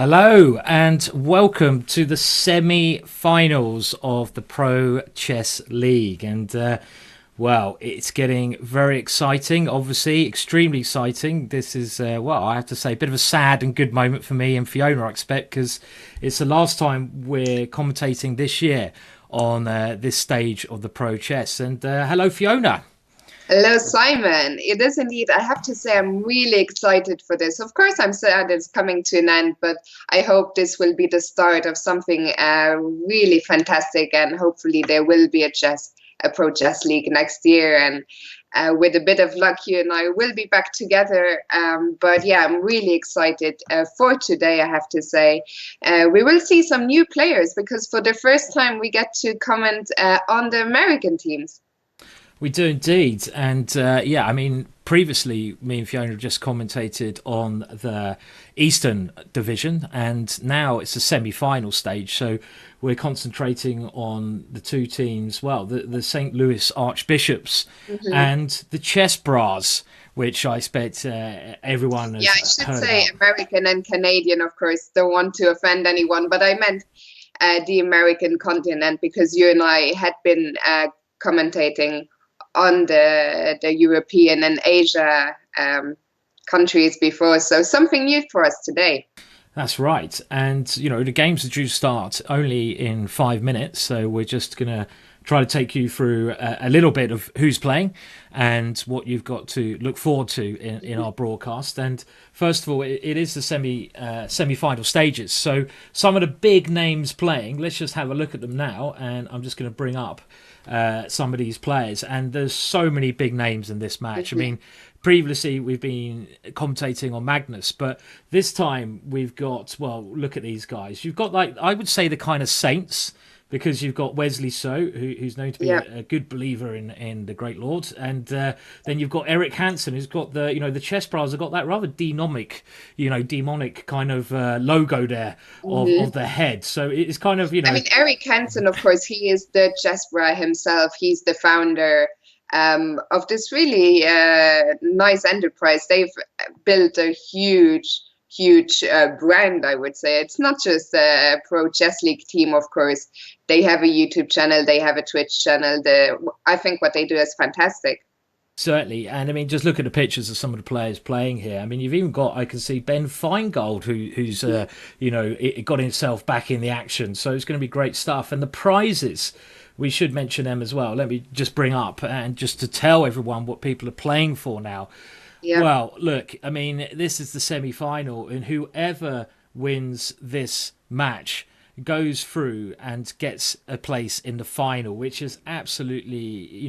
Hello and welcome to the semi-finals of the Pro Chess League. Well, it's getting very exciting, obviously, extremely exciting. This is, I have to say, a bit of a sad and good moment for me and Fiona, I expect, because it's the last time we're commentating this year on this stage of the Pro Chess. And hello, Fiona. Hello, Simon. It is indeed. I have to say, I'm really excited for this. Of course, I'm sad it's coming to an end, but I hope this will be the start of something really fantastic. And hopefully, there will be a Pro Chess League next year. And with a bit of luck, you and I will be back together. But yeah, I'm really excited for today, I have to say. We will see some new players because for the first time, we get to comment on the American teams. We do indeed. And previously, me and Fiona have just commentated on the Eastern Division, and now it's the semi-final stage. So we're concentrating on the two teams, well, the St. Louis Archbishops and the ChessBrahs, which I expect everyone has Yeah, I should heard say about. American and Canadian, of course. Don't want to offend anyone, but I meant the American continent because you and I had been commentating on the European and Asia countries before. So something new for us today. That's right. And, the games are due to start only in 5 minutes. So we're just going to try to take you through a little bit of who's playing and what you've got to look forward to in our broadcast. And first of all, it is the semi-final stages. So some of the big names playing, let's just have a look at them now. And I'm just going to bring up some of these players. And there's so many big names in this match. I mean, previously we've been commentating on Magnus, but this time we've got, well, look at these guys. You've got, like, I would say the kind of saints, because you've got Wesley who's known to be Yeah. a good believer in the Great Lord, and then you've got Eric Hansen, who's got the ChessBrahs have got that rather demonic kind of logo there of the head. So it's kind of I mean, Eric Hansen, of course, he is the ChessBrah himself. He's the founder of this really nice enterprise. They've built a huge brand, I would say. It's not just a Pro Chess League team, of course. They have a YouTube channel, they have a Twitch channel. I think what they do is fantastic. Certainly, and I mean, just look at the pictures of some of the players playing here. I mean, you've even got, I can see Ben Finegold, who's it got himself back in the action. So it's going to be great stuff. And the prizes, we should mention them as well. Let me just bring up and just to tell everyone what people are playing for now. Yeah. Well, look, I mean, this is the semi-final, and whoever wins this match goes through and gets a place in the final, which is absolutely,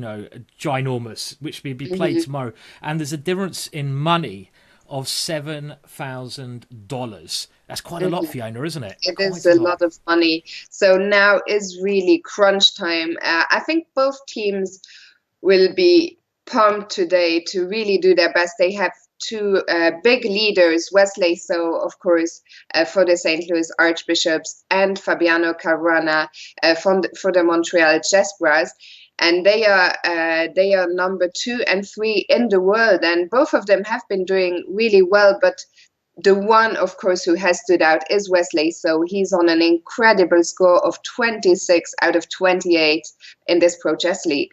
ginormous, which will be played tomorrow. And there's a difference in money of $7,000. That's quite a lot, Fiona, isn't it? It is Quite a a lot. lot of money. So now is really crunch time. I think both teams will be pumped today to really do their best. They have two big leaders, Wesley, so of course, for the St. Louis Archbishops, and Fabiano Caruana for the Montreal ChessBrahs. And they are number 2 and 3 in the world, and both of them have been doing really well. But the one, of course, who has stood out is Wesley. So he's on an incredible score of 26 out of 28 in this Pro Chess League.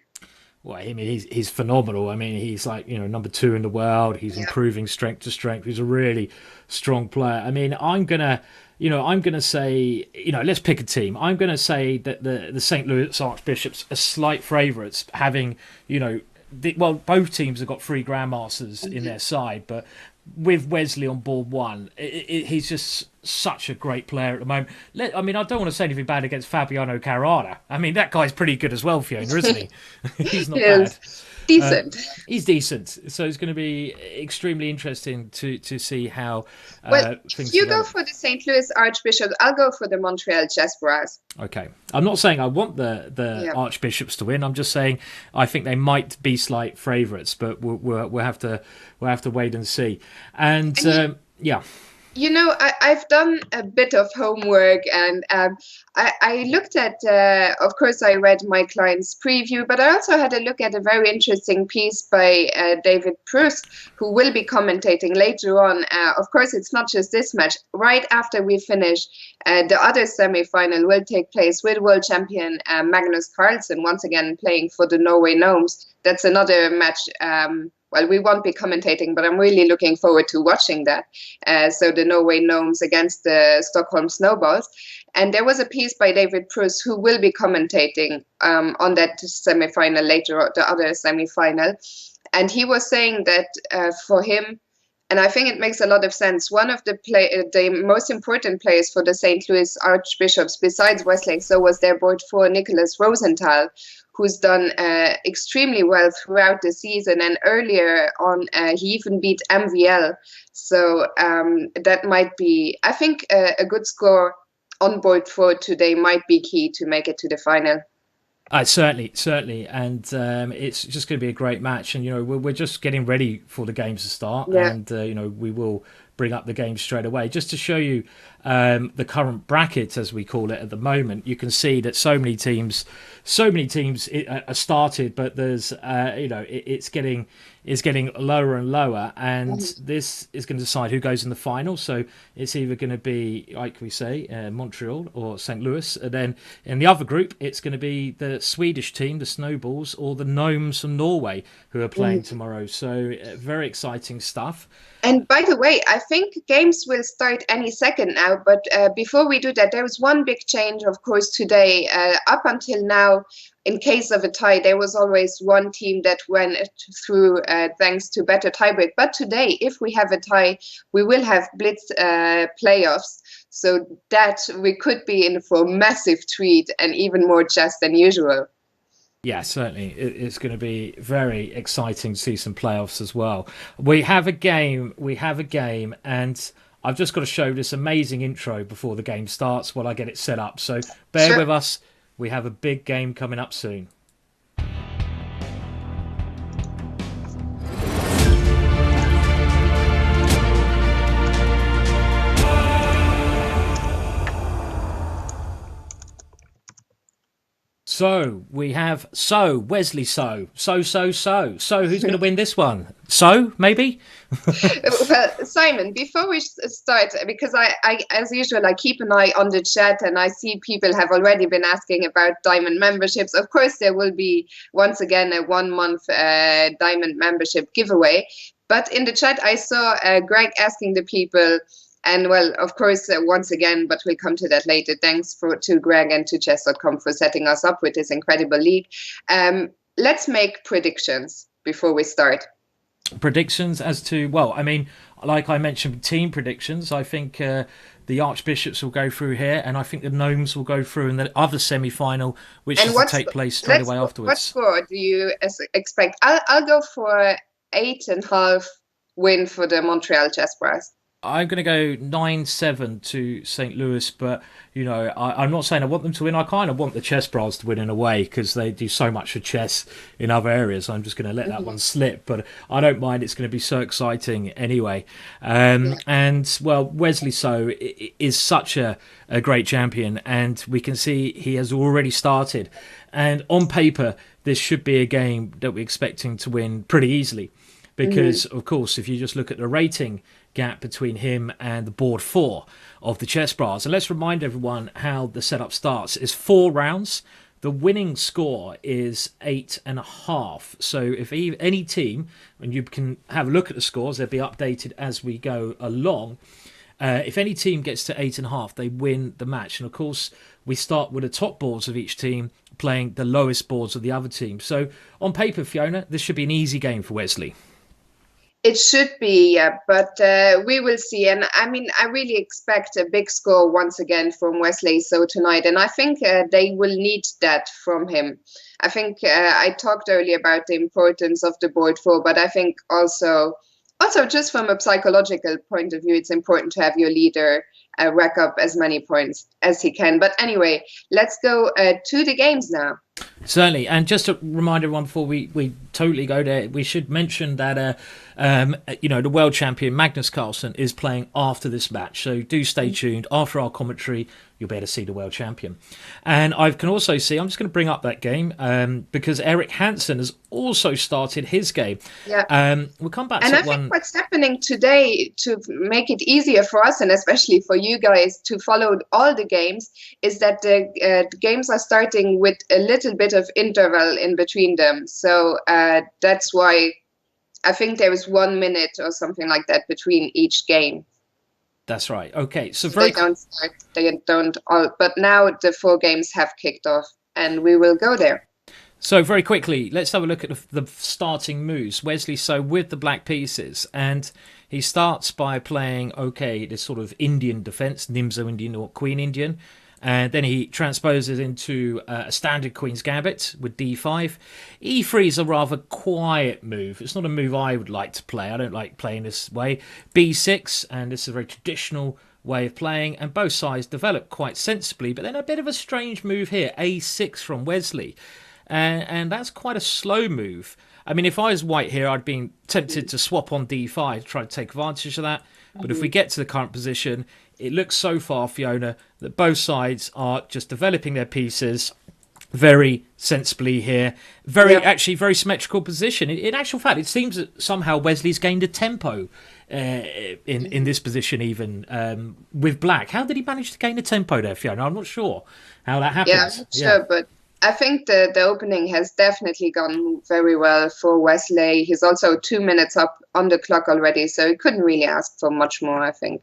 Well, I mean, he's phenomenal. I mean, he's like, number 2 in the world. He's Yeah. improving strength to strength. He's a really strong player. I mean, I'm gonna say, let's pick a team. I'm gonna say that the St. Louis Archbishops are slight favourites, having, both teams have got 3 grandmasters in their side, but with Wesley on board one, he's just such a great player at the moment. I mean, I don't want to say anything bad against Fabiano Caruana. I mean, that guy's pretty good as well, Fiona, isn't he? He's He not bad. is Uh, decent. he's decent, so it's going to be extremely interesting to see how Well, if things you go develop. for the St. Louis Archbishop, I'll go for the Montreal ChessBrahs. Okay, I'm not saying I want the Yeah. Archbishops to win. I'm just saying I think they might be slight favourites, but we'll have to wait and see. And And you, yeah. I've done a bit of homework, and I looked at, of course, I read my client's preview, but I also had a look at a very interesting piece by David Proust, who will be commentating later on. Of course, it's not just this match. Right after we finish, the other semi-final will take place with world champion Magnus Carlsen, once again playing for the Norway Gnomes. That's another match. Well, we won't be commentating, but I'm really looking forward to watching that. So the Norway Gnomes against the Stockholm Snowballs. And there was a piece by David Proust, who will be commentating on that semi-final later, the other semi-final. And he was saying that for him, and I think it makes a lot of sense, one of the most important players for the St. Louis Archbishops, besides Wesley, so was their board for Nicholas Rosenthal, who's done extremely well throughout the season. And earlier on, he even beat MVL. So that might be, I think, a good score on board for today might be key to make it to the final. Certainly, and it's just going to be a great match. And we're just getting ready for the games to start, Yeah. and we will bring up the game straight away just to show you the current bracket, as we call it at the moment. You can see that so many teams are started, but there's it's getting lower and lower, and this is going to decide who goes in the final. So it's either going to be, like we say, Montreal or St. Louis, and then in the other group it's going to be the Swedish team, the Snowballs, or the Gnomes from Norway, who are playing tomorrow. So very exciting stuff. And by the way, I think games will start any second now. But before we do that, there was one big change, of course, today. Up until now, in case of a tie, there was always one team that went through thanks to better tiebreak. But today, if we have a tie, we will have Blitz playoffs. So that we could be in for a massive treat and even more chess than usual. Yeah, certainly. It's going to be very exciting to see some playoffs as well. We have a game, and I've just got to show this amazing intro before the game starts while I get it set up. So bear Sure. with us. We have a big game coming up soon. So we have Wesley So who's going to win this one? Maybe. Well, Simon, before we start, because as usual, I keep an eye on the chat, and I see people have already been asking about diamond memberships. Of course, there will be once again a 1 month diamond membership giveaway. But in the chat, I saw Greg asking the people, and well, of course, once again, but we'll come to that later. Thanks to Greg and to Chess.com for setting us up with this incredible league. Let's make predictions before we start. Predictions as to, well, I mean, like I mentioned, team predictions. I think the Archbishops will go through here, and I think the Gnomes will go through in the other semi-final, which is to take place straight away afterwards. What score do you expect? I'll go for 8.5 win for the Montreal ChessBrahs. I'm going to go 9-7 to St. Louis, but I'm not saying I want them to win. I kind of want the ChessBrahs to win in a way because they do so much for chess in other areas. I'm just going to let that one slip, but I don't mind. It's going to be so exciting anyway. And well, Wesley is such a great champion, and we can see he has already started. And on paper, this should be a game that we're expecting to win pretty easily. Because, of course, if you just look at the rating gap between him and the board 4 of the ChessBrahs, and let's remind everyone how the setup starts. It's 4 rounds. The winning score is 8.5. So if any team, and you can have a look at the scores, they'll be updated as we go along. If any team gets to 8.5, they win the match. And of course, we start with the top boards of each team playing the lowest boards of the other team. So on paper, Fiona, this should be an easy game for Wesley. It should be, yeah, but we will see. And I mean, I really expect a big score once again from Wesley So tonight. And I think they will need that from him. I think I talked earlier about the importance of the board 4, but I think also just from a psychological point of view, it's important to have your leader rack up as many points as he can. But anyway, let's go to the games now. Certainly, and just a reminder, everyone, before we totally go there, we should mention that the world champion Magnus Carlsen is playing after this match, so do stay tuned. After our commentary, you'll be able to see the world champion. And I can also see, I'm just going to bring up that game because Eric Hansen has also started his game. Yeah. We'll come back and to I think what's happening today to make it easier for us, and especially for you guys to follow all the games, is that the games are starting with a little bit of interval in between them. So that's why I think there is 1 minute or something like that between each game. That's right. Okay, so they don't start. They don't all. But now the 4 games have kicked off, and we will go there. So very quickly, let's have a look at the starting moves. Wesley, so with the black pieces, and he starts by playing, this sort of Indian defense, Nimzo Indian or Queen Indian, and then he transposes into a standard Queen's Gambit with d5. e3 is a rather quiet move. It's not a move I would like to play. I don't like playing this way. b6, and this is a very traditional way of playing, and both sides develop quite sensibly, but then a bit of a strange move here, a6 from Wesley. And that's quite a slow move. I mean, if I was white here, I'd been tempted to swap on d5 to try to take advantage of that. But if we get to the current position, it looks so far, Fiona, that both sides are just developing their pieces very sensibly here. Actually, very symmetrical position. In actual fact, it seems that somehow Wesley's gained a tempo in this position, even with black. How did he manage to gain a tempo there, Fiona? I'm not sure how that happened. Yeah, I'm not sure, but I think the opening has definitely gone very well for Wesley. He's also 2 minutes up on the clock already, so he couldn't really ask for much more, I think.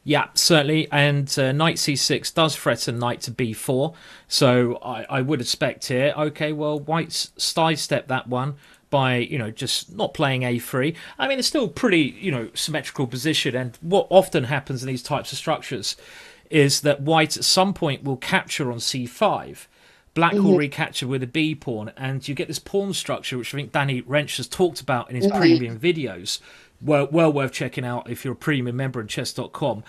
Yeah, certainly. And knight c6 does threaten knight to b4. So I would expect here, white's sidestep that one by, just not playing a3. I mean, it's still pretty, symmetrical position. And what often happens in these types of structures is that white at some point will capture on c5. Black will recapture with a b pawn, and you get this pawn structure, which I think Danny Wrench has talked about in his premium videos. Well worth checking out if you're a premium member in Chess.com.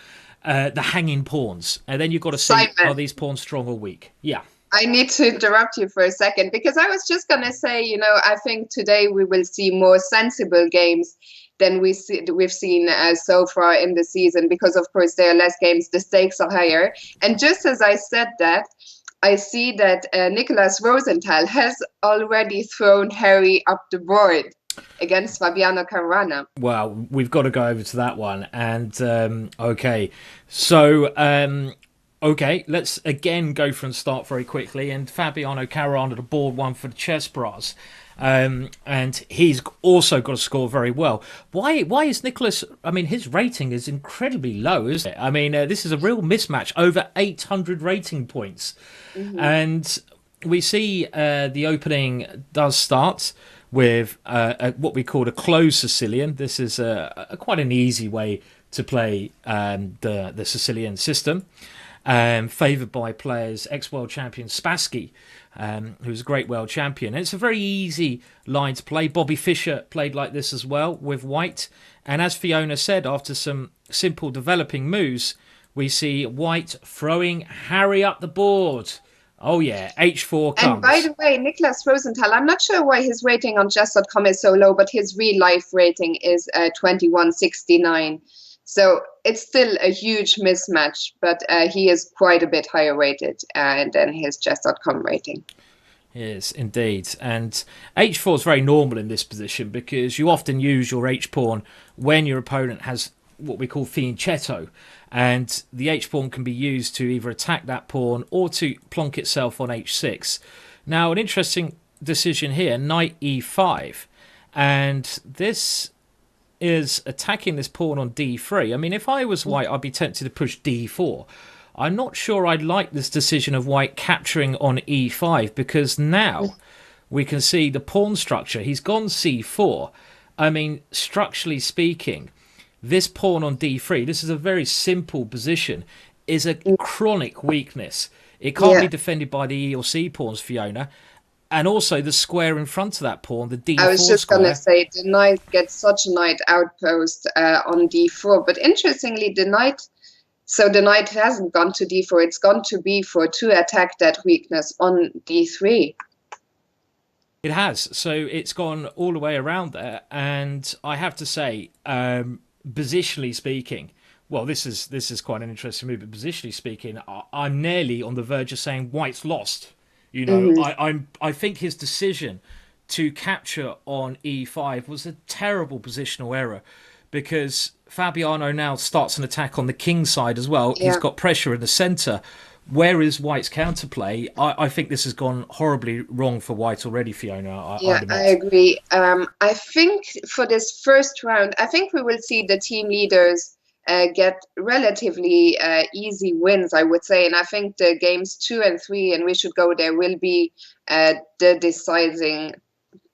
The hanging pawns, and then you've got to see, are these pawns strong or weak? Yeah. I need to interrupt you for a second, because I was just going to say, I think today we will see more sensible games than we've seen so far in the season, because of course there are less games, the stakes are higher. And just as I said that, I see that Nicholas Rosenthal has already thrown Harry up the board against Fabiano Caruana. Well, we've got to go over to that one. And, let's again go from the start very quickly. And Fabiano Caruana, the board one for the ChessBrahs. And he's also got to score very well. Why is Nicholas? I mean, his rating is incredibly low, isn't it? I mean, this is a real mismatch. Over 800 rating points, and we see the opening does start with what we call a closed Sicilian. This is quite an easy way to play the Sicilian system. Favoured by players ex-world champion Spassky, who's a great world champion. And it's a very easy line to play. Bobby Fischer played like this as well with white. And as Fiona said, after some simple developing moves, we see white throwing Harry up the board. Oh yeah, h4 comes. And by the way, Nicholas Rosenthal, I'm not sure why his rating on Chess.com is so low, but his real-life rating is 2169. So it's still a huge mismatch, but he is quite a bit higher rated than his Chess.com rating. Yes, indeed. And h4 is very normal in this position, because you often use your h-pawn when your opponent has what we call fianchetto. And the h-pawn can be used to either attack that pawn or to plonk itself on h6. Now, an interesting decision here, knight e5. And this is attacking this pawn on d3. I mean, if I was white, I'd be tempted to push d4. I'm not sure I'd like this decision of white capturing on e5, because now we can see the pawn structure. He's gone c4. I mean, structurally speaking, this pawn on d3, this is a very simple position, is a chronic weakness. It can't be defended by the e or c pawns, Fiona. And also the square in front of that pawn, the d4 square. I was just going to say, the knight gets such a knight outpost on d4. But interestingly, the knight So the knight hasn't gone to d4, it's gone to b4 to attack that weakness on d3. It has. So it's gone all the way around there, and I have to say, positionally speaking, well, this is quite an interesting move. But positionally speaking, I'm nearly on the verge of saying White's lost. I think his decision to capture on e5 was a terrible positional error, because Fabiano now starts an attack on the king side as well. Yeah. He's got pressure in the center. Where is White's counterplay? I think this has gone horribly wrong for White already, Fiona. I agree. I think for this first round, I think we will see the team leaders get relatively easy wins, I would say. And I think the games 2 and 3, and we should go there, will be the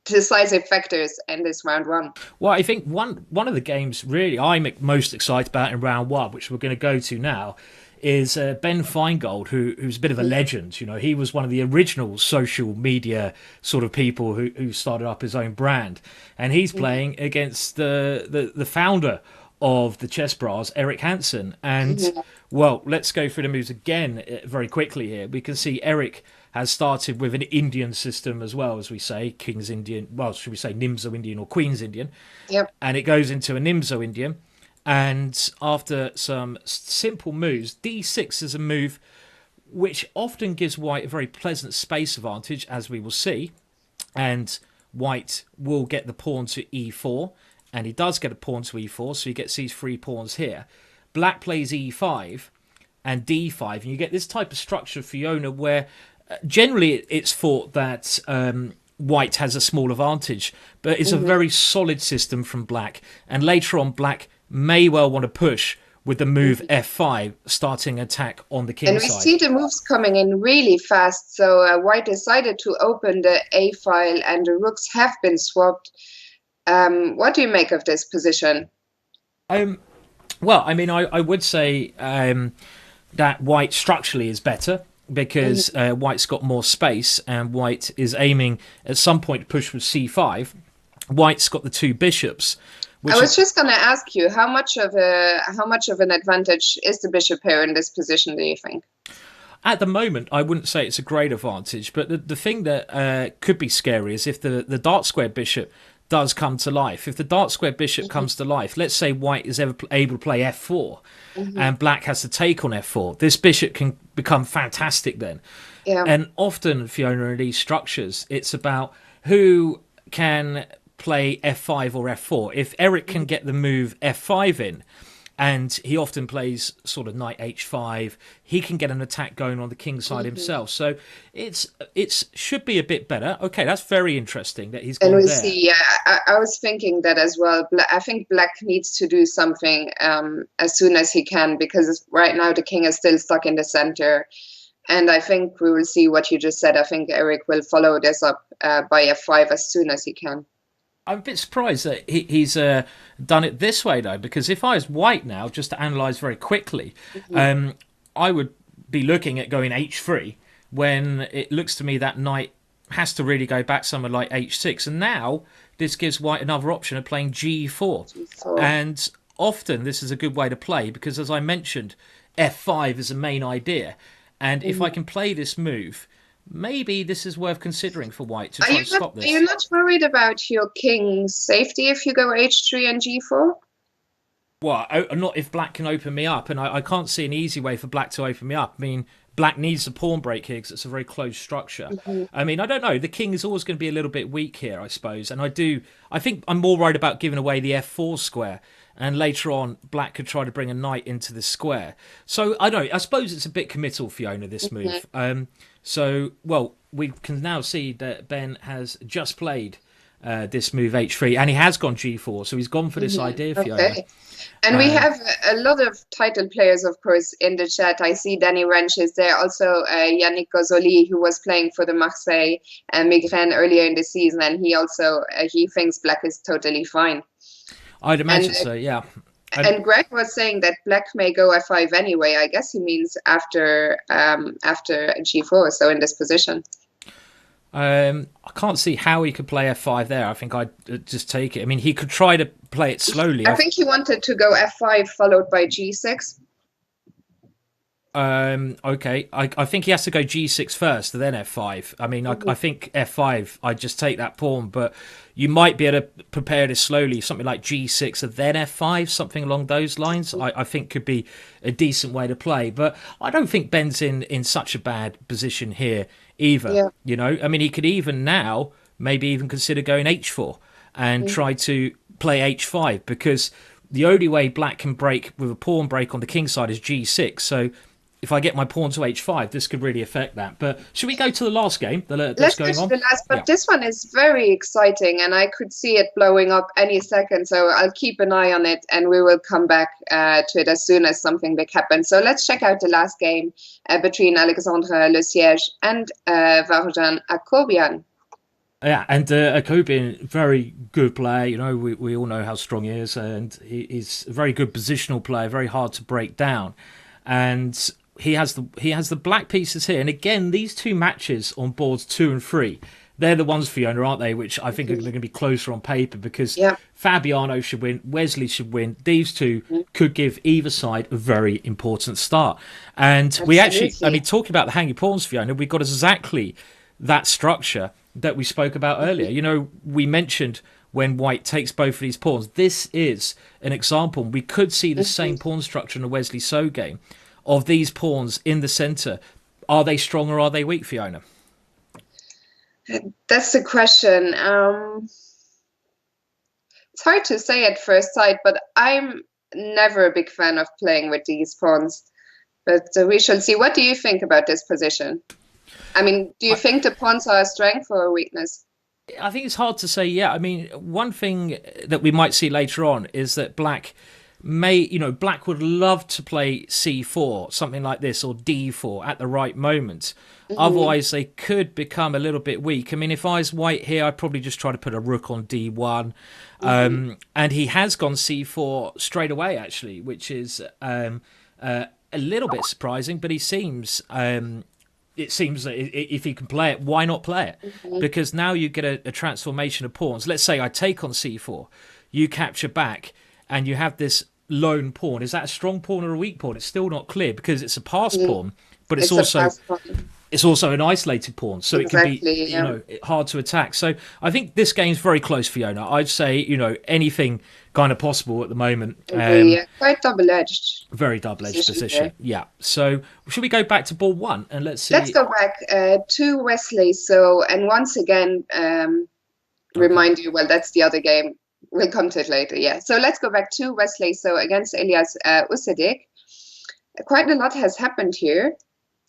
decisive factors in this round 1. Well, I think one of the games really I'm most excited about in round 1, which we're going to go to now, is Ben Finegold, who's a bit of a legend. He was one of the original social media sort of people who started up his own brand, and he's playing against the founder of the ChessBrahs, Eric Hansen. And well, let's go through the moves again very quickly here. We can see Eric has started with an Indian system as well, as we say, King's Indian. Well, should we say Nimzo Indian or Queen's Indian? Yep. And it goes into a Nimzo Indian. And after some simple moves, d6 is a move which often gives White a very pleasant space advantage, as we will see. And White will get the pawn to e4, and he does get a pawn to e4, so he gets these 3 pawns here. Black plays e5 and d5, and you get this type of structure, Fiona, where generally it's thought that White has a small advantage, but it's a very solid system from Black. And later on, Black may well want to push with the move f5, starting attack on the king side. And we see the moves coming in really fast. So White decided to open the a file, and the rooks have been swapped. What do you make of this position? Well, I mean, I would say that White structurally is better, because White's got more space, and White is aiming at some point to push with c5. White's got the 2 bishops. I was just going to ask you, how much of an advantage is the bishop here in this position, do you think? At the moment, I wouldn't say it's a great advantage, but the thing that could be scary is if the dark square bishop does come to life. If the dark square bishop comes to life, let's say White is ever able to play f4 and Black has to take on f4, this bishop can become fantastic then. Yeah. And often, Fiona, in these structures, it's about who can play f5 or f4. If Eric can get the move f5 in, and he often plays sort of knight h5, he can get an attack going on the king side himself. So it's should be a bit better. Okay, that's very interesting that he's gone there. And we see, yeah, I was thinking that as well. I think Black needs to do something as soon as he can, because right now the king is still stuck in the center. And I think we will see what you just said. I think Eric will follow this up by f5 as soon as he can. I'm a bit surprised that he's done it this way, though, because if I was White now, just to analyse very quickly, I would be looking at going h3, when it looks to me that knight has to really go back somewhere like h6. And now this gives White another option of playing g4. And often this is a good way to play, because, as I mentioned, f5 is the main idea. And if I can play this move, maybe this is worth considering for White to try and stop this. Are you not worried about your king's safety if you go h3 and g4? Well, not if Black can open me up, and I can't see an easy way for Black to open me up. I mean, Black needs a pawn break here because it's a very close structure. I mean, I don't know. The king is always going to be a little bit weak here, I suppose. And I think I'm more worried about giving away the f4 square. And later on, Black could try to bring a knight into the square. So, I don't know. I suppose it's a bit committal, Fiona, this move. So, well, we can now see that Ben has just played this move h3, and he has gone g4. So he's gone for this idea, Fiona. Okay. And we have a lot of title players, of course, in the chat. I see Danny Wrench is there. Also, Yannick Gozoli, who was playing for the Marseille and Migraine earlier in the season. And he also, he thinks Black is totally fine. I'd imagine so, yeah. And Greg was saying that Black may go f5 anyway. I guess he means after g4, so in this position. I can't see how he could play f5 there. I think I'd just take it. I mean, he could try to play it slowly. I think he wanted to go f5 followed by g6. Okay. I think he has to go G6 first, then F5. I mean, I think F5, I'd just take that pawn, but you might be able to prepare this slowly, something like G6 and then F5, something along those lines. I think could be a decent way to play. But I don't think Ben's in such a bad position here either. Yeah. You know, I mean, he could even now maybe even consider going H4 and try to play H5 because the only way black can break with a pawn break on the king side is G6. So if I get my pawn to H5, this could really affect that. But should we go to the last game that's Let's go going to on? the last, Yeah. but this one is very exciting, and I could see it blowing up any second. So I'll keep an eye on it, and we will come back to it as soon as something big happens. So let's check out the last game between Alexandre Loysier and Varjan Akobian. Yeah, and Akobian, very good player. You know, we all know how strong he is, and he's a very good positional player, very hard to break down. And he has the black pieces here. And again, these two matches on boards 2 and 3, they're the ones, Fiona, aren't they? Which I think are going to be closer on paper because Yeah. Fabiano should win, Wesley should win. These two could give either side a very important start. And we actually, I Absolutely. mean, talking about the hanging pawns, Fiona, we got exactly that structure that we spoke about earlier. You know, we mentioned when white takes both of these pawns. This is an example. We could see the same pawn structure in the Wesley So game of these pawns in the centre. Are they strong or are they weak, Fiona? That's the question. It's hard to say at first sight, but I'm never a big fan of playing with these pawns. But we shall see. What do you think about this position? I mean, do you think the pawns are a strength or a weakness? I think it's hard to say. Yeah, I mean, one thing that we might see later on is that black black would love to play c4, something like this, or d4 at the right moment. Otherwise, they could become a little bit weak. I mean, if I was white here, I'd probably just try to put a rook on d1. And he has gone c4 straight away, actually, which is a little bit surprising, but he seems it seems that if he can play it, why not play it? Because now you get a transformation of pawns. Let's say I take on c4, you capture back, and you have this lone pawn. Is that a strong pawn or a weak pawn? It's still not clear because it's a pass pawn, but it's It's a also fast pawn. it's also an isolated pawn, so it can be Exactly, yeah. hard to attack. So I think this game's very close, Fiona. I'd say anything kind of possible at the moment. Agree. Yeah. Quite double-edged Very double-edged position position. here. Yeah. So should we go back to ball one and let's see? Let's go back to Wesley. So, and once again, Okay. remind you, well, that's the other game. We'll come to it later. Yeah. So let's go back to Wesley. So against Elias Usadek. Quite a lot has happened here.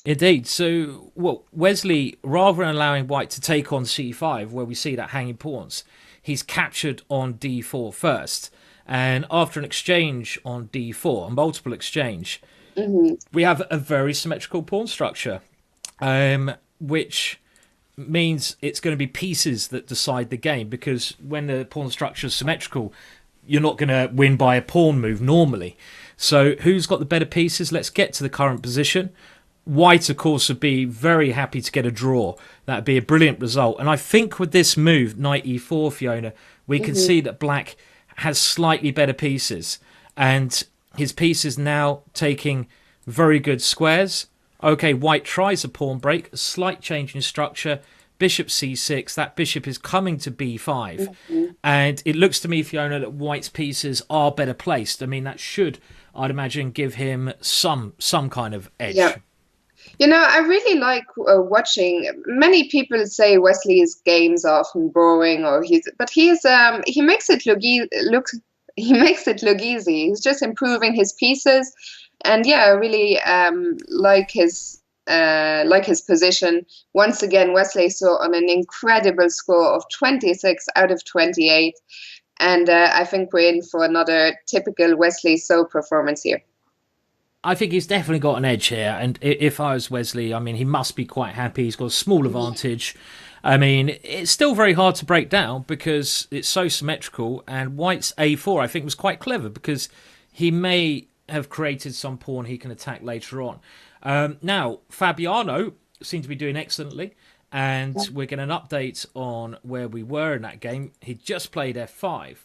Indeed. So, well, Wesley, rather than allowing white to take on c5, where we see that hanging pawns, he's captured on d4 first. And after an exchange on d4, a multiple exchange, we have a very symmetrical pawn structure, which means it's going to be pieces that decide the game, because when the pawn structure is symmetrical, you're not going to win by a pawn move normally. So who's got the better pieces? Let's get to the current position. White, of course, would be very happy to get a draw. That would be a brilliant result. And I think with this move, knight e4, Fiona, we can see that black has slightly better pieces. And his pieces now taking very good squares. Okay, white tries a pawn break, a slight change in structure. Bishop c6, that bishop is coming to b5. And it looks to me, Fiona, that white's pieces are better placed. I mean, that should, I'd imagine, give him some kind of edge. Yeah. You know, I really like watching. Many people say Wesley's games are often boring, or but he makes it he makes it look easy. He's just improving his pieces, and yeah, I really like his position. Once again, Wesley saw on an incredible score of 26 out of 28, and I think we're in for another typical Wesley So performance here. I think he's definitely got an edge here. And if I was Wesley, I mean, he must be quite happy. He's got a small advantage. I mean, it's still very hard to break down because it's so symmetrical. And white's a4, I think, was quite clever because he may have created some pawn he can attack later on. Now, Fabiano seemed to be doing excellently. And we're getting an update on where we were in that game. He just played f5.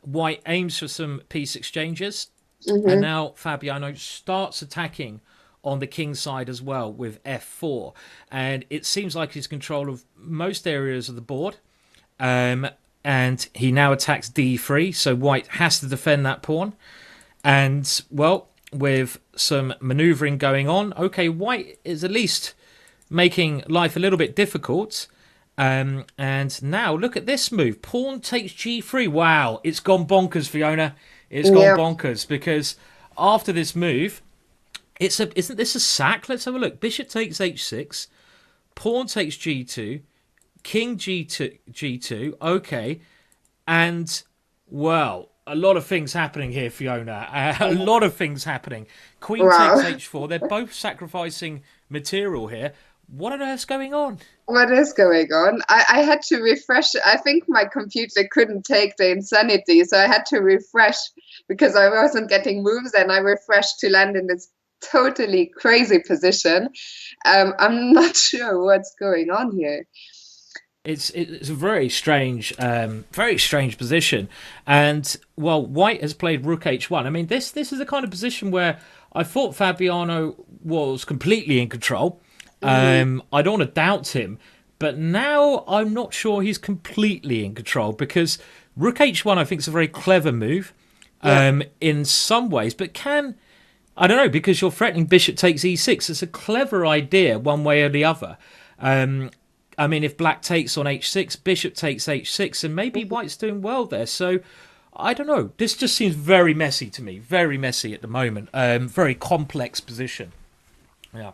White aims for some piece exchanges. And now Fabiano starts attacking on the king side as well with f4. And it seems like he's control of most areas of the board. And he now attacks d3, so white has to defend that pawn. And, well, with some manoeuvring going on, okay, white is at least making life a little bit difficult. And now look at this move. Pawn takes g3. Wow, it's gone bonkers, Fiona. It's gone bonkers, because after this move, isn't this a sack? Let's have a look. Bishop takes h6, pawn takes g2, king g2. Okay, and well, a lot of things happening here, Fiona. A lot of things happening. Queen takes h4. They're both sacrificing material here. What on earth's going on? What is going on? I had to refresh. I think my computer couldn't take the insanity, so I had to refresh because I wasn't getting moves, and I refreshed to land in this totally crazy position. I'm not sure what's going on here. It's a very strange position, and well, white has played rook h1. I mean, this is the kind of position where I thought Fabiano was completely in control. I don't want to doubt him, but now I'm not sure he's completely in control, because rook h1 I think is a very clever move in some ways, but I don't know, because you're threatening bishop takes e6. It's a clever idea one way or the other. I mean, if black takes on h6, bishop takes h6, and maybe white's doing well there. So I don't know. This just seems very messy to me. Very messy at the moment. Very complex position. Yeah.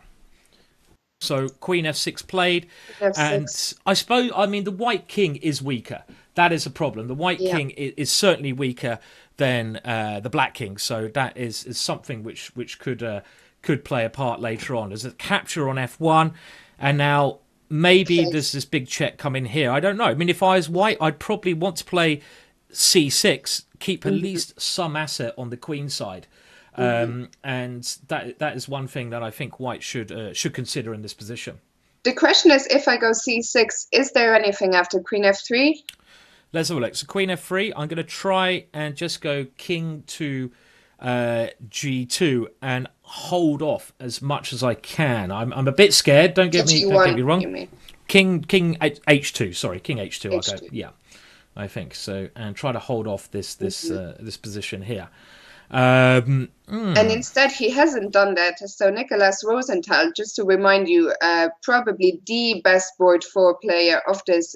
So queen f6 played, F6. and I suppose, I mean, the white king is weaker. That is a problem. The white king is certainly weaker than the black king. So that is something which could play a part later on. There's a capture on f1, and now maybe there's this big check coming here. I don't know. I mean, if I was white, I'd probably want to play c6, keep at least some asset on the queen side. And that is one thing that I think white should consider in this position. The question is, if I go c6, is there anything after queen f3? Let's have a look. So queen f3, I'm going to try and just go king to g2 and hold off as much as I can. I'm a bit scared. Don't get me wrong. King h2. Sorry, king h2. I'll go. Yeah, I think so, and try to hold off this position here. And instead he hasn't done that. So Nicholas Rosenthal, just to remind you, probably the best board 4 player of this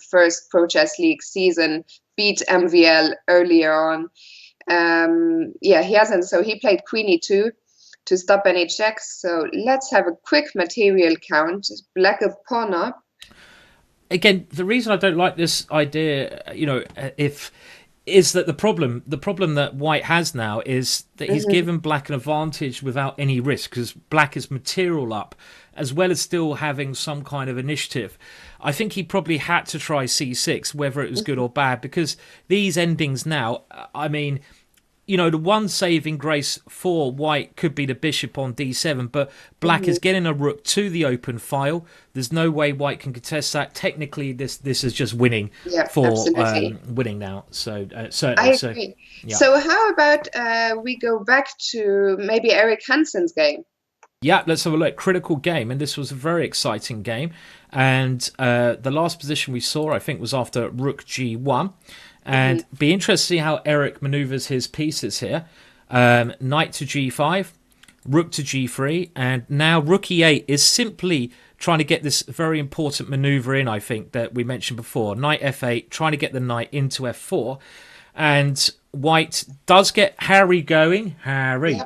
first Pro Chess League season, beat MVL earlier on. He hasn't. So he played queen e2 to stop any checks. So let's have a quick material count. Black a pawn up. Again, the reason I don't like this idea, is that the problem that white has now is that he's given black an advantage without any risk, because black is material up as well as still having some kind of initiative. I think he probably had to try c6, whether it was good or bad, because these endings now, I mean, the one saving grace for white could be the bishop on d7, but black is getting a rook to the open file. There's no way white can contest that. Technically, this is just winning winning now. So certainly. I agree. So how about we go back to maybe Eric Hansen's game? Yeah, let's have a look. Critical game, and this was a very exciting game. And the last position we saw, I think, was after rook g1. And be interested to see how Eric maneuvers his pieces here. Knight to g5, rook to g3, and now rook e8 is simply trying to get this very important maneuver in, I think, that we mentioned before. Knight f8, trying to get the knight into f4. And white does get Harry going. Harry.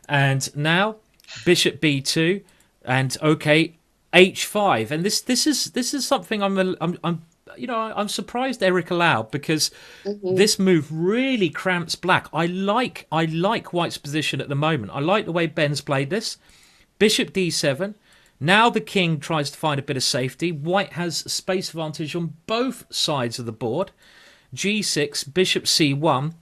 And now bishop b2, and okay, h5. And this is something I'm surprised Eric allowed, because this move really cramps black. I like white's position at the moment. I like the way Ben's played this. Bishop d7. Now the king tries to find a bit of safety. White has space advantage on both sides of the board. g6, bishop c1.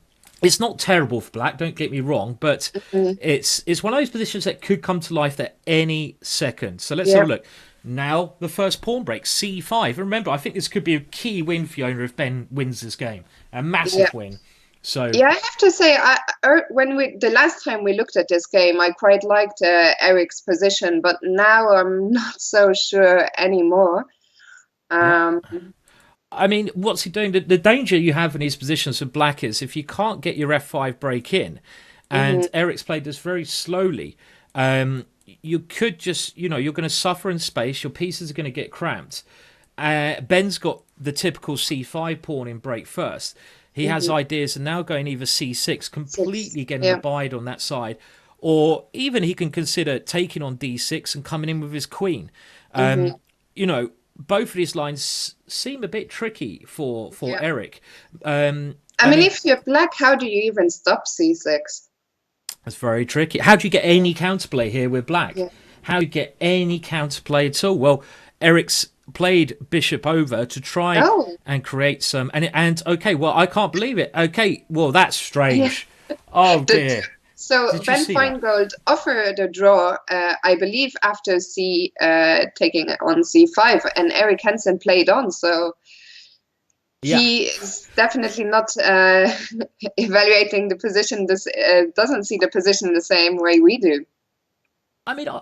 It's not terrible for black, don't get me wrong, but it's one of those positions that could come to life at any second. So let's have a look. Now the first pawn break, c5. And remember, I think this could be a key win, Fiona, if Ben wins this game. A massive win. So Yeah, I have to say, when the last time we looked at this game, I quite liked Eric's position, but now I'm not so sure anymore. yeah, Um, I mean, what's he doing? The danger you have in these positions with black is if you can't get your f5 break in, and mhm, Eric's played this very slowly, you could just, you're going to suffer in space. Your pieces are going to get cramped. Ben's got the typical c5 pawn in break first. He has mhm. ideas and now going either c6, Six. completely getting the Yeah. bide on that side, or even he can consider taking on d6 and coming in with his queen. Hmm. You know, both of these lines seem a bit tricky for Yeah. Eric. I I mean, mean, if you're black, how do you even stop C6? it's very tricky. How do you get Yeah. any counterplay here with black? Yeah. How do you get any counterplay at all? Well, Eric's played bishop over to try Oh, and create some and okay, well, I can't believe it. Okay, well, that's yeah. strange. Oh The, dear. so Did you Ben see that? Finegold offered a draw, I believe, after taking on C5, and Eric Hansen played on. So Yeah. he is definitely not evaluating the position. This doesn't see the position the same way we do. I mean, I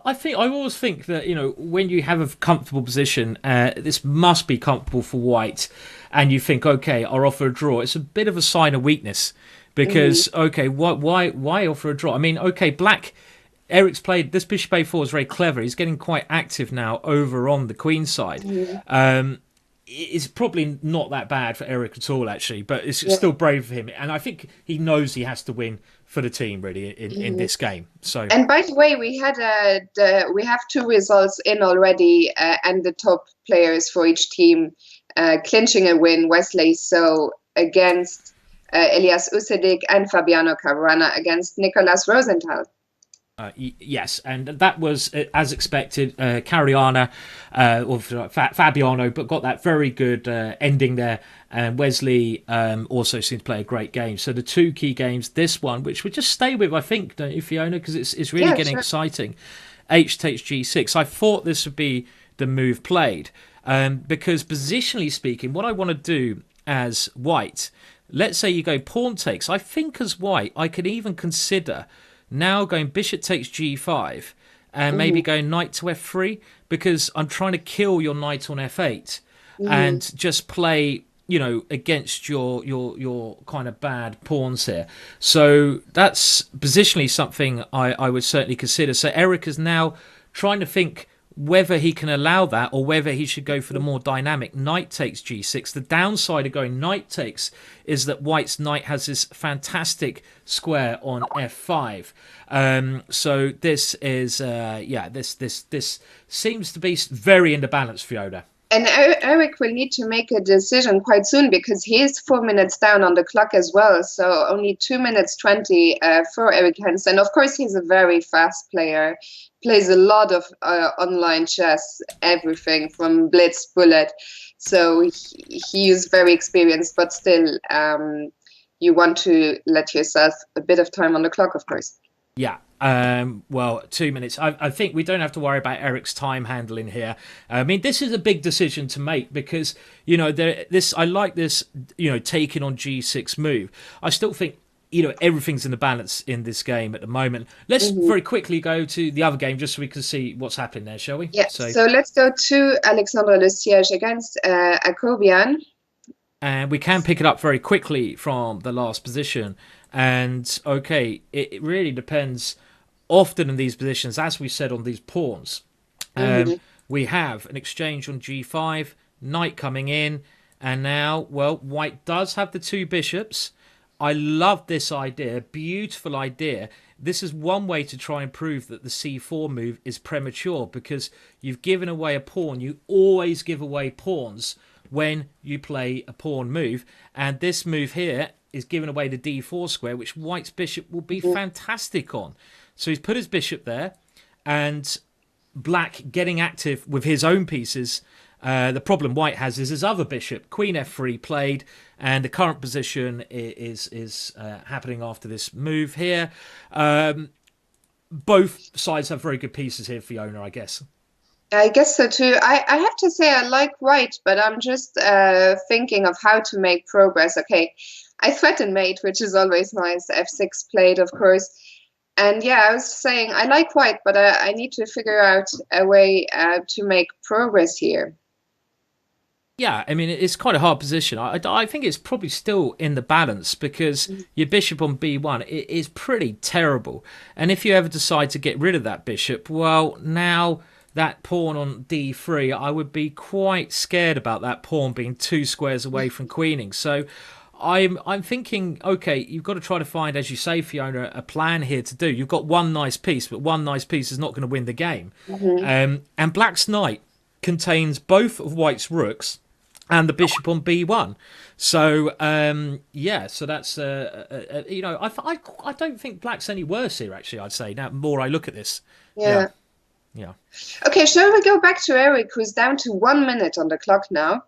always think that when you have a comfortable position, this must be comfortable for white, and you think, okay, I'll offer a draw. It's a bit of a sign of weakness Hmm. because okay, why offer a draw? I mean, okay, black. Eric's played this bishop a4 is very clever. He's getting quite active now over on the queen side. Hmm. It's probably not that bad for Eric at all, actually, but it's Yeah. still brave for him. And I think he knows he has to win for the team, really, in Hmm. this game. So, And by the way, we have two results in already, and the top players for each team clinching a win. Wesley so against Elias Usedik and Fabiano Caruana against Nicolas Rosenthal. yes, and that was as expected. Caruana, or Fabiano, but got that very good ending there. And Wesley also seemed to play a great game. So the two key games, this one, which we just stay with, I think, don't you, Fiona? Because it's really Yeah, getting sure. exciting. H takes G6. I thought this would be the move played because positionally speaking, what I want to do as white, let's say you go pawn takes. I think as white, I could even consider now going bishop takes g5 and maybe Hmm. going knight to f3 because I'm trying to kill your knight on f8 Hmm. and just play against your kind of bad pawns here. So that's positionally something I would certainly consider. So Eric is now trying to think whether he can allow that or whether he should go for the more dynamic knight takes g6. The downside of going knight takes is that white's knight has this fantastic square on f5. So this is this seems to be very in the balance, Fiona. And Eric will need to make a decision quite soon because he is 4 minutes down on the clock as well. So only 2 minutes 20 for Eric Hansen. Of course, he's a very fast player, plays a lot of online chess, everything from Blitz, Bullet. So he is very experienced, but still, you want to let yourself a bit of time on the clock, of course. Yeah. Well, 2 minutes. I think we don't have to worry about Eric's time handling here. I mean, this is a big decision to make because this. I like this. Taking on G6 move. I still think everything's in the balance in this game at the moment. Let's Hmm. very quickly go to the other game just so we can see what's happening there, shall we? Yeah, So, so let's go to Alexandre Loysier against Akobian. and we can pick it up very quickly from the last position. And okay, it really depends. Often in these positions, as we said on these pawns, Hmm. we have an exchange on g5, knight coming in, and now, well, white does have the two bishops. I love this idea, beautiful idea. This is one way to try and prove that the c4 move is premature because you've given away a pawn. You always give away pawns when you play a pawn move, and this move here is giving away the d4 square, which white's bishop will be fantastic on. So he's put his bishop there, and black getting active with his own pieces. The problem white has is his other bishop, queen f3 played, and the current position is happening after this move here. Both sides have very good pieces here, Fiona, I guess. I guess so too. I have to say I like white, but I'm just thinking of how to make progress. Okay, I threatened mate, which is always nice. F6 played, of course. And yeah, I was saying I like white, but I need to figure out a way to make progress here. Yeah, I mean, it's quite a hard position. I think it's probably still in the balance because your bishop on b1 is pretty terrible. And if you ever decide to get rid of that bishop, well, now that pawn on d3, I would be quite scared about that pawn being 2 squares away from queening. So I'm thinking, okay, you've got to try to find, as you say, Fiona, a plan here to do. You've got one nice piece, but one nice piece is not going to win the game. And black's knight contains both of white's rooks and the bishop on b1. So yeah, so that's you know, I don't think black's any worse here. Actually, I'd say now more I look at this. Yeah. Yeah. Okay, shall we go back to Eric, who's down to 1 minute on the clock now?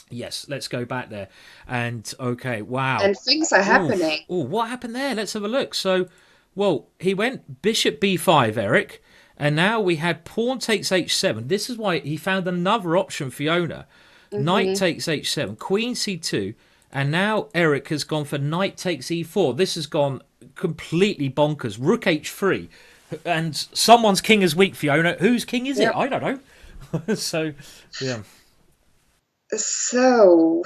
Yes, let's go back there. And okay, wow. And things are happening. Oh, what happened there? Let's have a look. So, well, he went bishop b5, Eric, and now we had pawn takes h7. This is why he found another option, Fiona. Knight takes h7, queen c2, and now Eric has gone for knight takes e4. This has gone completely bonkers. Rook h3, and someone's king is weak, Fiona. Whose king is it? I don't know. So, yeah. So,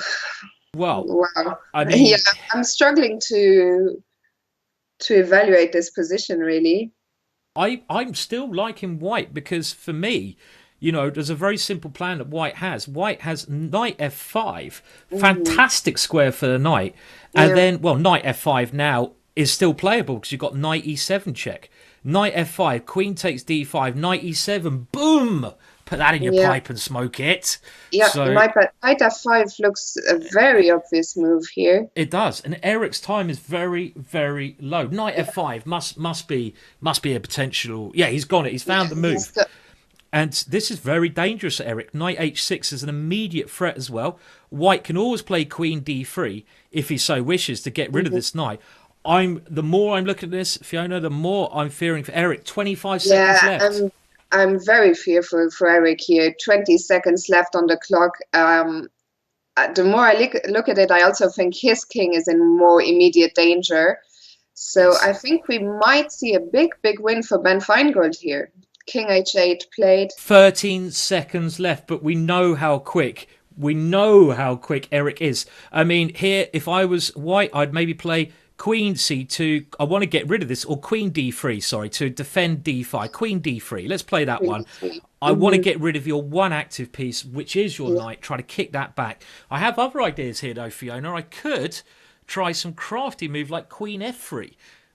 well, wow. I mean, yeah, I'm struggling to evaluate this position, really. I'm still liking white because for me, you know, there's a very simple plan that white has. White has knight f5, fantastic square for the knight. And then, well, knight f5 now is still playable because you've got knight e7 check. Knight f5, queen takes d5, knight e7, boom! Put that in your pipe and smoke it. Yeah, so, knight f5 looks a very obvious move here. It does, and Eric's time is very, very low. Knight f5 must be a potential. Yeah, he's got it. He's found the move. And this is very dangerous, Eric. Knight h6 is an immediate threat as well. White can always play queen d3 if he so wishes to get rid of this knight. The more I'm looking at this, Fiona, the more I'm fearing for Eric. 25 seconds left. I'm very fearful for Eric here. 20 seconds left on the clock. The more I look at it, I also think his king is in more immediate danger. So I think we might see a big win for Ben Finegold here. King h8 played. 13 seconds left, but we know how quick Eric is. I mean, here, if I was white, I'd maybe play queen c2. I want to get rid of this, or queen d3, sorry, to defend d5. Queen d3. Let's play that one. I want to get rid of your one active piece, which is your knight. Try to kick that back. I have other ideas here, though, Fiona. I could try some crafty move like queen f3.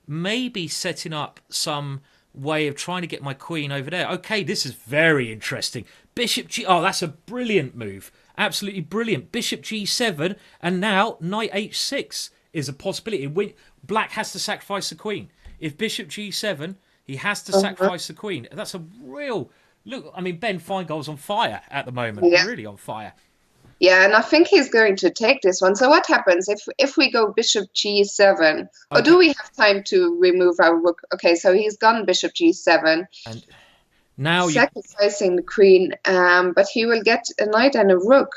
Maybe setting up some way of trying to get my queen over there. Okay, this is very interesting. Bishop g... Oh, that's a brilliant move. Absolutely brilliant. Bishop g7, and now knight h6 is a possibility. Black has to sacrifice the queen. If bishop g7, he has to sacrifice the queen. That's a real... Look, I mean, Ben Finegold's on fire at the moment. Yeah. Really on fire. Yeah, and I think he's going to take this one. So what happens if we go bishop g7? Okay. Or do we have time to remove our rook? Okay, so he's gone bishop g7. And now sacrificing the queen, but he will get a knight and a rook.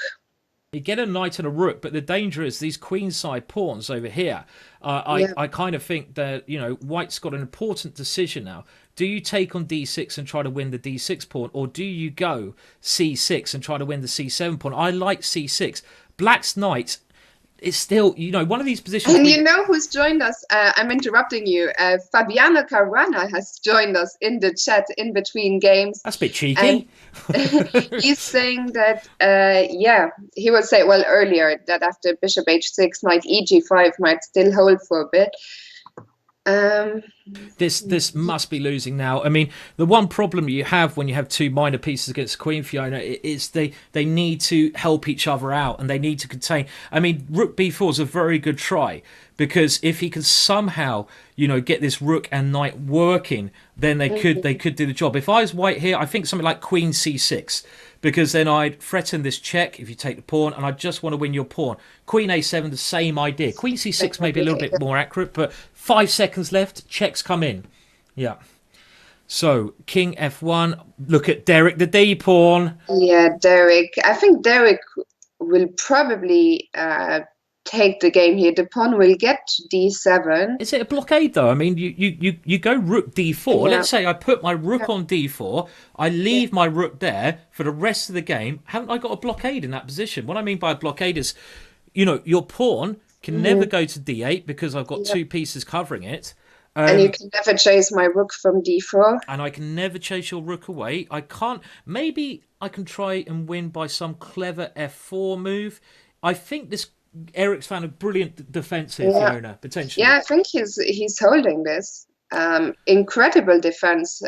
You get a knight and a rook, but the danger is these queenside pawns over here. I kind of think that, you know, white's got an important decision now. Do you take on d6 and try to win the d6 pawn, or do you go c6 and try to win the c7 pawn? I like c6. Black's knight is still, you know, one of these positions. And you know who's joined us? I'm interrupting you. Fabiano Caruana has joined us in the chat in between games. That's a bit cheeky. He's saying that, he will say, well, earlier, that after bishop h6, knight eg5 might still hold for a bit. This must be losing now. I mean, the one problem you have when you have two minor pieces against Queen, Fiona, is they need to help each other out and they need to contain. I mean, rook b4 is a very good try, because if he can somehow, you know, get this rook and knight working, then they could do the job. If I was white here, I think something like queen c6, because then I'd threaten this check if you take the pawn, and I just want to win your pawn. Queen a7, the same idea. Queen c6 may be a little bit more accurate, but 5 seconds left, checks come in. Yeah. So, king f1. Look at Derek, the D pawn. Yeah, Derek. I think Derek will probably take the game here. The pawn will get to d7. Is it a blockade though? I mean, you go rook d4. Yeah. Let's say I put my rook on d4. I leave Yeah. my rook there for the rest of the game. Haven't I got a blockade in that position? What I mean by a blockade is, your pawn can never go to d8 because I've got Yeah. two pieces covering it. And you can never chase my rook from d4. And I can never chase your rook away. I can't. Maybe I can try and win by some clever f4 move. I think Eric's found a brilliant defense here, Fiona, potentially. Yeah, I think he's holding this. Incredible defense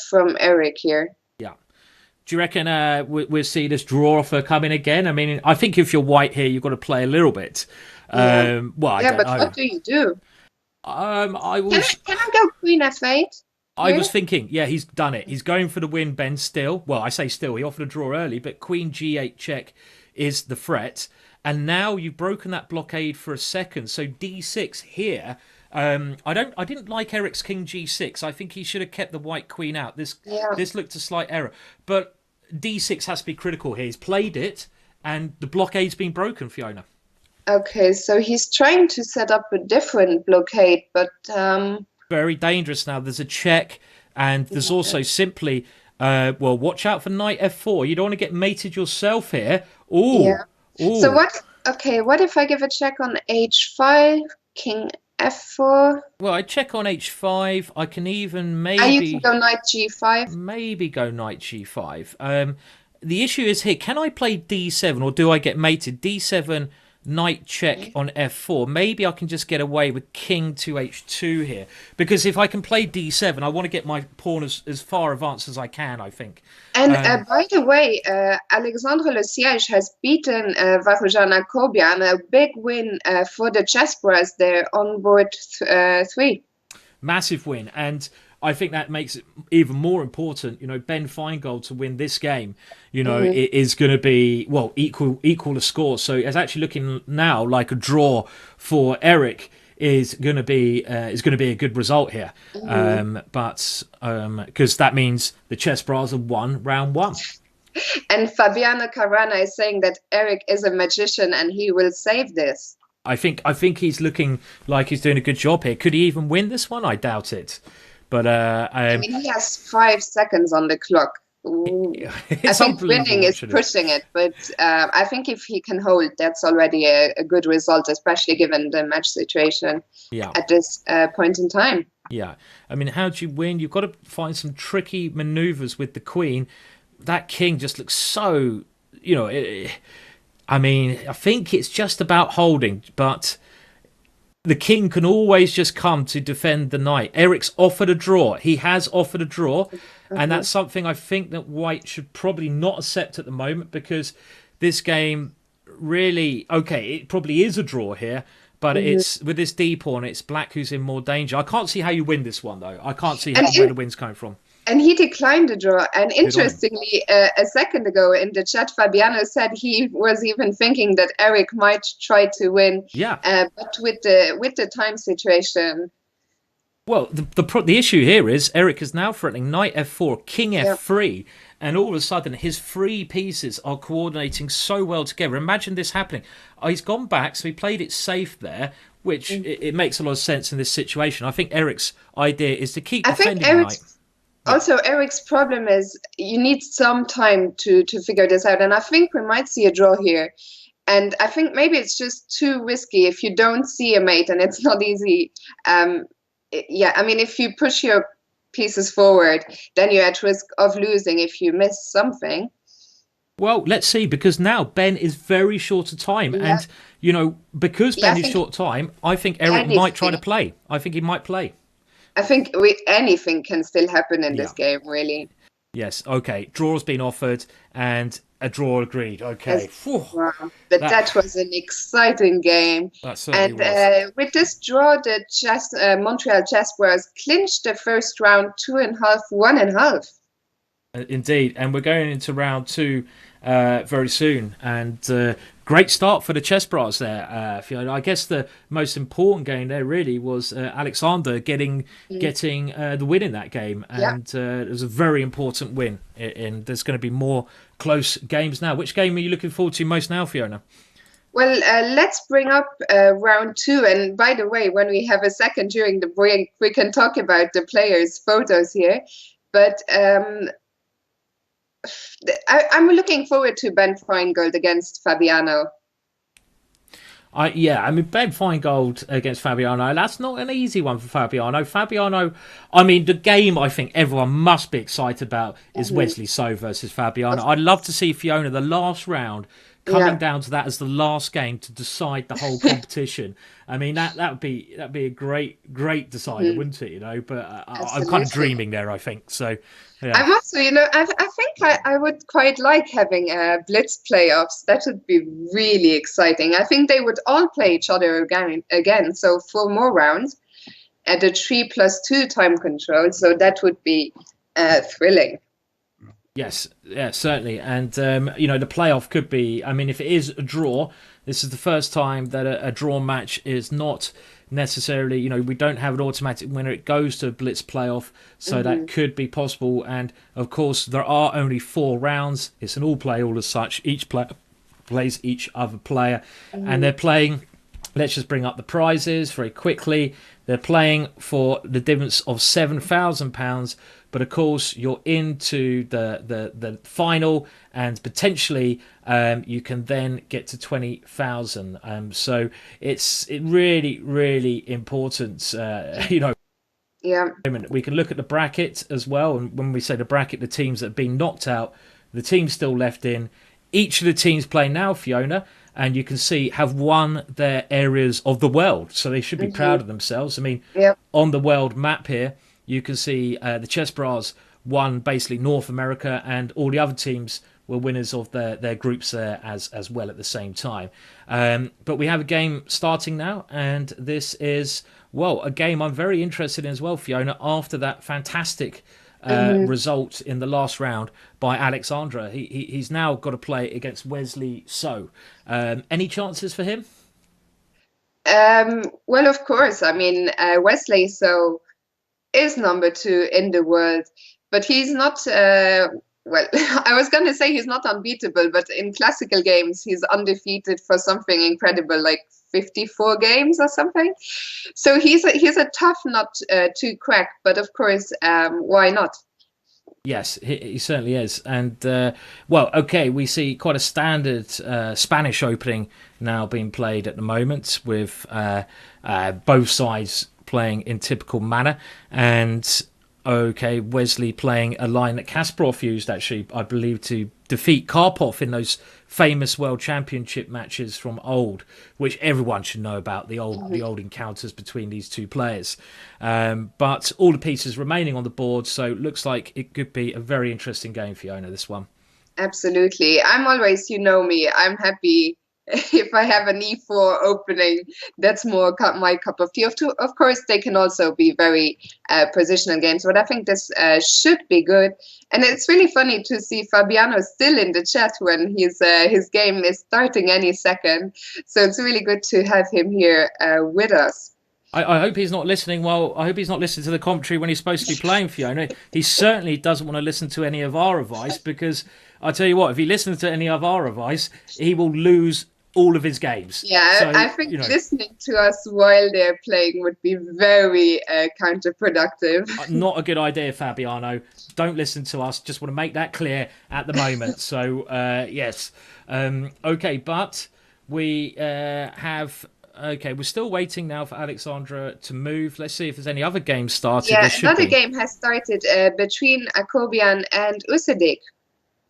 from Eric here. Yeah. Do you reckon we'll see this draw offer coming again? I mean, I think if you're white here, you've got to play a little bit. Well, I don't know. What do you do? I was. Can I go queen f8? I was thinking, yeah, he's done it. He's going for the win, Ben. Still, well, I say still. He offered a draw early, but queen g8 check is the threat, and now you've broken that blockade for a second. So d6 here. I didn't like Eric's king g6. I think he should have kept the white queen out. This looked a slight error, but d6 has to be critical here. He's played it, and the blockade's been broken, Fiona. Okay, so he's trying to set up a different blockade, but very dangerous now. There's a check, and there's also simply, watch out for knight f4. You don't want to get mated yourself here. Ooh. Yeah. Ooh. So what? Okay, what if I give a check on h5, king f4? Well, I check on h5. I can even maybe. You can go knight g5. Maybe go knight g5. The issue is here. Can I play d7 or do I get mated? D7. Knight check on f4. Maybe I can just get away with king to h2 here. Because if I can play d7, I want to get my pawn as far advanced as I can, I think. And by the way, Alexandre Loysier has beaten Varoujan Akobian, a big win for the ChessBrahs there on board 3. Massive win. And I think that makes it even more important. Ben Finegold to win this game, it is going to be, equal the score. So it's actually looking now like a draw for Eric is going to be a good result here. But because that means the ChessBrahs have won round 1. And Fabiano Caruana is saying that Eric is a magician and he will save this. I think he's looking like he's doing a good job here. Could he even win this one? I doubt it. But I mean, he has 5 seconds on the clock. I think winning is pushing it, but I think if he can hold, that's already a good result, especially given the match situation at this point in time. Yeah, I mean, how do you win? You've got to find some tricky maneuvers with the queen. That king just looks so, I mean, I think it's just about holding, but the king can always just come to defend the knight. Eric's offered a draw. He has offered a draw. And that's something I think that white should probably not accept at the moment, because this game really, it probably is a draw here, but it's with this d pawn, it's black who's in more danger. I can't see how you win this one, though. I can't see where the win's coming from. And he declined the draw. And interestingly, a second ago in the chat, Fabiano said he was even thinking that Eric might try to win. Yeah. But with the time situation. Well, the issue here is Eric is now threatening knight f4, king f3, and all of a sudden his 3 pieces are coordinating so well together. Imagine this happening. He's gone back, so he played it safe there, which it makes a lot of sense in this situation. I think Eric's idea is to keep defending the knight. Also, Eric's problem is you need some time to figure this out. And I think we might see a draw here. And I think maybe it's just too risky if you don't see a mate and it's not easy. I mean, if you push your pieces forward, then you're at risk of losing if you miss something. Well, let's see, because now Ben is very short of time. And, because Ben is short of time, I think Eric might try to play. I think he might play. I think anything can still happen in this game, really. Yes, okay. Draw's been offered and a draw agreed. Okay. Wow. But that was an exciting game. That certainly was. With this draw, the Montreal ChessBrahs clinched the first round 2.5, 1.5. Indeed. And we're going into round 2 very soon. And great start for the ChessBrahs there, Fiona. I guess the most important game there really was Alexander getting the win in that game, and it was a very important win. And there's going to be more close games now. Which game are you looking forward to most now, Fiona? Well, let's bring up round 2. And by the way, when we have a second during the break, we can talk about the players' photos here. But I'm looking forward to Ben Finegold against Fabiano. I mean, Ben Finegold against Fabiano, that's not an easy one for Fabiano. Fabiano, I mean, the game I think everyone must be excited about is Wesley So versus Fabiano. I'd love to see Fiona, the last round, coming down to that as the last game to decide the whole competition. I mean, that would be a great decider, wouldn't it? You know, but I'm kind of dreaming there, I think. So, yeah. I'm also, I think I would quite like having Blitz playoffs. That would be really exciting. I think they would all play each other again. So 4 more rounds at a 3+2 time control. So that would be thrilling. Yes, yeah, certainly. And, the playoff could be, I mean, if it is a draw, this is the first time that a draw match is not necessarily, we don't have an automatic winner. It goes to a Blitz playoff, so that could be possible. And, of course, there are only 4 rounds. It's an all-play all as such. Each player plays each other player. And they're playing, let's just bring up the prizes very quickly. They're playing for the difference of £7,000. But of course, you're into the final, and potentially you can then get to 20,000. So it's really, really important. Yeah. We can look at the bracket as well, and when we say the bracket, the teams that have been knocked out, the teams still left in. Each of the teams playing now, Fiona, and you can see have won their areas of the world, so they should be proud of themselves. I mean, on the world map here, you can see the ChessBrahs won basically North America, and all the other teams were winners of their groups there as well at the same time. But we have a game starting now, and this is, a game I'm very interested in as well, Fiona, after that fantastic result in the last round by Alexandra. He's now got to play against Wesley So. Any chances for him? Well, of course. I mean, Wesley So is number 2 in the world, but he's not I was going to say he's not unbeatable, but in classical games he's undefeated for something incredible like 54 games or something. So he's a tough nut to crack, but of course, why not? Yes, he certainly is. And, we see quite a standard Spanish opening now being played at the moment, with both sides playing in typical manner. And, Wesley playing a line that Kasparov used, actually, I believe, to defeat Karpov in those famous World Championship matches from old, which everyone should know about, the old encounters between these two players. But all the pieces remaining on the board, so it looks like it could be a very interesting game, Fiona, this one. Absolutely. I'm always, me, I'm happy if I have an e4 opening. That's more my cup of tea. Of course, they can also be very positional games, but I think this should be good. And it's really funny to see Fabiano still in the chat when his game is starting any second. So it's really good to have him here with us. I hope he's not listening. Well, I hope he's not listening to the commentary when he's supposed to be playing, Fiona. He certainly doesn't want to listen to any of our advice, because I tell you what, if he listens to any of our advice, he will lose all of his games. Yeah, so, I think listening to us while they're playing would be very counterproductive. Not a good idea, Fabiano. Don't listen to us. Just want to make that clear at the moment. So, yes. But we have... we're still waiting now for Alexandra to move. Let's see if there's any other games started. Yeah, another game has started between Akobian and Usadik.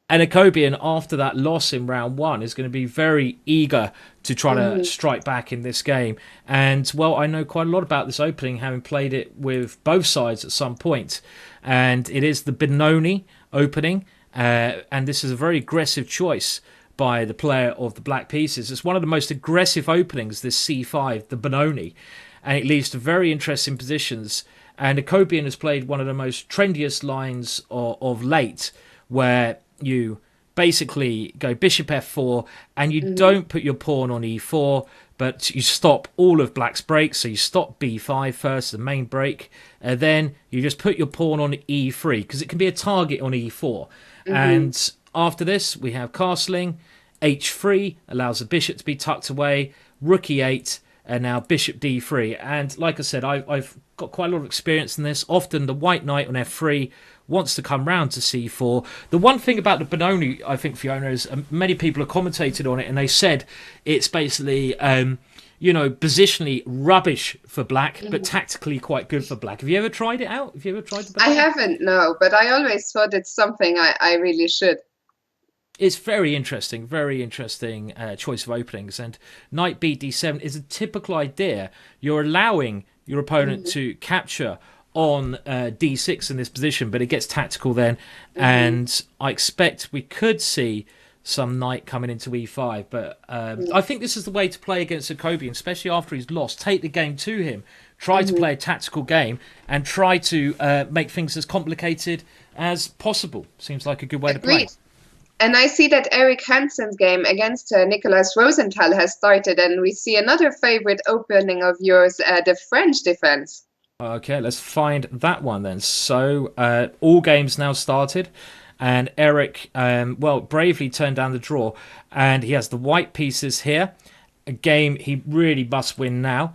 And Akobian, after that loss in round 1, is going to be very eager to try to strike back in this game. And, I know quite a lot about this opening, having played it with both sides at some point. And it is the Benoni opening. And this is a very aggressive choice by the player of the black pieces. It's one of the most aggressive openings, this C5, the Benoni. And it leads to very interesting positions. And Akobian has played one of the most trendiest lines of late, where you basically go bishop f4 and you don't put your pawn on e4, but you stop all of black's breaks. So you stop b5 first, the main break, and then you just put your pawn on e3, because it can be a target on e4. And after this, we have castling, h3 allows the bishop to be tucked away, rook e8, and now bishop d3. And like I said, I've got quite a lot of experience in this. Often the white knight on f3 wants to come round to c4. The one thing about the Benoni, I think, Fiona, is many people have commentated on it, and they said it's basically, positionally rubbish for black, but tactically quite good for black. Have you ever tried it out? Have you ever tried the Benoni? I haven't, no, but I always thought it's something I really should. It's very interesting choice of openings. And knight b d7 is a typical idea. You're allowing your opponent to capture on d6 in this position, but it gets tactical then. And I expect we could see some knight coming into e5. But I think this is the way to play against Akobian, especially after he's lost. Take the game to him. Try to play a tactical game and try to make things as complicated as possible. Seems like a good way to play. And I see that Eric Hansen's game against Nicolas Rosenthal has started, and we see another favorite opening of yours, the French defense. Okay, let's find that one then. So all games now started, and Eric, bravely turned down the draw, and he has the white pieces here. A game he really must win now.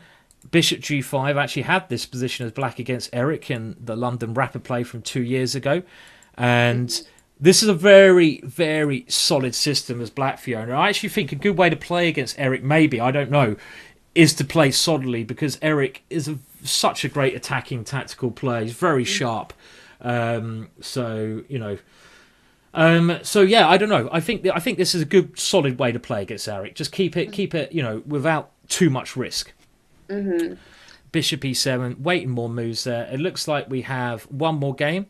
Bishop g5 actually had this position as black against Eric in the London Rapid Play from 2 years ago, and this is a very, very solid system as black, Fiona. I actually think a good way to play against Eric, maybe, I don't know, is to play solidly, because Eric is such a great attacking tactical player. He's very sharp. So yeah, I don't know. I think this is a good, solid way to play against Eric. Just keep it, without too much risk. Bishop e7, waiting more moves there. It looks like we have one more game.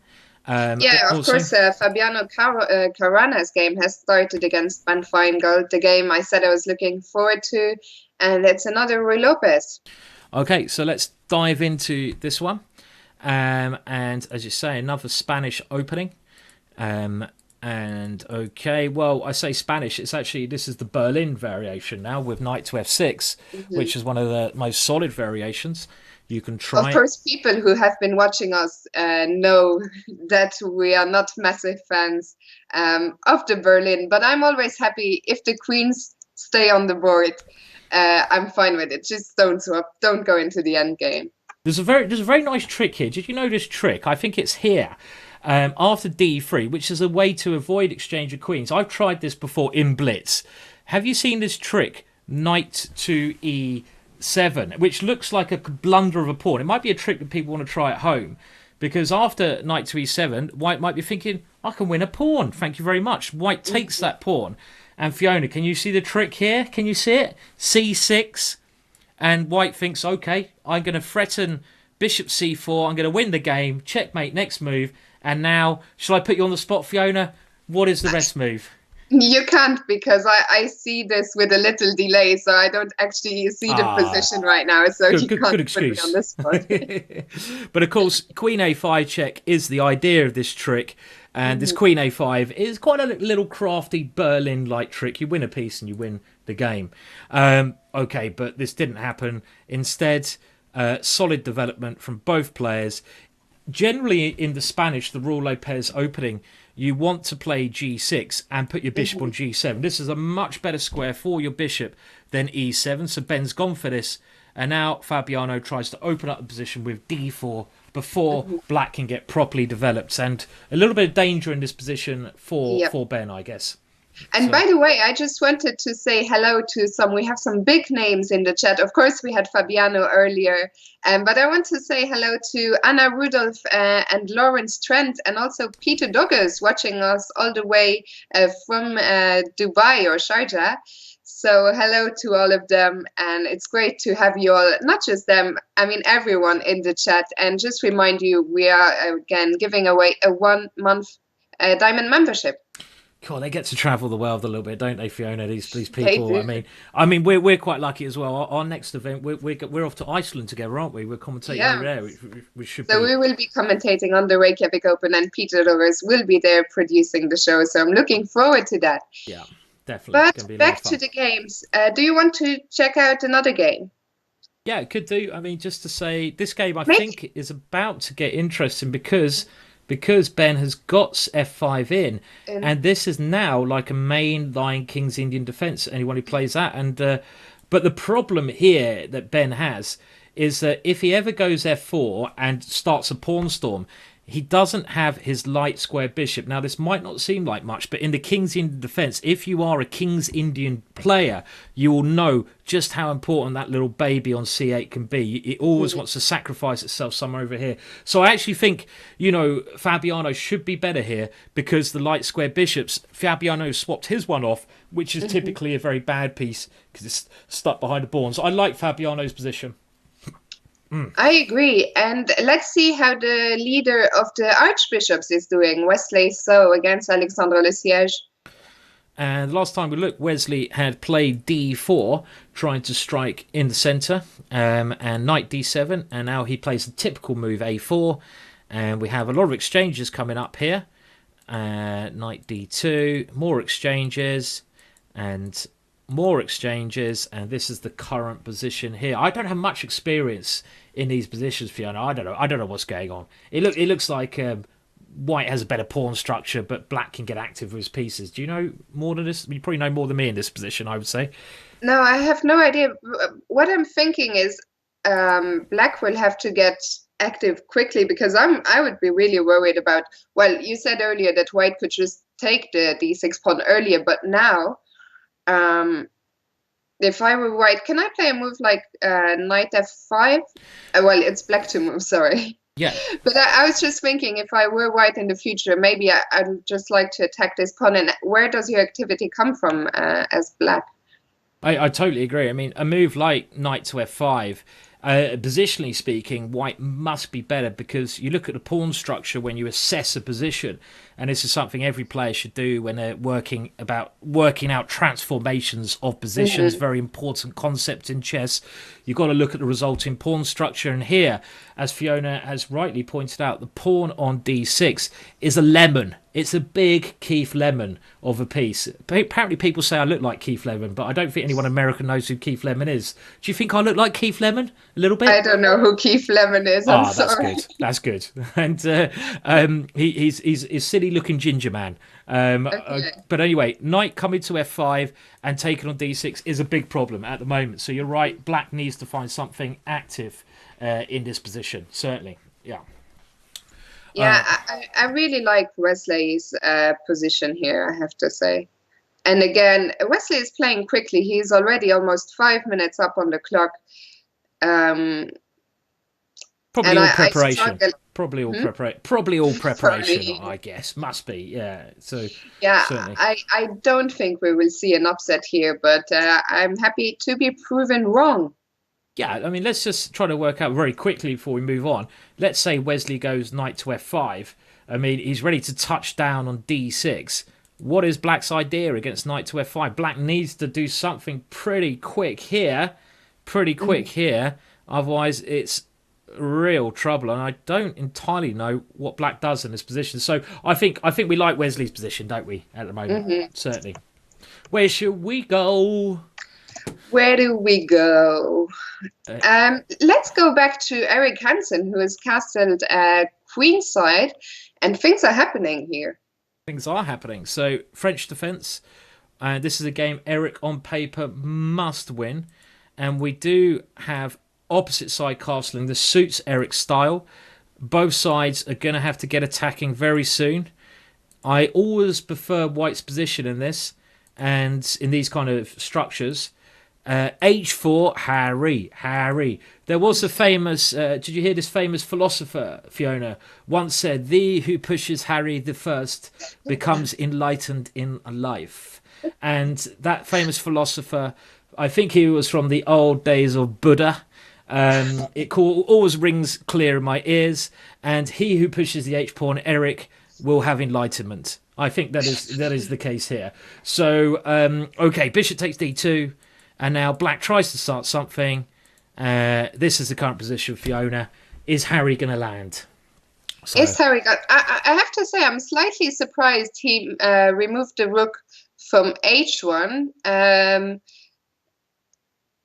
Of course, Fabiano Caruana's game has started against Finegold, the game I said I was looking forward to, and it's another Ruy Lopez. Okay, so let's dive into this one. And as you say, another Spanish opening. And okay, well, I say Spanish. It's actually, this is the Berlin variation now with knight to f6, which is one of the most solid variations. You can try. Of course, people who have been watching us know that we are not massive fans of the Berlin, but I'm always happy if the queens stay on the board. I'm fine with it. Just don't swap. Don't go into the end game. There's a very nice trick here. Did you know this trick? I think it's here. After d3, which is a way to avoid exchange of queens. I've tried this before in Blitz. Have you seen this trick? Knight to e7, which looks like a blunder of a pawn. It might be a trick that people want to try at home, because after knight to e7, white might be thinking, I can win a pawn. Thank you very much. White takes that pawn. And Fiona, can you see the trick here? Can you see it? c6. And white thinks, okay, I'm going to threaten bishop c4. I'm going to win the game. Checkmate, next move. And now, shall I put you on the spot, Fiona? What is the rest move? You can't, because I see this with a little delay, so I don't actually see the position right now. So you can't put me on the spot. But of course, queen a5 check is the idea of this trick. And this queen a5 is quite a little crafty Berlin-like trick. You win a piece and you win the game. Okay, but this didn't happen. Instead, solid development from both players. Generally, in the Spanish, the Ruy Lopez opening, you want to play g6 and put your bishop on g7. This is a much better square for your bishop than e7. So Ben's gone for this. And now Fabiano tries to open up the position with d4 before black can get properly developed. And a little bit of danger in this position for Ben, I guess. And by the way, I just wanted to say hello to we have some big names in the chat. Of course, we had Fabiano earlier, but I want to say hello to Anna Rudolph and Lawrence Trent, and also Peter Douglas watching us all the way from Dubai or Sharjah. So hello to all of them, and it's great to have you all, not just them, I mean everyone in the chat. And just remind you, we are again giving away a 1 month diamond membership. Cool, they get to travel the world a little bit, don't they, Fiona? These people. I mean, we're quite lucky as well. Our next event, we're off to Iceland together, aren't we? We're commentating over there. We should. So we will be commentating on the Reykjavik Open, and Peter Douglas will be there producing the show. So I'm looking forward to that. Yeah, definitely. But back to the games. Do you want to check out another game? Yeah, it could do. I mean, just to say, this game I think is about to get interesting because because Ben has got f5 in, And and this is now like a main line King's Indian defense. Anyone who plays that, and but the problem here that Ben has is that if he ever goes f4 and starts a pawn storm, he doesn't have his light square bishop. Now, this might not seem like much, but in the King's Indian defense, if you are a King's Indian player, you will know just how important that little baby on c8 can be. It always wants to sacrifice itself somewhere over here. So I actually think, Fabiano should be better here because the light square bishops, Fabiano swapped his one off, which is typically a very bad piece because it's stuck behind the pawn. So I like Fabiano's position. I agree. And let's see how the leader of the archbishops is doing, Wesley So against Alexandre Loysier. And the last time we looked, Wesley had played d4, trying to strike in the centre, and knight d7, and now he plays the typical move a4, and we have a lot of exchanges coming up here. Knight d2, more exchanges, and more exchanges, and this is the current position here. I don't have much experience in these positions, Fiona. I don't know what's going on. It looks like White has a better pawn structure, but Black can get active with his pieces. Do you know more than this? You probably know more than me in this position, I would say. No, I have no idea. What I'm thinking is Black will have to get active quickly because I would be really worried about. Well, you said earlier that White could just take the d6 pawn earlier, but now. If I were White, can I play a move like knight f5? Well, it's Black to move, sorry. Yeah. But I was just thinking, if I were White in the future, maybe I'd just like to attack this pawn. And where does your activity come from as Black? I totally agree. I mean, a move like knight to f5, positionally speaking, White must be better because you look at the pawn structure when you assess a position, and this is something every player should do when they're working out transformations of positions. Very important concept in chess. You've got to look at the resulting pawn structure, and here, as Fiona has rightly pointed out, the pawn on d6 is a lemon. It's a big Keith Lemon of a piece. Apparently people say I look like Keith Lemon, but I don't think anyone in America knows who Keith Lemon is. Do you think I look like Keith Lemon a little bit? I don't know who Keith Lemon is. I'm sorry. That's good. And he's a silly-looking ginger man. Okay. But anyway, knight coming to f5 and taking on d6 is a big problem at the moment. So you're right, Black needs to find something active in this position, certainly. Yeah. Yeah, I really like Wesley's position here, I have to say. And again, Wesley is playing quickly. He's already almost 5 minutes up on the clock. Probably all preparation. Probably all preparation, Sorry. I guess. Must be, yeah. So yeah, certainly. I don't think we will see an upset here, but I'm happy to be proven wrong. Yeah, I mean, let's just try to work out very quickly before we move on. Let's say Wesley goes knight to f5. I mean, he's ready to touch down on d6. What is Black's idea against knight to f5? Black needs to do something pretty quick here. Otherwise, it's real trouble. And I don't entirely know what Black does in this position. So I think we like Wesley's position, don't we, at the moment? Certainly. Where should we go? Where do we go? Let's go back to Eric Hansen, who has castled queenside, and things are happening here. Things are happening. So French defense. This is a game Eric on paper must win, and we do have opposite side castling. This suits Eric's style. Both sides are going to have to get attacking very soon. I always prefer White's position in this, and in these kind of structures. H4, Harry. There was a famous, did you hear this famous philosopher, Fiona, once said, "Thee who pushes Harry the first becomes enlightened in life." And that famous philosopher, I think he was from the old days of Buddha. Always rings clear in my ears. And he who pushes the H-pawn, Eric, will have enlightenment. I think that is the case here. So, okay, bishop takes d2. And now Black tries to start something. This is the current position, Fiona. Is Harry going to land? So. Is Harry going? I have to say, I'm slightly surprised he removed the rook from h1.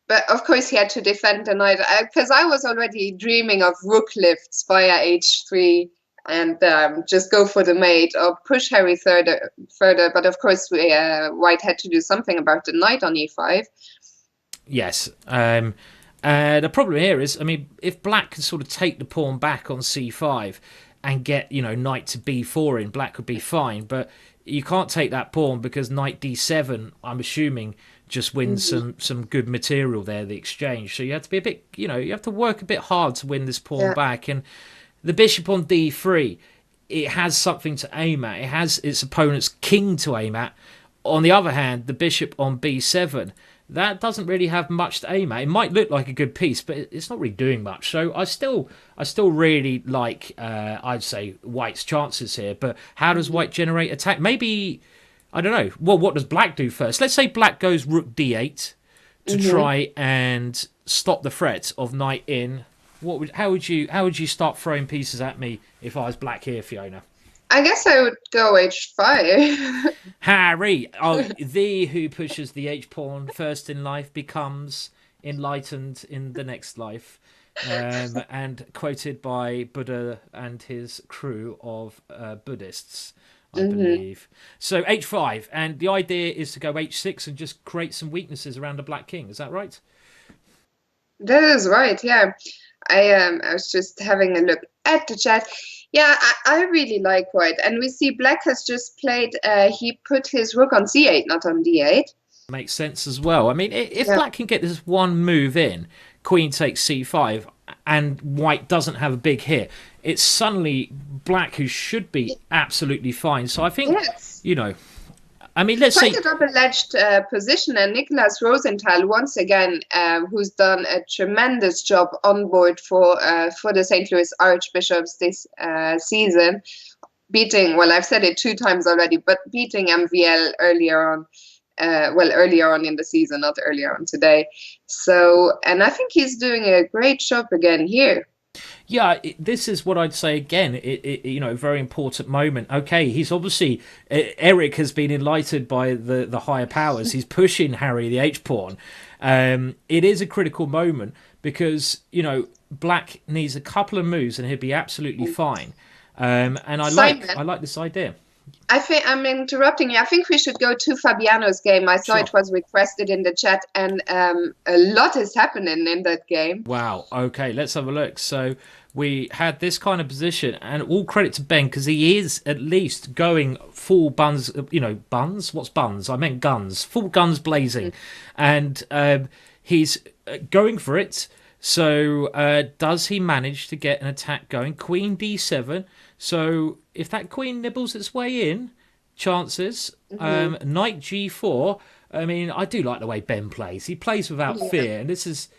But of course, he had to defend the knight. Because I was already dreaming of rook lifts via h3. and just go for the mate or push Harry further. But of course, White had to do something about the knight on e5. Yes. The problem here is, I mean, if black can sort of take the pawn back on c5 and get, knight to b4 in, black would be fine. But you can't take that pawn because knight d7, I'm assuming, just wins some good material there, the exchange. So you have to be a bit, you have to work a bit hard to win this pawn back. And the bishop on d3, it has something to aim at. It has its opponent's king to aim at. On the other hand, the bishop on b7, that doesn't really have much to aim at. It might look like a good piece, but it's not really doing much. So I still really like, I'd say, White's chances here. But how does White generate attack? Maybe, I don't know. Well, what does Black do first? Let's say Black goes rook d8 to try and stop the threat of knight in. How would you start throwing pieces at me if I was Black here, Fiona? I guess I would go h5. Harry, thee who pushes the h-pawn first in life becomes enlightened in the next life. And quoted by Buddha and his crew of Buddhists, I believe. So h5, and the idea is to go h6 and just create some weaknesses around the black king. Is that right? That is right, yeah. I was just having a look at the chat. Yeah, I really like White. And we see Black has just played, he put his rook on c8, not on d8. Makes sense as well. I mean, if Black can get this one move in, Queen takes c5, and White doesn't have a big hit, it's suddenly Black who should be absolutely fine. So I think, I mean, let's say... Quite a double-edged position, and Nicholas Rosenthal, once again, who's done a tremendous job on board for the St. Louis Archbishops this season, beating, well, I've said it 2 times already, but beating MVL earlier on. Earlier on in the season, not earlier on today. So, and I think he's doing a great job again here. Yeah, this is what I'd say again. Very important moment. Okay, he's obviously Eric has been enlightened by the higher powers. He's pushing Harry the H pawn. It is a critical moment because Black needs a couple of moves and he'll be absolutely fine. And I like this idea. I think I'm interrupting you. I think we should go to Fabiano's game. I saw it was requested in the chat, and a lot is happening in that game. Wow. Okay, let's have a look. So we had this kind of position, and all credit to Ben because he is at least going full buns. Buns? What's buns? I meant guns. Full guns blazing, and he's going for it. So does he manage to get an attack going? Queen d7. So if that queen nibbles its way in, chances. Knight g4. I mean, I do like the way Ben plays. He plays without fear, and this is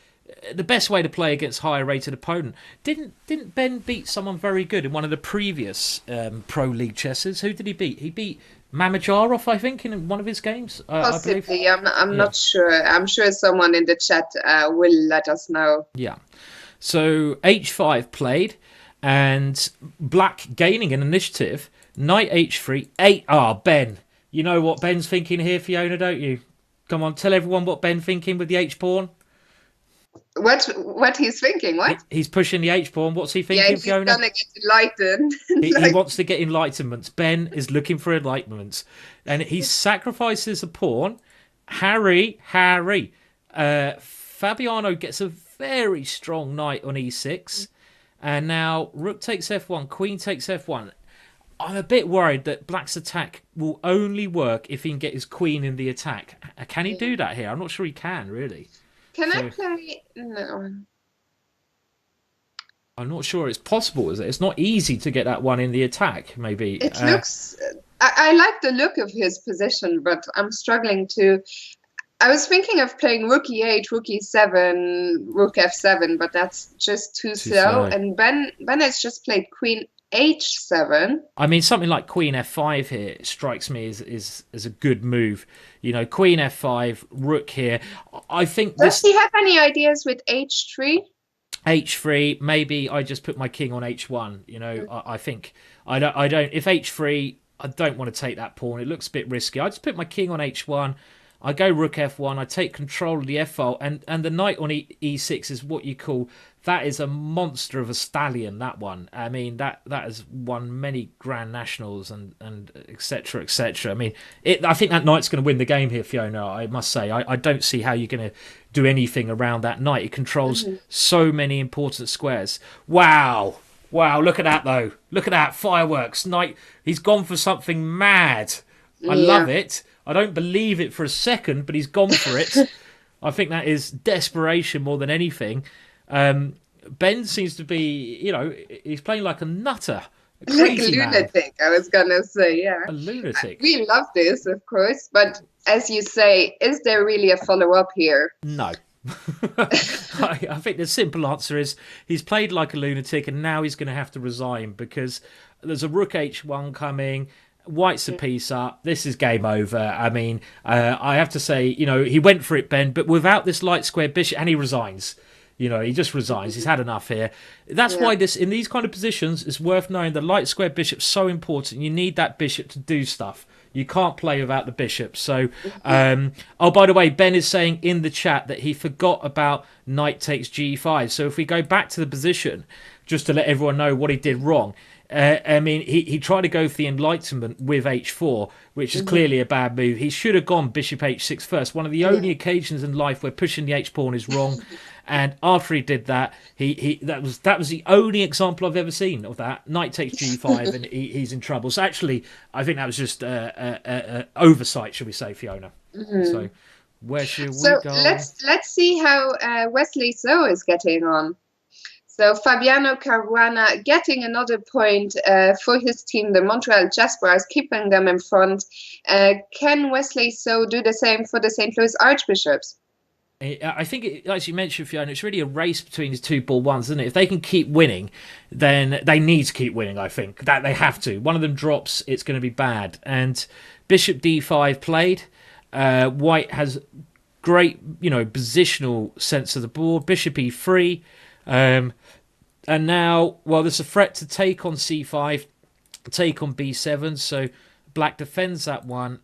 the best way to play against higher rated opponent. Didn't Ben beat someone very good in one of the previous Pro League chesses? Who did he beat? He beat Mamajarov, I think, in one of his games. Possibly. I'm not sure. I'm sure someone in the chat will let us know. Yeah. So h5 played. And Black gaining an initiative. Knight h3, 8. Ben. You know what Ben's thinking here, Fiona, don't you? Come on, tell everyone what Ben's thinking with the h-pawn. What he's thinking, what? He's pushing the h-pawn. What's he thinking, Fiona? He's going to get enlightened. He wants to get enlightenment. Ben is looking for enlightenment. And he sacrifices a pawn. Harry. Fabiano gets a very strong knight on e6. And now rook takes f1, queen takes f1. I'm a bit worried that Black's attack will only work if he can get his queen in the attack. Can he do that here? I'm not sure he can, really. Can I play? No. I'm not sure it's possible, is it? It's not easy to get that one in the attack, maybe. It looks... I like the look of his position, but I'm struggling to... I was thinking of playing rook e8, rook e7, rook f7, but that's just too slow. And Ben has just played queen h7. I mean, something like queen f5 here strikes me as a good move. Queen f5, rook here. I think Does he have any ideas with h3? h3, maybe I just put my king on h1. I think I don't. If h3, I don't want to take that pawn. It looks a bit risky. I just put my king on h1. I go rook f1, I take control of the f file, and the knight on e6 is what you call, that is a monster of a stallion, that one. I mean, that has won many Grand Nationals and etc. etc. I mean, I think that knight's going to win the game here, Fiona, I must say. I don't see how you're going to do anything around that knight. It controls so many important squares. Wow. Wow, look at that, though. Look at that, fireworks. Knight, he's gone for something mad. I love it. I don't believe it for a second, but he's gone for it. I think that is desperation more than anything. Ben seems to be, he's playing like a nutter. Like a lunatic, I was going to say, yeah. A lunatic. We love this, of course, but as you say, is there really a follow-up here? No. I think the simple answer is he's played like a lunatic and now he's going to have to resign because there's a rook h1 coming. White's a piece up. This is game over. I mean, I have to say, he went for it, Ben, but without this light square bishop, and he resigns. He just resigns. He's had enough here. That's why in these kind of positions, it's worth knowing the light square bishop's so important. You need that bishop to do stuff. You can't play without the bishop. So, by the way, Ben is saying in the chat that he forgot about knight takes g5. So if we go back to the position, just to let everyone know what he did wrong, I mean, he tried to go for the enlightenment with h4, which is clearly a bad move. He should have gone bishop h6 first. One of the only occasions in life where pushing the h-pawn is wrong. And after he did that, that was the only example I've ever seen of that. Knight takes g5 and he's in trouble. So actually, I think that was just oversight, should we say, Fiona? So where should we go? Let's see how Wesley So is getting on. So Fabiano Caruana getting another point for his team, the Montreal ChessBrahs, keeping them in front. Can Wesley So do the same for the St. Louis Archbishops? I think, as you mentioned, Fiona, it's really a race between the two ball ones, isn't it? If they can keep winning, then they need to keep winning, I think. That they have to. One of them drops, it's going to be bad. And bishop d5 played. White has great, positional sense of the board. Bishop e3. And now, there's a threat to take on c5, take on b7. So black defends that one.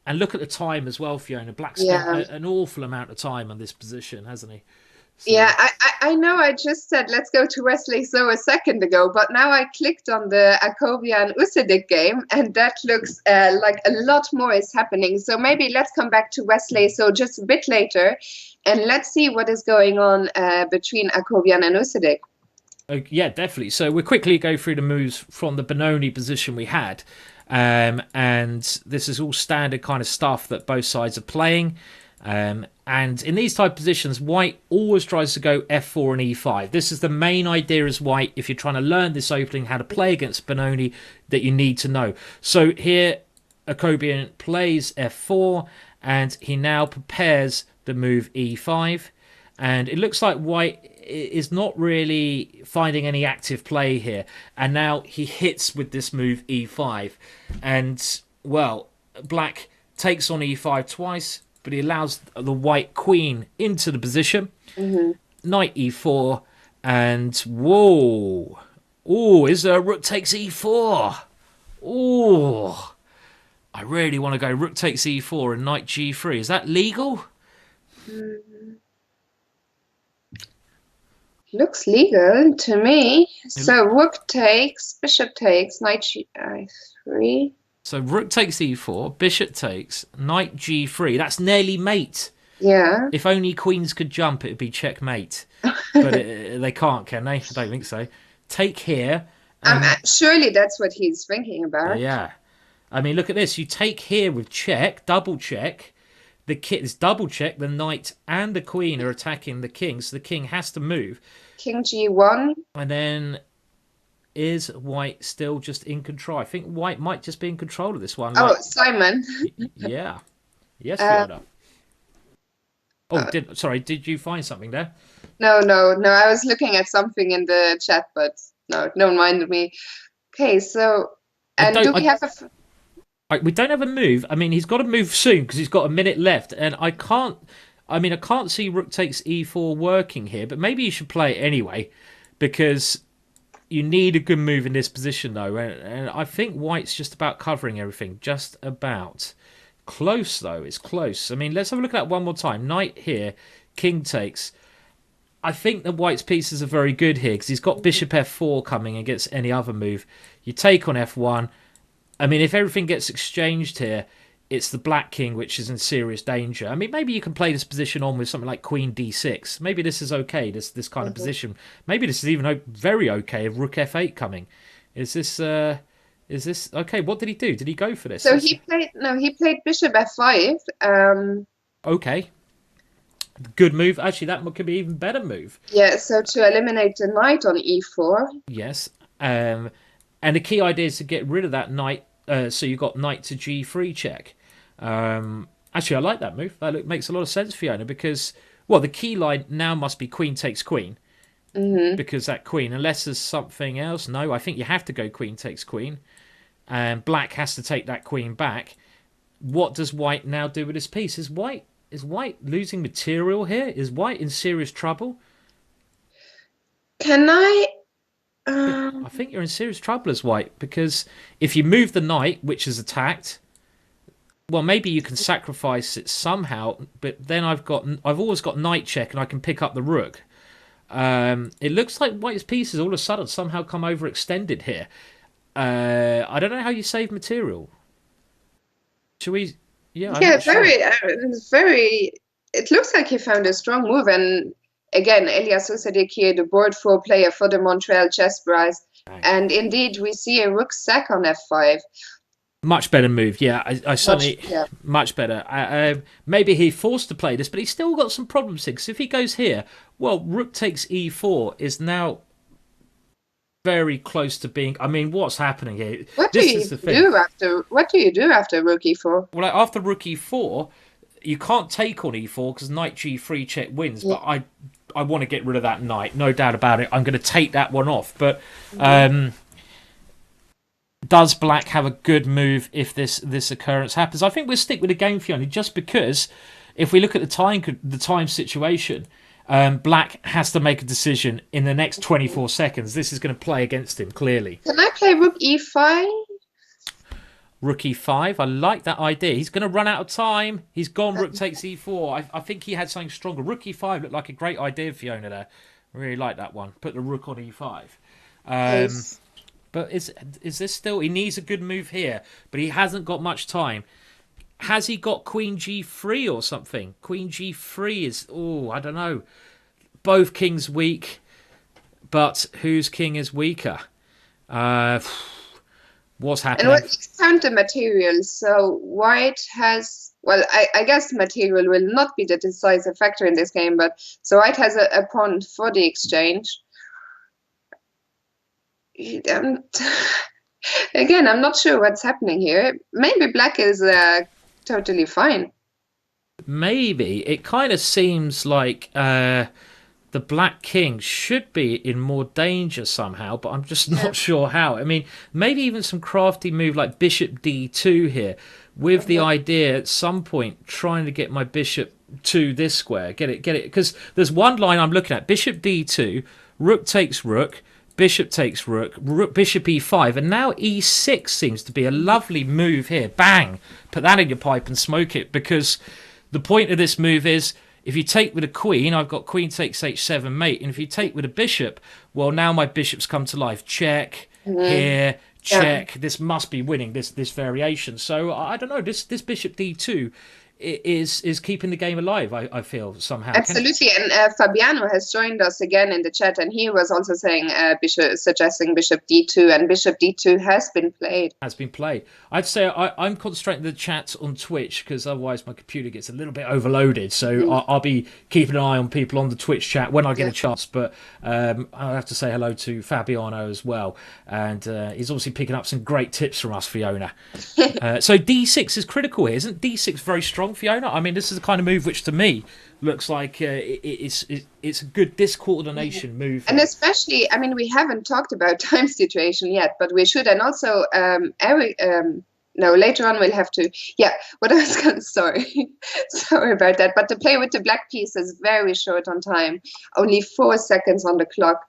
And look at the time as well, Fiona. Black's spent an awful amount of time on this position, hasn't he? So. Yeah, I know I just said let's go to Wesley So a second ago, but now I clicked on the Akobian Usidik game, and that looks like a lot more is happening. So maybe let's come back to Wesley So just a bit later, and let's see what is going on between Akobian and Usidik. Yeah, definitely. So we'll quickly go through the moves from the Benoni position we had. And this is all standard kind of stuff that both sides are playing. And in these type of positions, White always tries to go f4 and e5. This is the main idea as White, if you're trying to learn this opening, how to play against Benoni, that you need to know. So here, Akobian plays f4, and he now prepares the move e5. And it looks like White is not really finding any active play here. And now he hits with this move e5. And, Black takes on e5 twice, but he allows the white queen into the position. Knight e4. And, whoa. Oh, is there a rook takes e4? Oh, I really want to go rook takes e4 and knight g3. Is that legal? Looks legal to me. So rook takes, bishop takes, knight g3. So rook takes e4, bishop takes, knight g3. That's nearly mate. Yeah. If only queens could jump, it would be checkmate. But they can't, can they? I don't think so. Take here. Surely that's what he's thinking about. Yeah. I mean, look at this. You take here with check, double check. It's double check. The knight and the queen are attacking the king, so the king has to move. King g1. And then is White still just in control? I think White might just be in control of this one. Simon. Yeah. Yes, Fiona. Did you find something there? No. I was looking at something in the chat, but no, don't mind me. Okay, so do we have a? We don't have a move. I mean, he's got to move soon because he's got a minute left, and I can't see rook takes e4 working here, but maybe you should play it anyway because you need a good move in this position, though, and I think White's just about covering everything, just about. close, though. It's close. I mean, let's have a look at that one more time. Knight here, king takes. I think the white's pieces are very good here because he's got bishop f4 coming against any other move. You take on f1. I mean, if everything gets exchanged here, it's the black king which is in serious danger. I mean, maybe you can play this position on with something like queen d6. Maybe this is okay, this kind of position. Maybe this is even very okay if rook f8 coming. Is this okay? What did he do? Did he go for this? So he played bishop f5. Okay. Good move. Actually, that could be even better move. Yeah, so to eliminate the knight on e4. Yes. And the key idea is to get rid of that knight. So you've got knight to g3 check. Actually, I like that move. That makes a lot of sense, Fiona, because, well, the key line now must be queen takes queen. Because that queen, unless there's something else. No, I think you have to go queen takes queen. And black has to take that queen back. What does white now do with his piece? Is white losing material here? Is white in serious trouble? Can I... I think you're in serious trouble as white, because if you move the knight, which is attacked, well, maybe you can sacrifice it somehow, but then I've always got knight check and I can pick up the rook. It looks like white's pieces all of a sudden somehow come overextended here. I don't know how you save material. Should we? Yeah, very. It looks like he found a strong move, and again, Elias Usadik here, the board 4 player for the Montreal ChessBrahs, and indeed we see a rook sack on f5. Much better move, yeah. I certainly much better. Maybe he forced to play this, but he's still got some problems here. Because if he goes here, well, rook takes e4 is now very close to being. I mean, what's happening here? What do you do after rook e4? Well, after rook e4, you can't take on e4 because knight g3 check wins. Yeah. But I want to get rid of that knight, no doubt about it. I'm going to take that one off. But does black have a good move if this occurrence happens? I think we'll stick with the game, Fiona, just because if we look at the time situation, black has to make a decision in the next 24 seconds. This is going to play against him, clearly. Can I play rook e5? Rook e5. I like that idea. He's going to run out of time. He's gone. Rook takes e4. I think he had something stronger. Rook e5 looked like a great idea, Fiona, there. I really like that one. Put the rook on e5. Yes. But is this still... He needs a good move here, but he hasn't got much time. Has he got queen g3 or something? Queen g3 is... Oh, I don't know. Both kings weak, but whose king is weaker? What's happening? And what counter materials? So white has... Well, I guess material will not be the decisive factor in this game, but so white has a pawn for the exchange. Again, I'm not sure what's happening here. Maybe black is totally fine. Maybe. It kind of seems like the black king should be in more danger somehow, but I'm just not sure how. I mean, maybe even some crafty move like bishop d2 here, with the idea at some point trying to get my bishop to this square. Get it? Because there's one line I'm looking at. Bishop d2, rook takes rook, bishop takes rook, bishop e5, and now e6 seems to be a lovely move here. Bang! Put that in your pipe and smoke it, because the point of this move is, if you take with a queen, I've got queen takes h7 mate, and if you take with a bishop, well, now my bishops come to life. Check, here, check. This must be winning, this variation. So, I don't know, this bishop d2 is keeping the game alive, I feel, somehow. Absolutely, and Fabiano has joined us again in the chat, and he was also saying suggesting bishop d2, and bishop d2 has been played. I'd say I'm concentrating the chat on Twitch, because otherwise my computer gets a little bit overloaded, so I'll be keeping an eye on people on the Twitch chat when I get a chance, but I'll have to say hello to Fabiano as well, and he's obviously picking up some great tips from us, Fiona. So d6 is critical here, isn't d6 very strong, Fiona? I mean, this is the kind of move which to me looks like it's a good discoordination move. And especially, I mean, we haven't talked about time situation yet, but we should. And also, no, later on we'll have to. Yeah, what I was going to... Sorry about that. But the play with the black piece is very short on time. Only 4 seconds on the clock.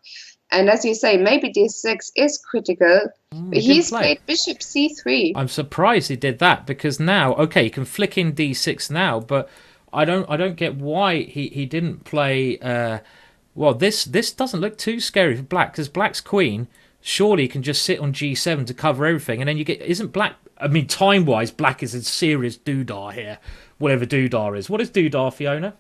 And as you say, maybe d6 is critical. He didn't He's play it. played bishop c3. I'm surprised he did that, because now, okay, he can flick in d6 now, but I don't get why he didn't play. Well, this doesn't look too scary for black, because black's queen surely can just sit on g7 to cover everything, and then you get, isn't black? I mean, time wise, black is a serious doodah here. Whatever doodah is. What is doodah, Fiona?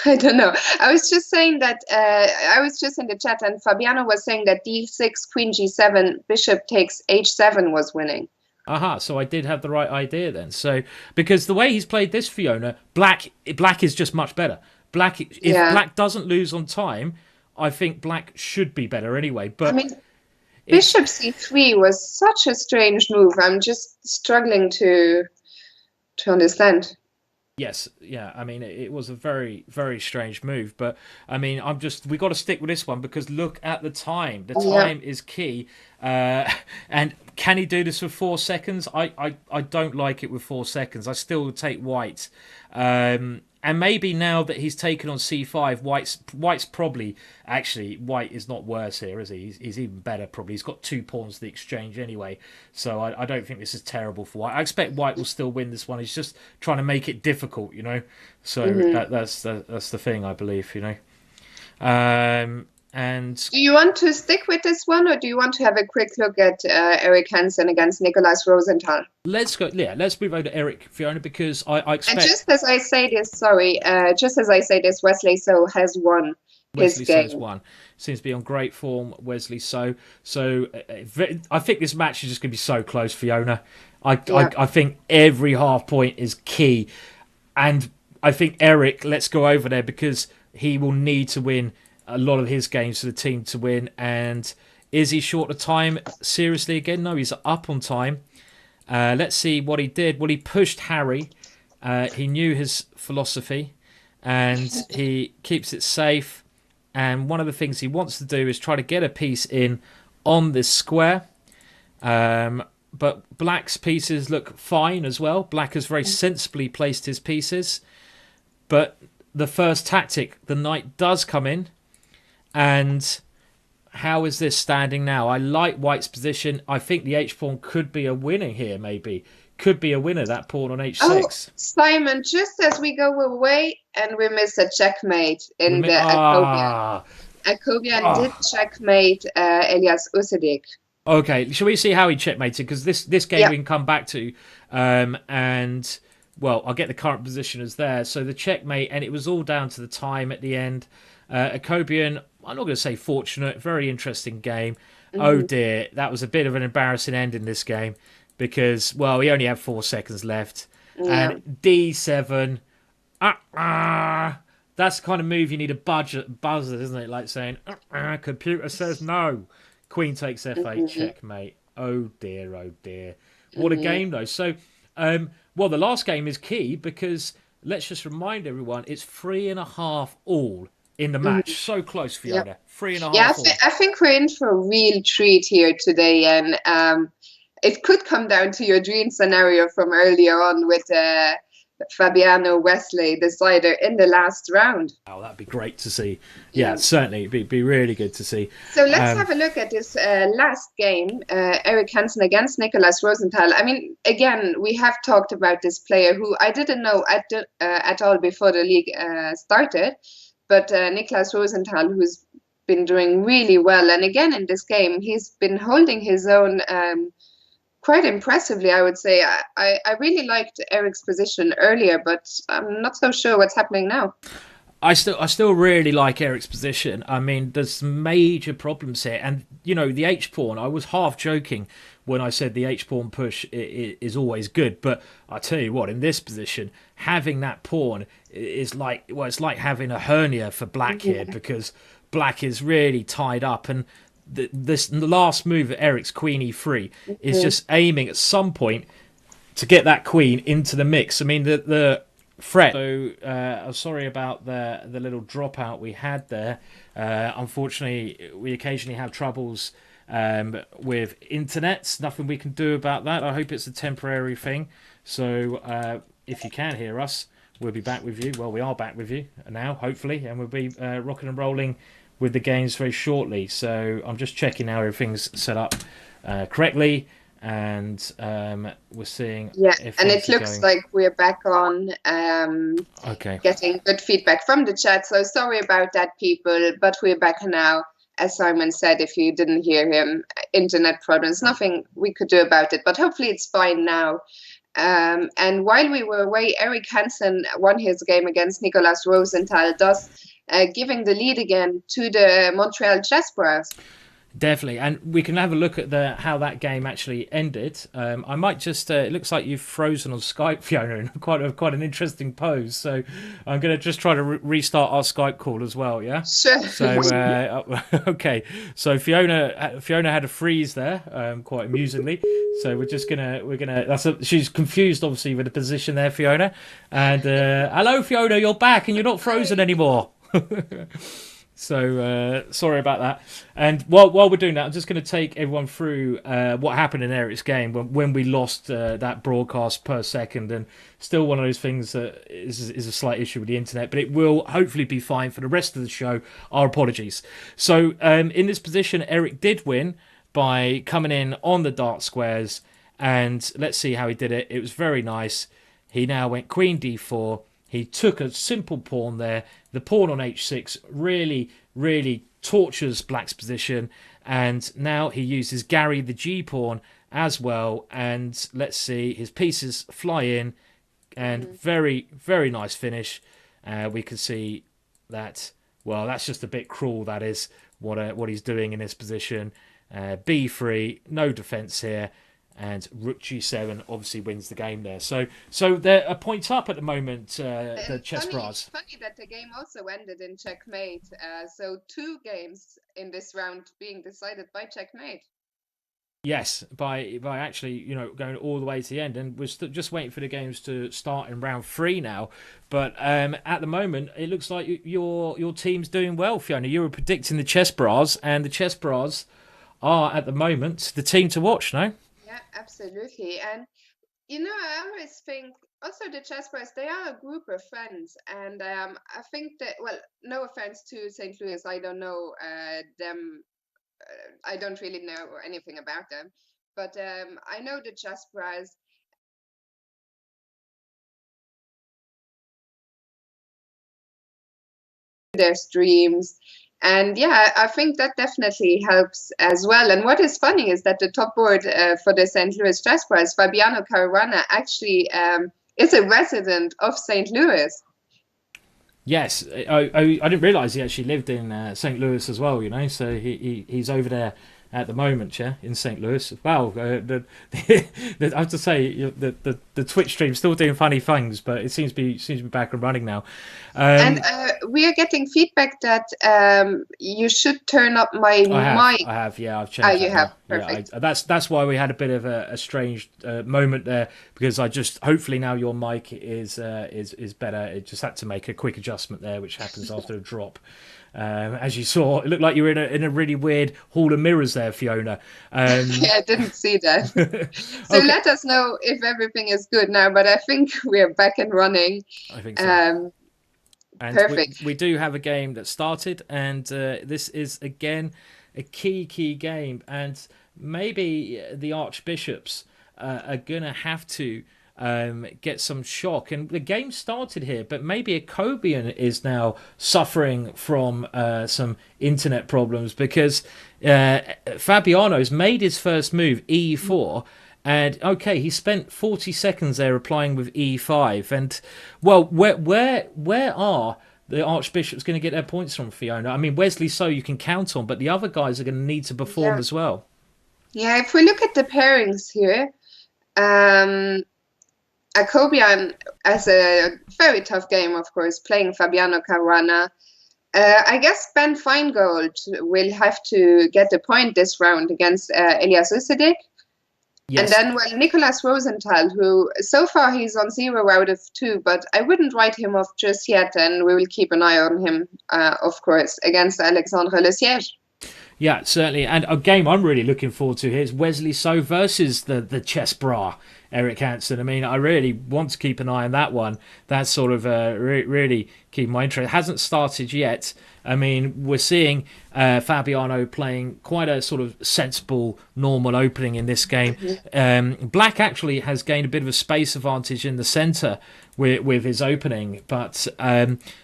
I don't know. I was just saying that I was just in the chat, and Fabiano was saying that d6, queen g7, bishop takes h7 was winning. Aha, so I did have the right idea then. So, because the way he's played this, Fiona, black is just much better. Black, if black doesn't lose on time, I think black should be better anyway. But I mean, bishop c3 was such a strange move. I'm just struggling to understand. yes, yeah. I mean, it was a very, very strange move. But I mean, we got to stick with this one, because look at the time. The time is key. And can he do this for 4 seconds? I don't like it with 4 seconds. I still take white. And maybe now that he's taken on c5, white's probably, actually, white is not worse here, is he? He's even better, probably. He's got 2 pawns to the exchange anyway, so I don't think this is terrible for white. I expect white will still win this one. He's just trying to make it difficult, you know. So that's the thing, I believe, you know. And do you want to stick with this one, or do you want to have a quick look at Eric Hansen against Nicolas Rosenthal? Let's go. Yeah, let's move over to Eric, Fiona, because I expect. And just as I say this, Wesley So has won his Wesley game. So's won. Seems to be on great form, Wesley So. So I think this match is just going to be so close, Fiona. I think every half point is key, and I think Eric, let's go over there, because he will need to win a lot of his games for the team to win. And is he short of time? Seriously again? No, he's up on time. Let's see what he did. Well, he pushed Harry. He knew his philosophy, and he keeps it safe. And one of the things he wants to do is try to get a piece in on this square. But black's pieces look fine as well. Black has very sensibly placed his pieces. But the first tactic, the knight does come in. And how is this standing now? I like white's position. I think the h-pawn could be a winner here, maybe. Could be a winner, that pawn on h6. Oh, Simon, just as we go away, and we miss a checkmate in the Akobian. Akobian did checkmate Elias Usyk. Okay, shall we see how he checkmated? Because this game we can come back to. And, well, I'll get the current position as there. So the checkmate, and it was all down to the time at the end. Akobian, I'm not going to say fortunate, very interesting game. Oh dear, that was a bit of an embarrassing end in this game, because, well, he only had 4 seconds left. And d7, that's the kind of move you need a buzzer, isn't it? Like saying, computer says no. Queen takes f8, checkmate. Oh dear, oh dear. What a game, though. So, well, the last game is key, because let's just remind everyone, it's 3.5 all in the match. So close, Fiona. 3.5 all. I think we're in for a real treat here today, and it could come down to your dream scenario from earlier on with Fabiano Wesley decider in the last round. Oh, that'd be great to see. Yeah, certainly. It'd be really good to see. So let's have a look at this last game, Eric Hansen against Nicolas Rosenthal. I mean, again, we have talked about this player who I didn't know at all before the league started, but Nicolas Rosenthal, who's been doing really well. And again, in this game, he's been holding his own quite impressively, I would say. I really liked Eric's position earlier, but I'm not so sure what's happening now. I still really like Eric's position. I mean, there's major problems here. And, you know, the H-pawn, I was half joking when I said the H-pawn push is always good. But I tell you what, in this position, having that pawn is like, well, it's like having a hernia for black here, because black is really tied up. And the last move at Eric's queen e3 is just aiming at some point to get that queen into the mix. I mean, the threat. So I'm sorry about the little dropout we had there. Unfortunately, we occasionally have troubles with internets. Nothing we can do about that. I hope it's a temporary thing. So if you can hear us, we'll be back with you. Well, we are back with you now, hopefully, and we'll be rocking and rolling with the games very shortly. So I'm just checking now everything's set up correctly, and we're seeing Yeah, if and things it are looks going like we're back on, okay. getting good feedback from the chat. So sorry about that, people, but we're back now. As Simon said, if you didn't hear him, internet problems, nothing we could do about it, but hopefully it's fine now. And while we were away, Eric Hansen won his game against Nicolas Rosenthal, thus giving the lead again to the Montreal ChessBrahs. Definitely, and we can have a look at the how that game actually ended. I might just. It looks like you've frozen on Skype, Fiona, in quite an interesting pose. So I'm going to just try to restart our Skype call as well. Yeah. Sure. So okay. So Fiona had a freeze there, quite amusingly. So she's confused obviously with the position there, Fiona. And hello, Fiona, you're back and you're not frozen anymore. So sorry about that. And while we're doing that, I'm just going to take everyone through what happened in Eric's game when we lost that broadcast per second. And still one of those things that is a slight issue with the internet, but it will hopefully be fine for the rest of the show. Our apologies. So in this position, Eric did win by coming in on the dark squares. And let's see how he did it. It was very nice. He now went Queen D4. He took a simple pawn there. The pawn on h6 really, really tortures Black's position. And now he uses Gary the G pawn as well. And let's see, his pieces fly in. And very, very nice finish. We can see that, well, that's just a bit cruel, that is, what he's doing in this position. B3, no defense here. And Rook G7 obviously wins the game there. So they're a point up at the moment, the ChessBrahs. It's funny that the game also ended in checkmate. So 2 games in this round being decided by checkmate. Yes, by actually going all the way to the end, and we're just waiting for the games to start in round 3 now. But at the moment, it looks like your team's doing well, Fiona. You were predicting the ChessBrahs, and the ChessBrahs are at the moment the team to watch. No. Yeah, absolutely. And I always think also the ChessBrahs, they are a group of friends, and I think that, well, no offense to St. Louis, I don't know them. I don't really know anything about them, but I know the ChessBrahs. Their streams. And yeah, I think that definitely helps as well. And what is funny is that the top board for the St. Louis ChessBrahs, Fabiano Caruana, actually is a resident of St. Louis. Yes, I didn't realise he actually lived in St. Louis as well. So he's over there at the moment, yeah, in St. Louis. Wow, I have to say the Twitch stream's still doing funny things, but it seems to be back and running now. And we are getting feedback that you should turn up my mic. I have, yeah, I've changed. You have, now. perfect. Yeah, that's why we had a bit of a strange moment there, because hopefully now your mic is better. It just had to make a quick adjustment there, which happens after a drop. As you saw, it looked like you were in a really weird hall of mirrors there, Fiona. Yeah, I didn't see that. So okay. Let us know if everything is good now, but I think we're back and running. I think so. And perfect. We do have a game that started, and this is again a key game, and maybe the Archbishops are gonna have to get some shock. And the game started here, but maybe Akobian is now suffering from some internet problems, because Fabiano's made his first move, E4. And okay, he spent 40 seconds there replying with E5. And well, where are the Archbishops going to get their points from, Fiona? I mean, Wesley, so you can count on, but the other guys are going to need to perform as well. Yeah, if we look at the pairings here, Akobian has a very tough game, of course, playing Fabiano Caruana. I guess Ben Finegold will have to get the point this round against Elias Usedek. Yes. And then, well, Nicolas Rosenthal, who so far he's on 0 out of 2, but I wouldn't write him off just yet, and we will keep an eye on him, of course, against Alexandre Loysier. Yeah, certainly. And a game I'm really looking forward to here is Wesley So versus the ChessBrahs, Eric Hansen. I mean, I really want to keep an eye on that one. That's sort of really keep my interest. It hasn't started yet. I mean, we're seeing Fabiano playing quite a sort of sensible, normal opening in this game. Black actually has gained a bit of a space advantage in the centre with his opening, but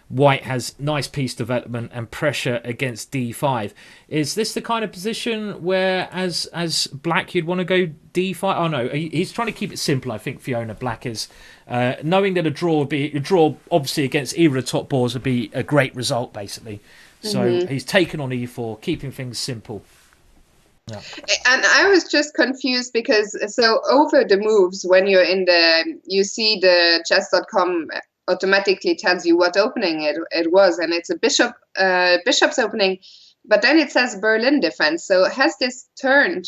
White has nice piece development and pressure against d5. Is this the kind of position where, as Black, you'd want to go d5? Oh no, he's trying to keep it simple. I think Fiona Black is knowing that a draw obviously against either of the top boards would be a great result, basically. So he's taken on e4, keeping things simple. Yeah. And I was just confused because over the moves, when you're you see the chess.com automatically tells you what opening it was, and it's a bishop's opening, but then it says Berlin defense. So has this turned?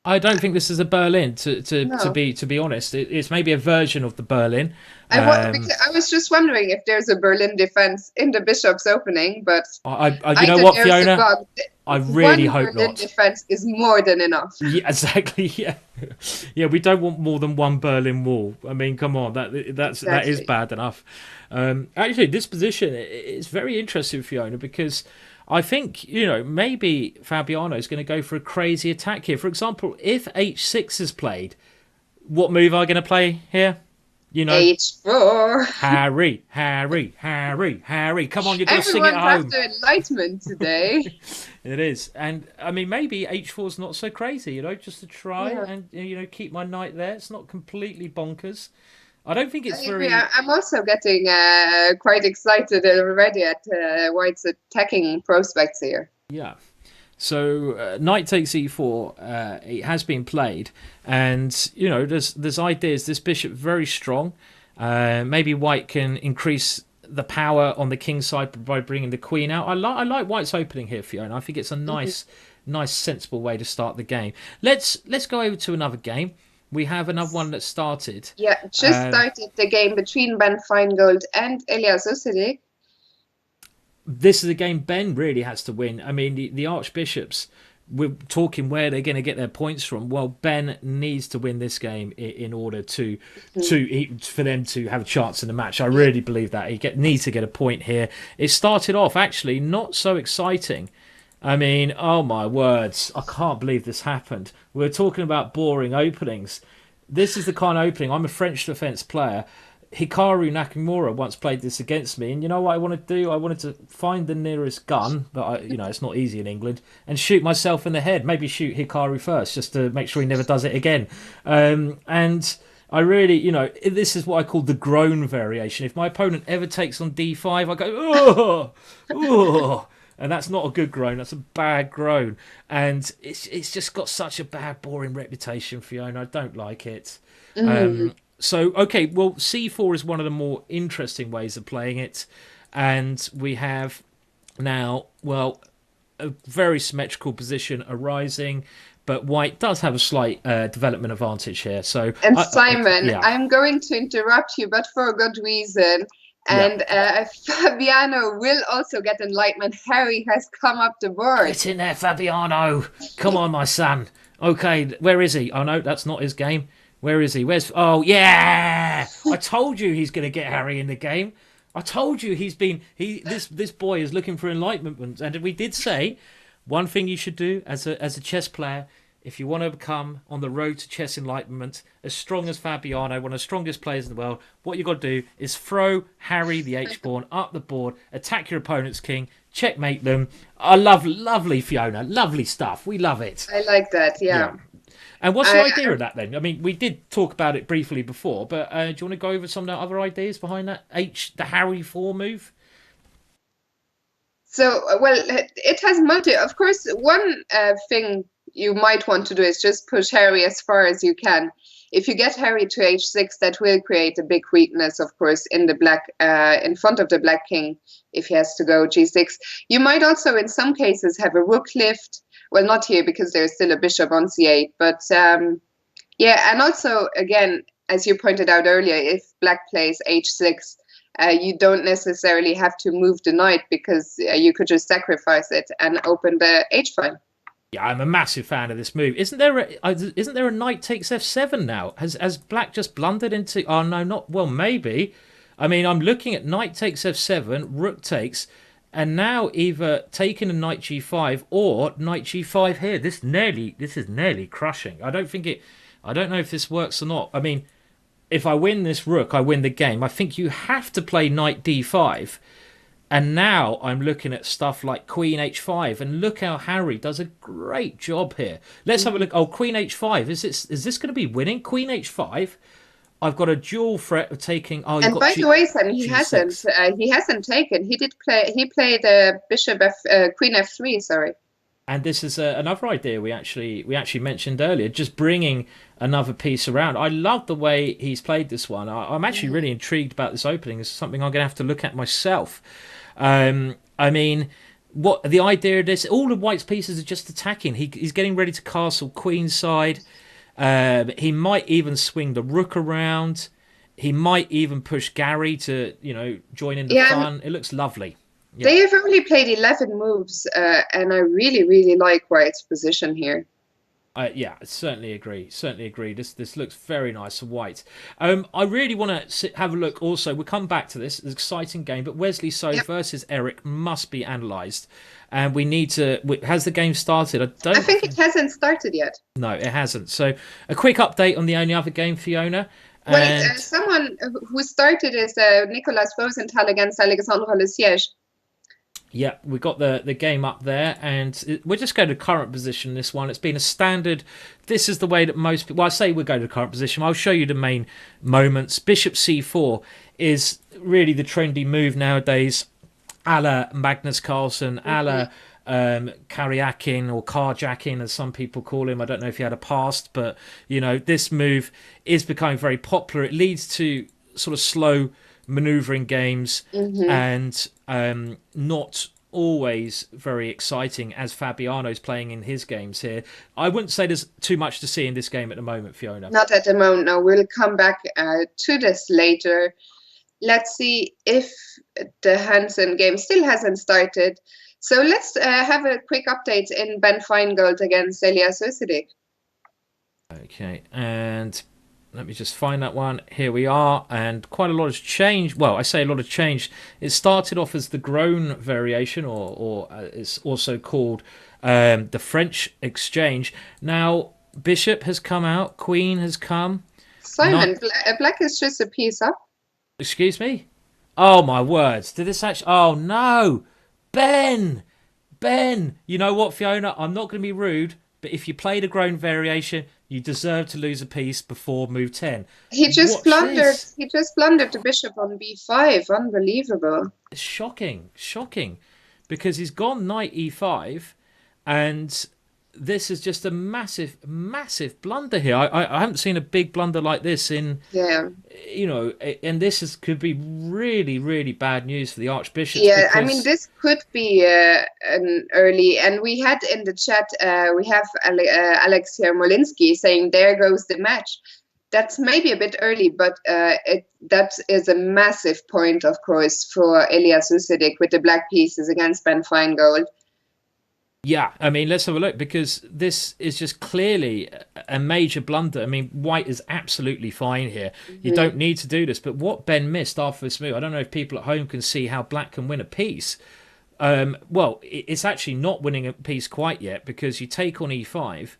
I don't think this is a Berlin. To be honest, it's maybe a version of the Berlin. I was just wondering if there's a Berlin defense in the bishop's opening, but you know what, Fiona? I really hope Berlin not. Defense is more than enough. Yeah, exactly. Yeah, yeah. We don't want more than one Berlin Wall. I mean, come on, that is bad enough. Actually, this position is very interesting, Fiona, because I think, maybe Fabiano is going to go for a crazy attack here. For example, if h6 is played, what move are I going to play here? H4. Harry. Come on, you've got to sing it home. Everyone's after enlightenment today. It is. And, I mean, maybe h4 is not so crazy, just to try and, keep my knight there. It's not completely bonkers. I don't think it's very... I'm also getting quite excited already at White's attacking prospects here. Yeah. So knight takes e4. It has been played, and there's ideas. This bishop very strong. Maybe White can increase the power on the king side by bringing the queen out. I like White's opening here, Fiona. I think it's a nice, sensible way to start the game. Let's go over to another game. We have another one that started. Yeah, started the game between Ben Finegold and Elias Osedik. This is a game Ben really has to win. I mean, the Archbishops, we're talking where they're going to get their points from. Well, Ben needs to win this game in order for them to have a chance in the match. I really believe that. He needs to get a point here. It started off, actually, not so exciting. I mean, oh my words, I can't believe this happened. We're talking about boring openings. This is the kind of opening. I'm a French defence player. Hikaru Nakamura once played this against me, and you know what I wanted to do? I wanted to find the nearest gun, but it's not easy in England, and shoot myself in the head. Maybe shoot Hikaru first, just to make sure he never does it again. And I really, this is what I call the groan variation. If my opponent ever takes on d5, I go, oh. And that's not a good groan. That's a bad groan. And it's just got such a bad, boring reputation, Fiona. I don't like it. So, okay, well, c4 is one of the more interesting ways of playing it. And we have now, well, a very symmetrical position arising. But White does have a slight development advantage here. So, and Simon, I'm going to interrupt you, but for a good reason. And Fabiano will also get enlightenment. Harry has come up the board. Get in there, Fabiano. Come on, my son. Okay, where is he? Oh, no, that's not his game. Where is he? Oh, yeah! I told you he's going to get Harry in the game. I told you this boy is looking for enlightenment. And we did say one thing you should do as a chess player, if you want to become on the road to chess enlightenment, as strong as Fabiano, one of the strongest players in the world, what you got to do is throw Harry the H-pawn up the board, attack your opponent's king, checkmate them. I lovely Fiona, lovely stuff. We love it. I like that, yeah. And what's the idea of that then? I mean, we did talk about it briefly before, but do you want to go over some of the other ideas behind that the Harry 4 move? So, well, it has multi. Of course, one thing you might want to do is just push Harry as far as you can. If you get Harry to h6, that will create a big weakness, of course, in the black, in front of the black king, if he has to go g6. You might also, in some cases, have a rook lift. Well, not here because there's still a bishop on c8, but yeah, and also, again, as you pointed out earlier, if black plays h6, you don't necessarily have to move the knight because you could just sacrifice it and open the h-file. Yeah, I'm a massive fan of this move. Isn't there a knight takes f7 now? Has black just blundered into? Oh no, not well. Maybe. I mean, I'm looking at knight takes f7, rook takes, and now either taking a knight g5 or knight g5 here. This is nearly crushing. I don't know if this works or not. I mean, if I win this rook, I win the game. I think you have to play knight d5. And now I'm looking at stuff like queen h5, and look how Harry does a great job here. Let's have a look. Oh, queen h5. Is this going to be winning? Queen h5. I've got a dual threat of taking. Oh, you've And got by the way, Sam, g6. he hasn't taken. He did play. He played bishop queen f3. Sorry. And this is another idea we actually mentioned earlier, just bringing another piece around. I love the way he's played this one. I'm actually really intrigued about this opening. It's something I'm going to have to look at myself. I mean, what the idea of this? All of White's pieces are just attacking. He's getting ready to castle queenside. He might even swing the rook around. He might even push Gary to join in the fun. It looks lovely. Yeah. They have only played 11 moves, and I really, really like White's position here. Yeah, certainly agree. Certainly agree. This looks very nice for White. I really want to have a look. Also, we'll come back to this. It's an exciting game, but Wesley So versus Eric must be analysed, and we need to. Has the game started? I think it hasn't started yet. No, it hasn't. So, a quick update on the only other game, Fiona. Well, someone who started is Nicolas Rosenthal against Alexandre Loysier. Yeah, we got the game up there, and we're just going to current position this one. It's been a standard. This is the way that most people... Well, I say we're going to current position. I'll show you the main moments. Bishop c4 is really the trendy move nowadays, a la Magnus Carlsen, a la Karyakin or Carjacking, as some people call him. I don't know if he had a past, but, this move is becoming very popular. It leads to sort of slow maneuvering games and not always very exciting, as Fabiano's playing in his games here. I wouldn't say there's too much to see in this game at the moment, Fiona. Not at the moment, no. We'll come back to this later. Let's see if the Hansen game still hasn't started. So let's have a quick update in Ben Finegold against Elias Usyk. Okay, and let me just find that one. Here we are, and quite a lot has changed. Well, I say a lot of change. It started off as the Grown variation, or it's also called the French exchange. Now, Bishop has come out, Queen has come. Simon, Black is just a piece up. Excuse me? Oh, my words. Did this actually... Oh, no. Ben! You know what, Fiona? I'm not going to be rude, but if you play the Grown variation, you deserve to lose a piece before move 10. He just blundered the bishop on b5. Unbelievable. It's shocking, because he's gone knight e5, and this is just a massive blunder here. I haven't seen a big blunder like this in, and this could be really, really bad news for the Archbishop. Yeah, I mean, this could be an early, and we had in the chat, we have Alex Molinsky saying, there goes the match. That's maybe a bit early, but that is a massive point, of course, for Elias Usyk with the black pieces against Ben Finegold. Yeah, I mean, let's have a look, because this is just clearly a major blunder. I mean, White is absolutely fine here. You don't need to do this. But what Ben missed after this move, I don't know if people at home can see how Black can win a piece. Well, it's actually not winning a piece quite yet, because you take on e5.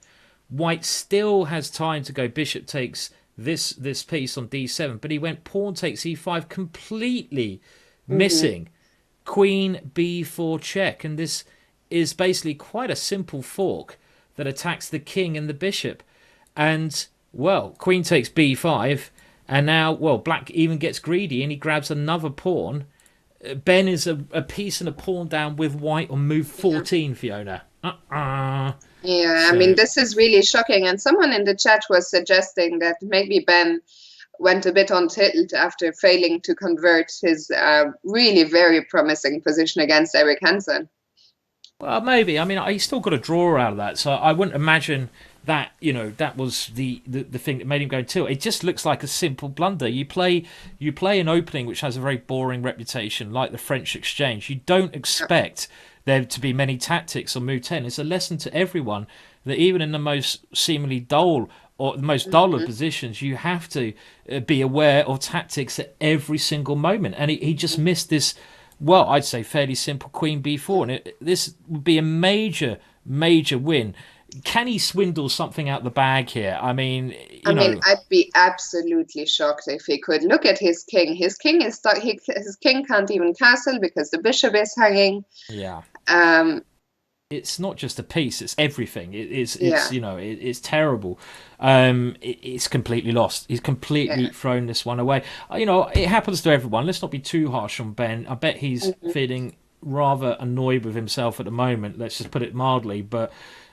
White still has time to go bishop takes this piece on d7, but he went pawn takes e5, completely missing queen b4 check, and this is basically quite a simple fork that attacks the king and the bishop. And, well, queen takes b5, and now, well, Black even gets greedy and he grabs another pawn. Ben is a piece and a pawn down with White on move 14, Fiona. Yeah, I mean, this is really shocking. And someone in the chat was suggesting that maybe Ben went a bit on tilt after failing to convert his really very promising position against Eric Hansen. Well, maybe. I mean, he still got a draw out of that, so I wouldn't imagine that, that was the thing that made him go tilt. It just looks like a simple blunder. You play an opening which has a very boring reputation, like the French exchange. You don't expect there to be many tactics on move 10. It's a lesson to everyone that even in the most seemingly dull or the most dull of positions, you have to be aware of tactics at every single moment. And he just missed this, well, I'd say fairly simple Queen B4. And this would be a major, major win. Can he swindle something out the bag here? I mean, I mean, I'd be absolutely shocked if he could. Look at his king. His king is stuck. His king can't even castle because the bishop is hanging. Yeah. It's not just a piece; it's everything. It's yeah. it's terrible. It's completely lost. He's completely thrown this one away. It happens to everyone. Let's not be too harsh on Ben. I bet he's feeling rather annoyed with himself at the moment. Let's just put it mildly. But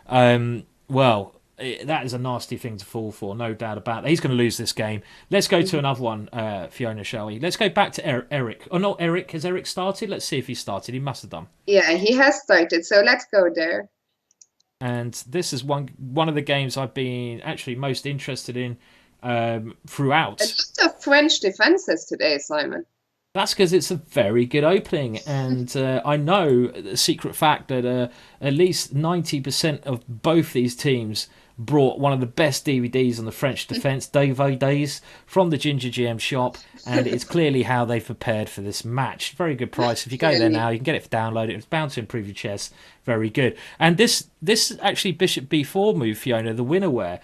that is a nasty thing to fall for, no doubt about that. He's going to lose this game. Let's go to another one, Fiona, shall we? Let's go back to Eric. Oh, not Eric. Has Eric started? Let's see if he started. He must have done. Yeah, he has started. So let's go there. And this is one of the games I've been actually most interested in throughout. A lot of French defenses today, Simon. That's because it's a very good opening, and I know the secret fact that at least 90% of both these teams brought one of the best DVDs on the French defence, DVDs, from the Ginger GM shop, and it's clearly how they've prepared for this match. Very good price. If you go there now, you can get it for download. It's bound to improve your chess. Very good. And this actually Bishop B4 move, Fiona, the winner where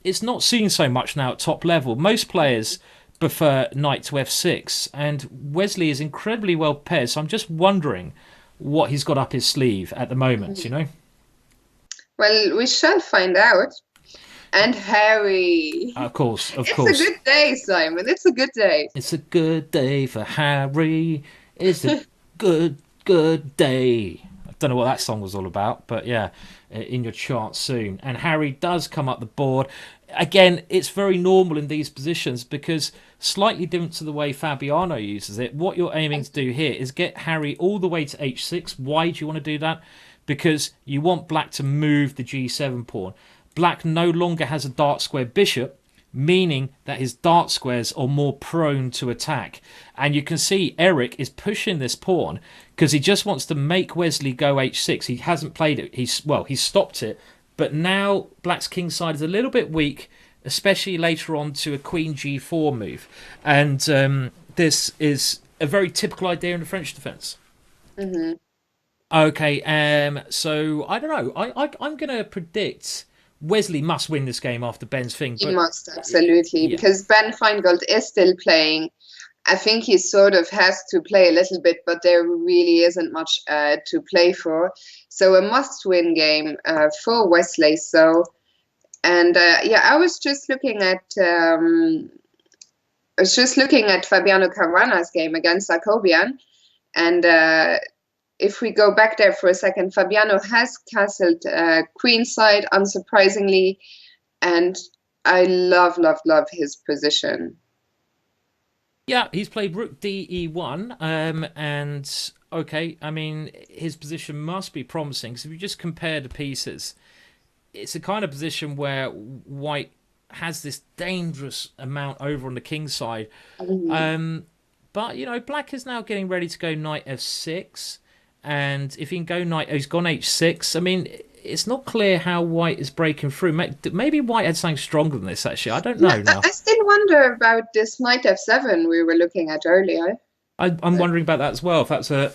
it's not seen so much now at top level. Most players prefer knight to f6, and Wesley is incredibly well prepared, so I'm just wondering what he's got up his sleeve at the moment, Well, we shall find out. And Harry. Of course. It's a good day, Simon. It's a good day. It's a good day for Harry. It's a good day. I don't know what that song was all about, but yeah, in your chart soon. And Harry does come up the board. Again, it's very normal in these positions because slightly different to the way Fabiano uses it. What you're aiming to do here is get Harry all the way to h6. Why do you want to do that? Because you want black to move the g7 pawn. Black no longer has a dark square bishop, meaning that his dark squares are more prone to attack. And you can see Eric is pushing this pawn because he just wants to make Wesley go h6. He hasn't played it. He's stopped it. But now black's king side is a little bit weak, especially later on to a queen g4 move. And this is a very typical idea in the French defence. Mm-hmm. Okay, so I don't know. I'm going to predict Wesley must win this game after Ben's thing. He must, absolutely, because Ben Finegold is still playing. I think he sort of has to play a little bit, but there really isn't much to play for. So a must-win game for Wesley. So, and I was just looking at Fabiano Caruana's game against Akobian, and if we go back there for a second, Fabiano has castled queenside, unsurprisingly, and I love his position. Yeah, he's played rook de1, and okay, I mean, his position must be promising, because if you just compare the pieces, it's a kind of position where white has this dangerous amount over on the king side. Mm-hmm. But, black is now getting ready to go knight f6, and if he can go knight, he's gone h6. I mean, it's not clear how white is breaking through. Maybe white had something stronger than this, actually. I don't know now. I still wonder about this knight f7 we were looking at earlier. I'm wondering about that as well, if that's a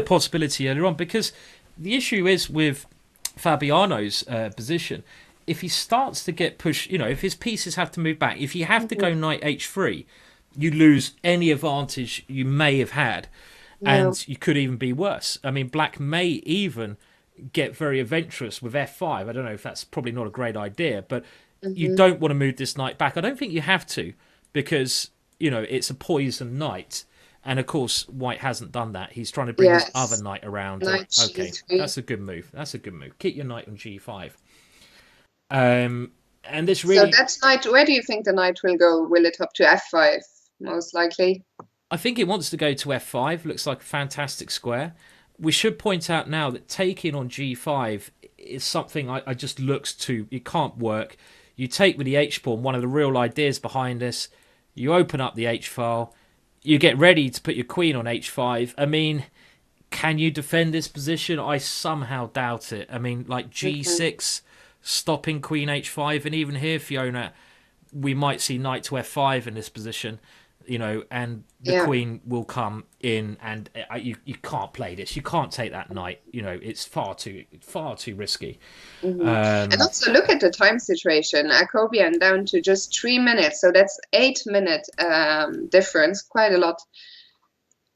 possibility earlier on, because the issue is with Fabiano's position, if he starts to get pushed, if his pieces have to move back, if you have to go knight h3, you lose any advantage you may have had, and you could even be worse. I mean, black may even get very adventurous with f5. I don't know if that's probably not a great idea, but you don't want to move this knight back. I don't think you have to, because it's a poisoned knight, and of course white hasn't done that. He's trying to bring his other knight around. Okay, that's a good move. Keep your knight on g5. And this really. So that's knight. Where do you think the knight will go? Will it up to f5? Most likely. I think it wants to go to f5. Looks like a fantastic square. We should point out now that taking on g5 is something I just looks to. It can't work. You take with the h-pawn, one of the real ideas behind this. You open up the h-file. You get ready to put your queen on h5. I mean, can you defend this position? I somehow doubt it. I mean, like g6 stopping queen h5, and even here, Fiona, we might see knight to f5 in this position, and the Yeah. queen will come in, and you can't play this. You can't take that knight. It's far too risky. And also look at the time situation. Akobian down to just 3 minutes, so that's 8 minute difference. Quite a lot.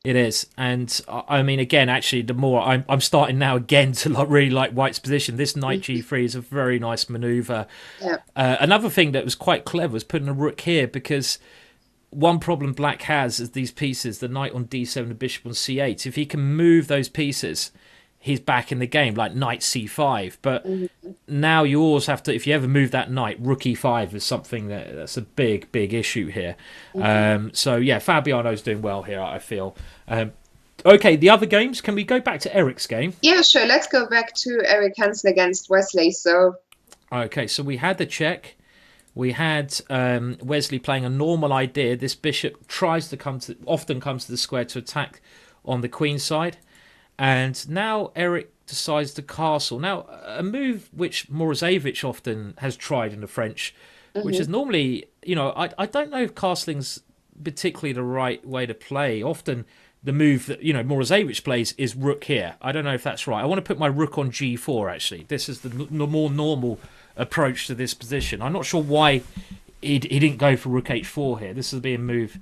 It is, and I mean, again, actually, the more I'm starting now again to really like White's position. This knight g3 is a very nice maneuver. Yeah. Another thing that was quite clever was putting a rook here, because one problem Black has is these pieces: the knight on d7, the bishop on c8. If he can move those pieces, he's back in the game, like knight c5. But now you always have to, if you ever move that knight, rook e5 is something that's a big issue here. So yeah, Fabiano's doing well here, I feel. Okay, the other games, can we go back to Eric's game? Yeah, sure. Let's go back to Eric Hansen against Wesley. Okay, so we had the check. We had Wesley playing a normal idea. This bishop often comes to the square to attack on the queen side. And now Eric decides to castle. Now, a move which Morozevich often has tried in the French, which is normally, I don't know if castling's particularly the right way to play. Often the move that, Morozevich plays is rook here. I don't know if that's right. I want to put my rook on g4, actually. This is the more normal approach to this position. I'm not sure why he didn't go for rook h4 here. This would be a move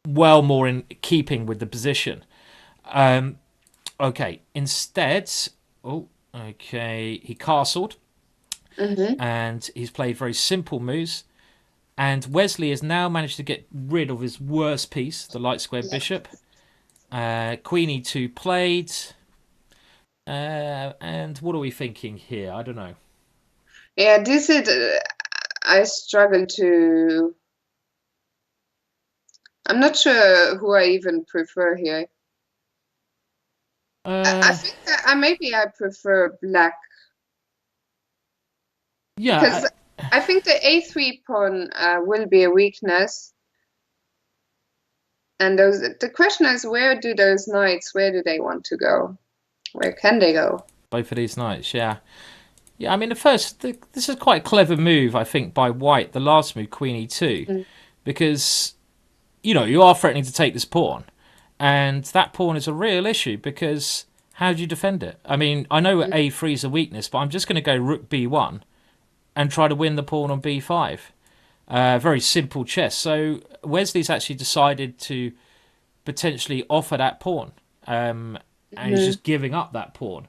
well more in keeping with the position. Okay, instead, he castled, and he's played very simple moves. And Wesley has now managed to get rid of his worst piece, the light square bishop. Queen e2 played. And what are we thinking here? I don't know. Yeah, this is. I struggle to. I'm not sure who I even prefer here. I think maybe I prefer black. Yeah. Because I think the a3 pawn will be a weakness. And the question is, where do those knights, where do they want to go? Where can they go? Both of these knights, yeah. Yeah, I mean, this is quite a clever move, I think, by White, the last move, queen e2. Because, you are threatening to take this pawn. And that pawn is a real issue, because how do you defend it? I mean, I know a3 is a weakness, but I'm just going to go rook b1 and try to win the pawn on b5. Very simple chess. So Wesley's actually decided to potentially offer that pawn. And he's just giving up that pawn.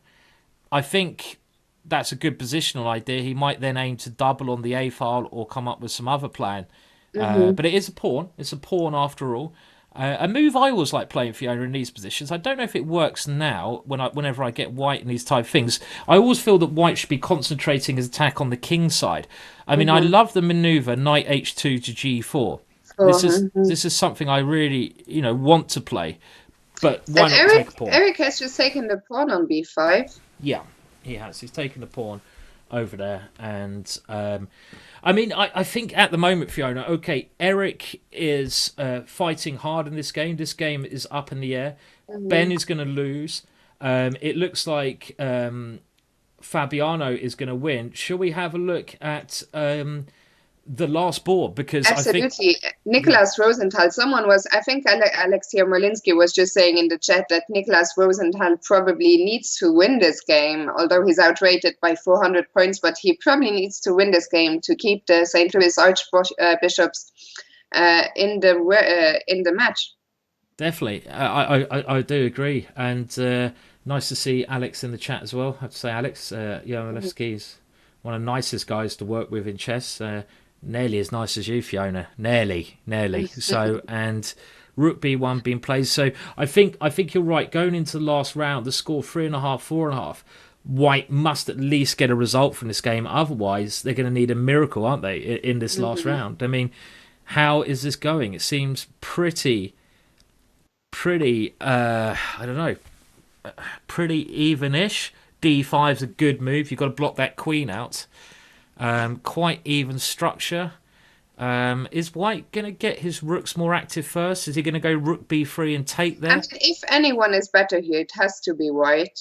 I think that's a good positional idea. He might then aim to double on the a file or come up with some other plan. But it is a pawn. It's a pawn after all. A move I always like playing Fiona in these positions. I don't know if it works now whenever I get White in these type of things. I always feel that White should be concentrating his attack on the king side. I mean, I love the maneuver knight h2 to g4. This is something I really want to play. But why not take a pawn? Eric has just taken the pawn on b5. Yeah, he has. He's taken the pawn over there, and I mean, I think at the moment, Fiona, okay, Eric is fighting hard in this game. This game is up in the air. Ben is going to lose. It looks like Fabiano is going to win. Shall we have a look at the last board? Because absolutely. I think Nicholas Rosenthal, I think Alexia Molinsky was just saying in the chat that Nicholas Rosenthal probably needs to win this game, although he's outrated by 400 points, but he probably needs to win this game to keep the St. Louis Archbishops in the match. Definitely. I do agree. And nice to see Alex in the chat as well. I have to say, Alex Yarmolevsky is one of the nicest guys to work with in chess. Nearly as nice as you, Fiona. Nearly. So, and rook b1 being played. So I think you're right. Going into the last round, the score 3.5, 4.5. White must at least get a result from this game. Otherwise, they're going to need a miracle, aren't they, in this last round? I mean, how is this going? It seems pretty. I don't know. Pretty even-ish. d5's a good move. You've got to block that queen out. Quite even structure. Is White going to get his rooks more active first? Is he going to go rook b3 and take there? I mean, if anyone is better here, it has to be White.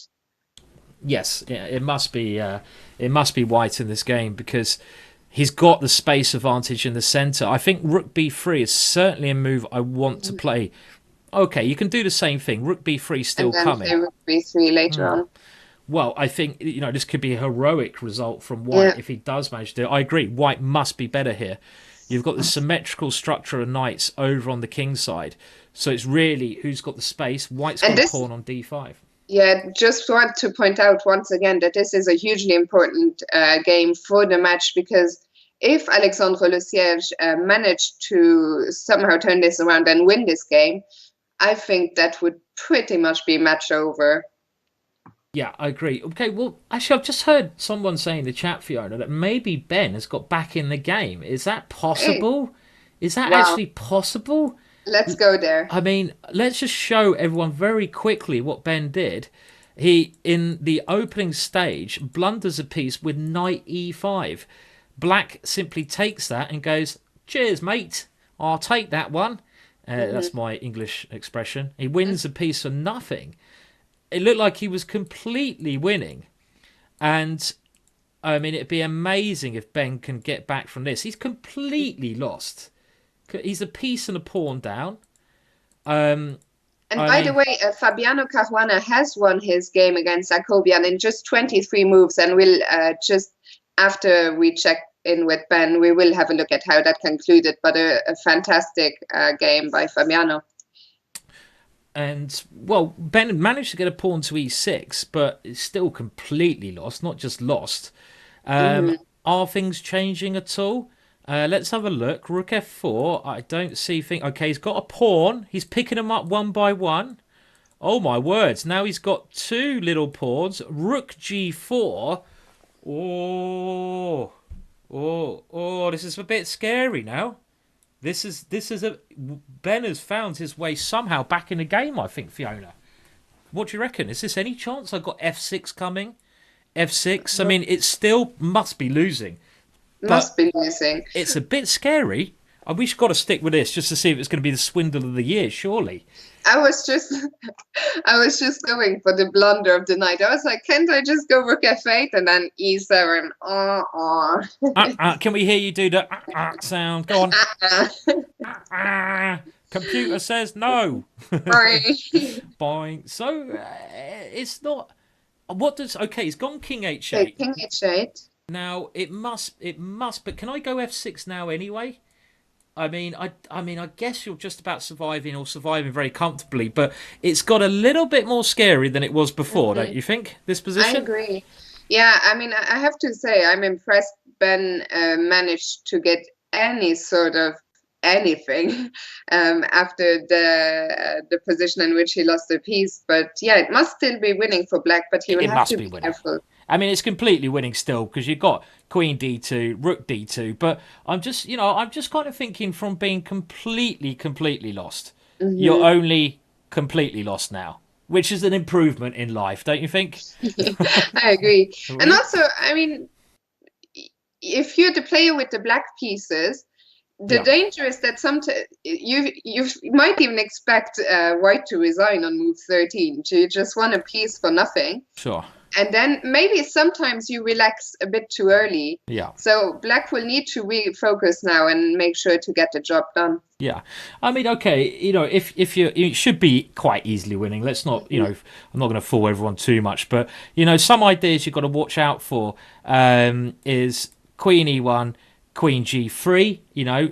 Yes, yeah, it must be white in this game because he's got the space advantage in the centre. I think Rook B3 is certainly a move I want to play. Okay, you can do the same thing. Rook B3 And still then coming. play rook b3 later on. Well, I think this could be a heroic result from White Yeah. if he does manage to do it. I agree. White must be better here. You've got the symmetrical structure of knights over on the king's side, so it's really who's got the space. White's got And a this, pawn on D5. yeah, just want to point out once again that this is a hugely important game for the match, because if Alexandre Loysier managed to somehow turn this around and win this game, I think that would pretty much be match over. Yeah, I agree. Okay, well, actually, I've just heard someone say in the chat, Fiona, that maybe Ben has got back in the game. Is that Hey, possible? Is that wow, actually possible? let's go there. I mean, let's just show everyone very quickly what Ben did. He, in the opening stage, blunders a piece with knight e5. Black simply takes that and goes, cheers, mate. I'll take that one. That's my English expression. He wins a piece for nothing. It looked like he was completely winning. And, I mean, it'd be amazing if Ben can get back from this. He's completely lost. He's a piece and a pawn down. Um, And I by the mean, way, Fabiano Caruana has won his game against Akobian in just 23 moves, and we'll just, after we check in with Ben, we will have a look at how that concluded. But a fantastic game by Fabiano. and well, Ben managed to get a pawn to e6, but it's still completely lost. Not just lost. Are things changing at all? Let's have a look. Rook f4. I don't see thing. Okay, he's got a pawn. He's picking them up one by one. Oh my words! Now he's got two little pawns. Rook g4. Oh, oh! This is a bit scary now. This is a Ben has found his way somehow back in the game. I think, Fiona. What do you reckon? Is this any chance? I've got f6 coming. F6. I mean, it still must be losing, but Must be losing. it's a bit scary. We've got to stick with this just to see if it's going to be the swindle of the year. Surely. I was just, I was just going for the blunder of the night. I was like, can't I just go rook f8 and then e7? Can we hear you do the sound? Go on. Computer says no. Sorry. Boing. So it's not. What does? Okay, he's gone king Okay, h8. king h8. Now it must. But can I go f6 now anyway? I mean, I guess you're just about surviving or surviving very comfortably, but it's got a little bit more scary than it was before, don't you think? This I position. agree. Yeah, I mean, I have to say, I'm impressed Ben managed to get any sort of anything after the position in which he lost the piece. But yeah, it must still be winning for Black, but he will It have must to be be winning. careful. I mean, it's completely winning still because you've got Queen D2, Rook D2. But I'm just kind of thinking from being completely lost. You're only completely lost now, which is an improvement in life, don't you think? I agree. And Really? also, I mean, if you're the player with the black pieces, the Yeah, danger is that sometimes you might even expect white to resign on move 13. So you just want a piece for nothing. sure. And then maybe sometimes you relax a bit too early. Yeah. So Black will need to refocus now and make sure to get the job done. Yeah, I mean, okay, if you should be quite easily winning. Let's not, I'm not going to fool everyone too much, but some ideas you've got to watch out for is Queen E1, Queen G3.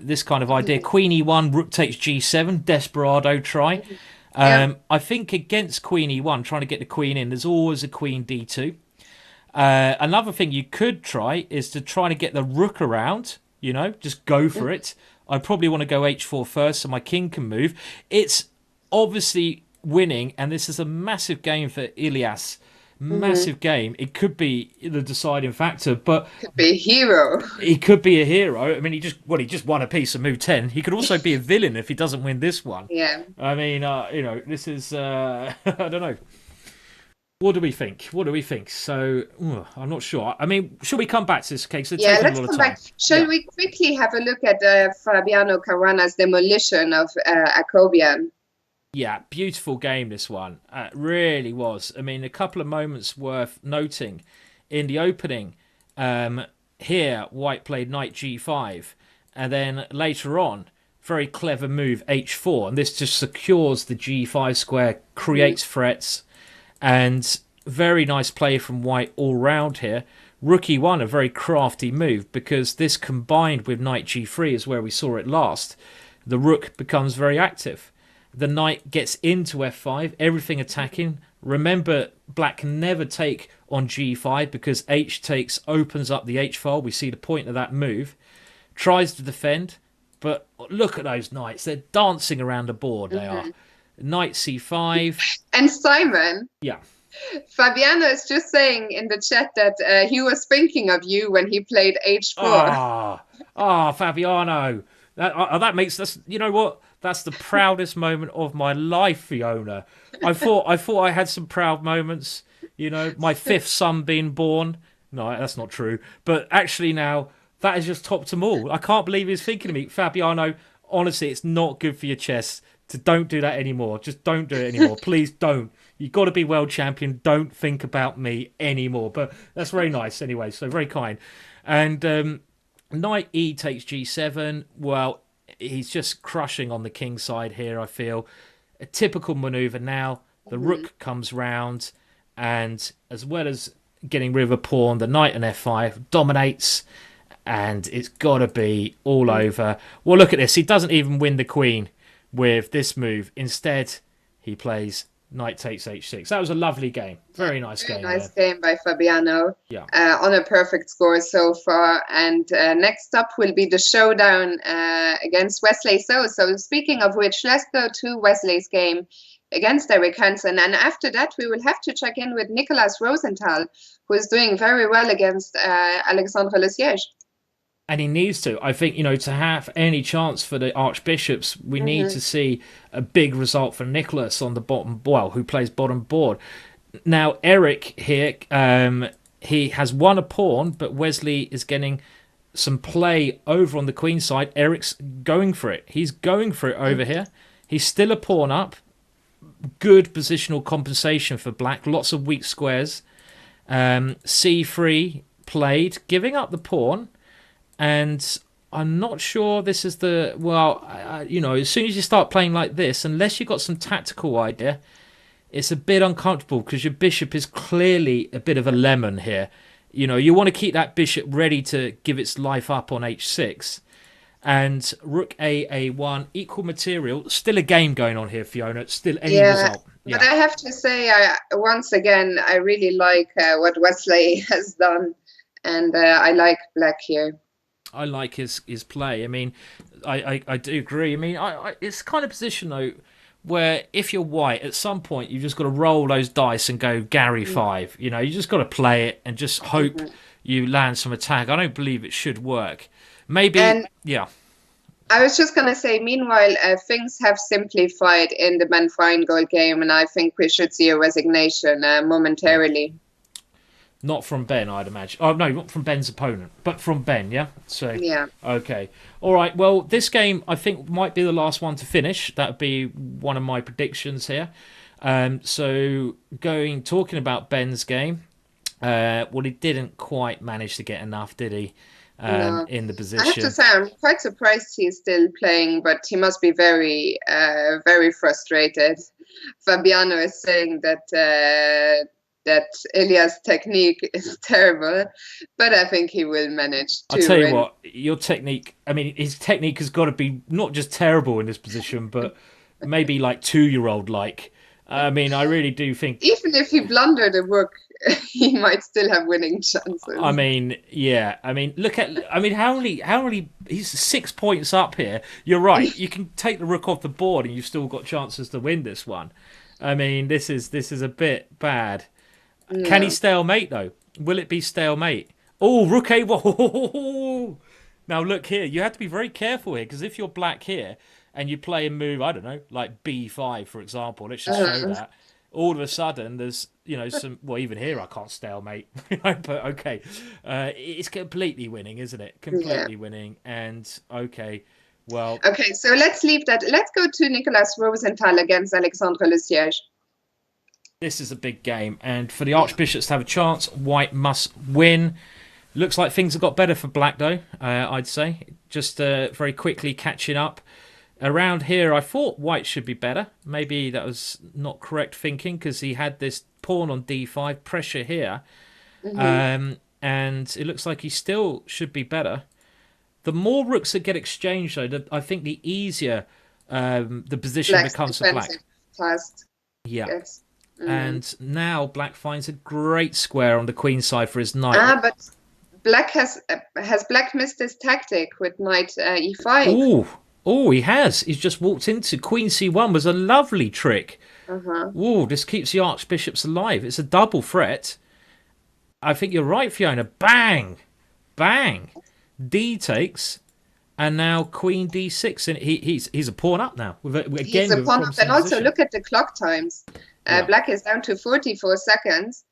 This kind of idea. Queen E1, Rook takes G7, desperado try. I think against Queen E1, trying to get the Queen in, there's always a Queen D2. Another thing you could try is to try to get the Rook around. Just go for it. I probably want to go h4 first so my king can move. It's obviously winning, and this is a massive game for Ilias. Massive game. It could be the deciding factor, but Could be a hero. he could be a hero. I mean, he just won a piece of move 10. He could also be a villain if he doesn't win this one. Yeah. I mean, this is I don't know. What do we think? So, I'm not sure. I mean, should we come back to this case? It's Yeah, taking a let's lot of come time. back. Shall we quickly have a look at Fabiano Caruana's demolition of Akobian? Yeah, beautiful game, this one. Really was. I mean, a couple of moments worth noting. In the opening, um, here, white played knight g5. And then later on, very clever move, h4. And this just secures the g5 square, Mhm. creates threats. And very nice play from white all round here. Rook e1, a very crafty move, because this combined with knight g3 is where we saw it last. The rook becomes very active. The knight gets into f5, everything attacking. Remember, black can never take on g5 because h takes opens up the h file. We see the point of that move. Tries to defend, but look at those knights. They're dancing around the board, they are. Mhm. Knight c5. And Simon, Yeah. Fabiano is just saying in the chat that he was thinking of you when he played H4. Fabiano. That makes us. You know what? That's the proudest moment of my life, Fiona. I thought I had some proud moments. You know, my fifth son being born. No, that's not true. But actually, now that is just topped them all. I can't believe he's thinking of me, Fabiano. Honestly, it's not good for your chess. To don't do that anymore. Just don't do it anymore. Please don't. You got to be world champion. Don't think about me anymore. But that's very nice anyway. So very kind. And knight e takes g7. Well, he's just crushing on the king side here, I feel. A typical maneuver now. The Mhm. rook comes round, and as well as getting rid of a pawn, the knight and f5 dominates, and it's got to be all over. Well, look at this. He doesn't even win the queen with this move. Instead, he plays knight takes h6. That was a lovely game. Yeah, Very nice very game nice there. game by Fabiano Yeah. on a perfect score so far. And next up will be the showdown against Wesley. So speaking of which, let's go to Wesley's game against Eric Hansen. And after that, we will have to check in with Nicolas Rosenthal, who is doing very well against Alexandre Loysier. And he needs to. I think, to have any chance for the Archbishops, we need Hmm. to see a big result for Nicholas on the bottom, well, who plays bottom board. Now, Eric here, he has won a pawn, but Wesley is getting some play over on the queen side. Eric's going for it. He's going for it over here. He's still a pawn up. Good positional compensation for black. Lots of weak squares. C3 played, giving up the pawn. And I'm not sure this is the as soon as you start playing like this, unless you've got some tactical idea, it's a bit uncomfortable because your bishop is clearly a bit of a lemon here. You want to keep that bishop ready to give its life up on h6. And rook a1, equal material. Still a game going on here, Fiona. It's still any Yeah, result. but Yeah. I have to say, once again, I really like what Wesley has done, and I like black here. I like his play. I mean, I do agree. I mean, it's kind of position though where if you're white, at some point you've just got to roll those dice and go Gary five. You just got to play it and just hope Mhm. you land some attack. I don't believe it should work. Maybe, And yeah. I was just gonna say, meanwhile, things have simplified in the Ben Finegold game, and I think we should see a resignation Yeah. momentarily. Not from Ben, I'd imagine. Oh no, not from Ben's opponent, but from Ben. Yeah. So, Yeah. okay, all right. Well, this game I think might be the last one to finish. That would be one of my predictions here. So talking about Ben's game. Well, he didn't quite manage to get enough, did he? No. In the I have to position. say, I'm quite surprised he's still playing, but he must be very, very frustrated. Fabiano is saying that Elias' technique is terrible, but I think he will manage I'll to tell you win. what, your technique. I mean, his technique has got to be not just terrible in this position, but maybe like 2-year-old like. I mean, I really do think. Even if he blundered a rook, he might still have winning I chances. mean, yeah. I mean, look at. I mean, how many? He's 6 points up here. You're right. You can take the rook off the board, and you've still got chances to win this one. I mean, this is a bit bad. Can he Yeah. stalemate though? Will it be stalemate? Oh, rook a1. Now look here. You have to be very careful here because if you're black here and you play a move, I don't know, like b5 for example. Let's just show Uh, that. All of a sudden, there's some. Well, even here I can't stalemate. But okay, it's completely winning, isn't it? yeah. Completely winning. And okay, Well, Okay, so let's leave that. Let's go to Nicolas Rosenthal against Alexandre Loysier. this is a big game, and for the Archbishops to have a chance, White must win. Looks like things have got better for Black, though, I'd say. Just very quickly catching up. Around here, I thought White should be better. Maybe that was not correct thinking, because he had this pawn on d5, pressure here. And it looks like he still should be better. The more rooks that get exchanged, though, I think the easier the position Black's becomes for Black. Fast. Yeah. Yes. And now Black finds a great square on the queen side for his knight. But Black has Black missed his tactic with knight e5? Oh, he has. He's just walked into queen c1 was a lovely trick. Uh-huh. This keeps the archbishops alive. It's a double threat. I think you're right, Fiona. Bang, bang. D takes, and now queen d6, and he's a pawn up now. He's a pawn up, and also look at the clock times. Black is down to 44 seconds.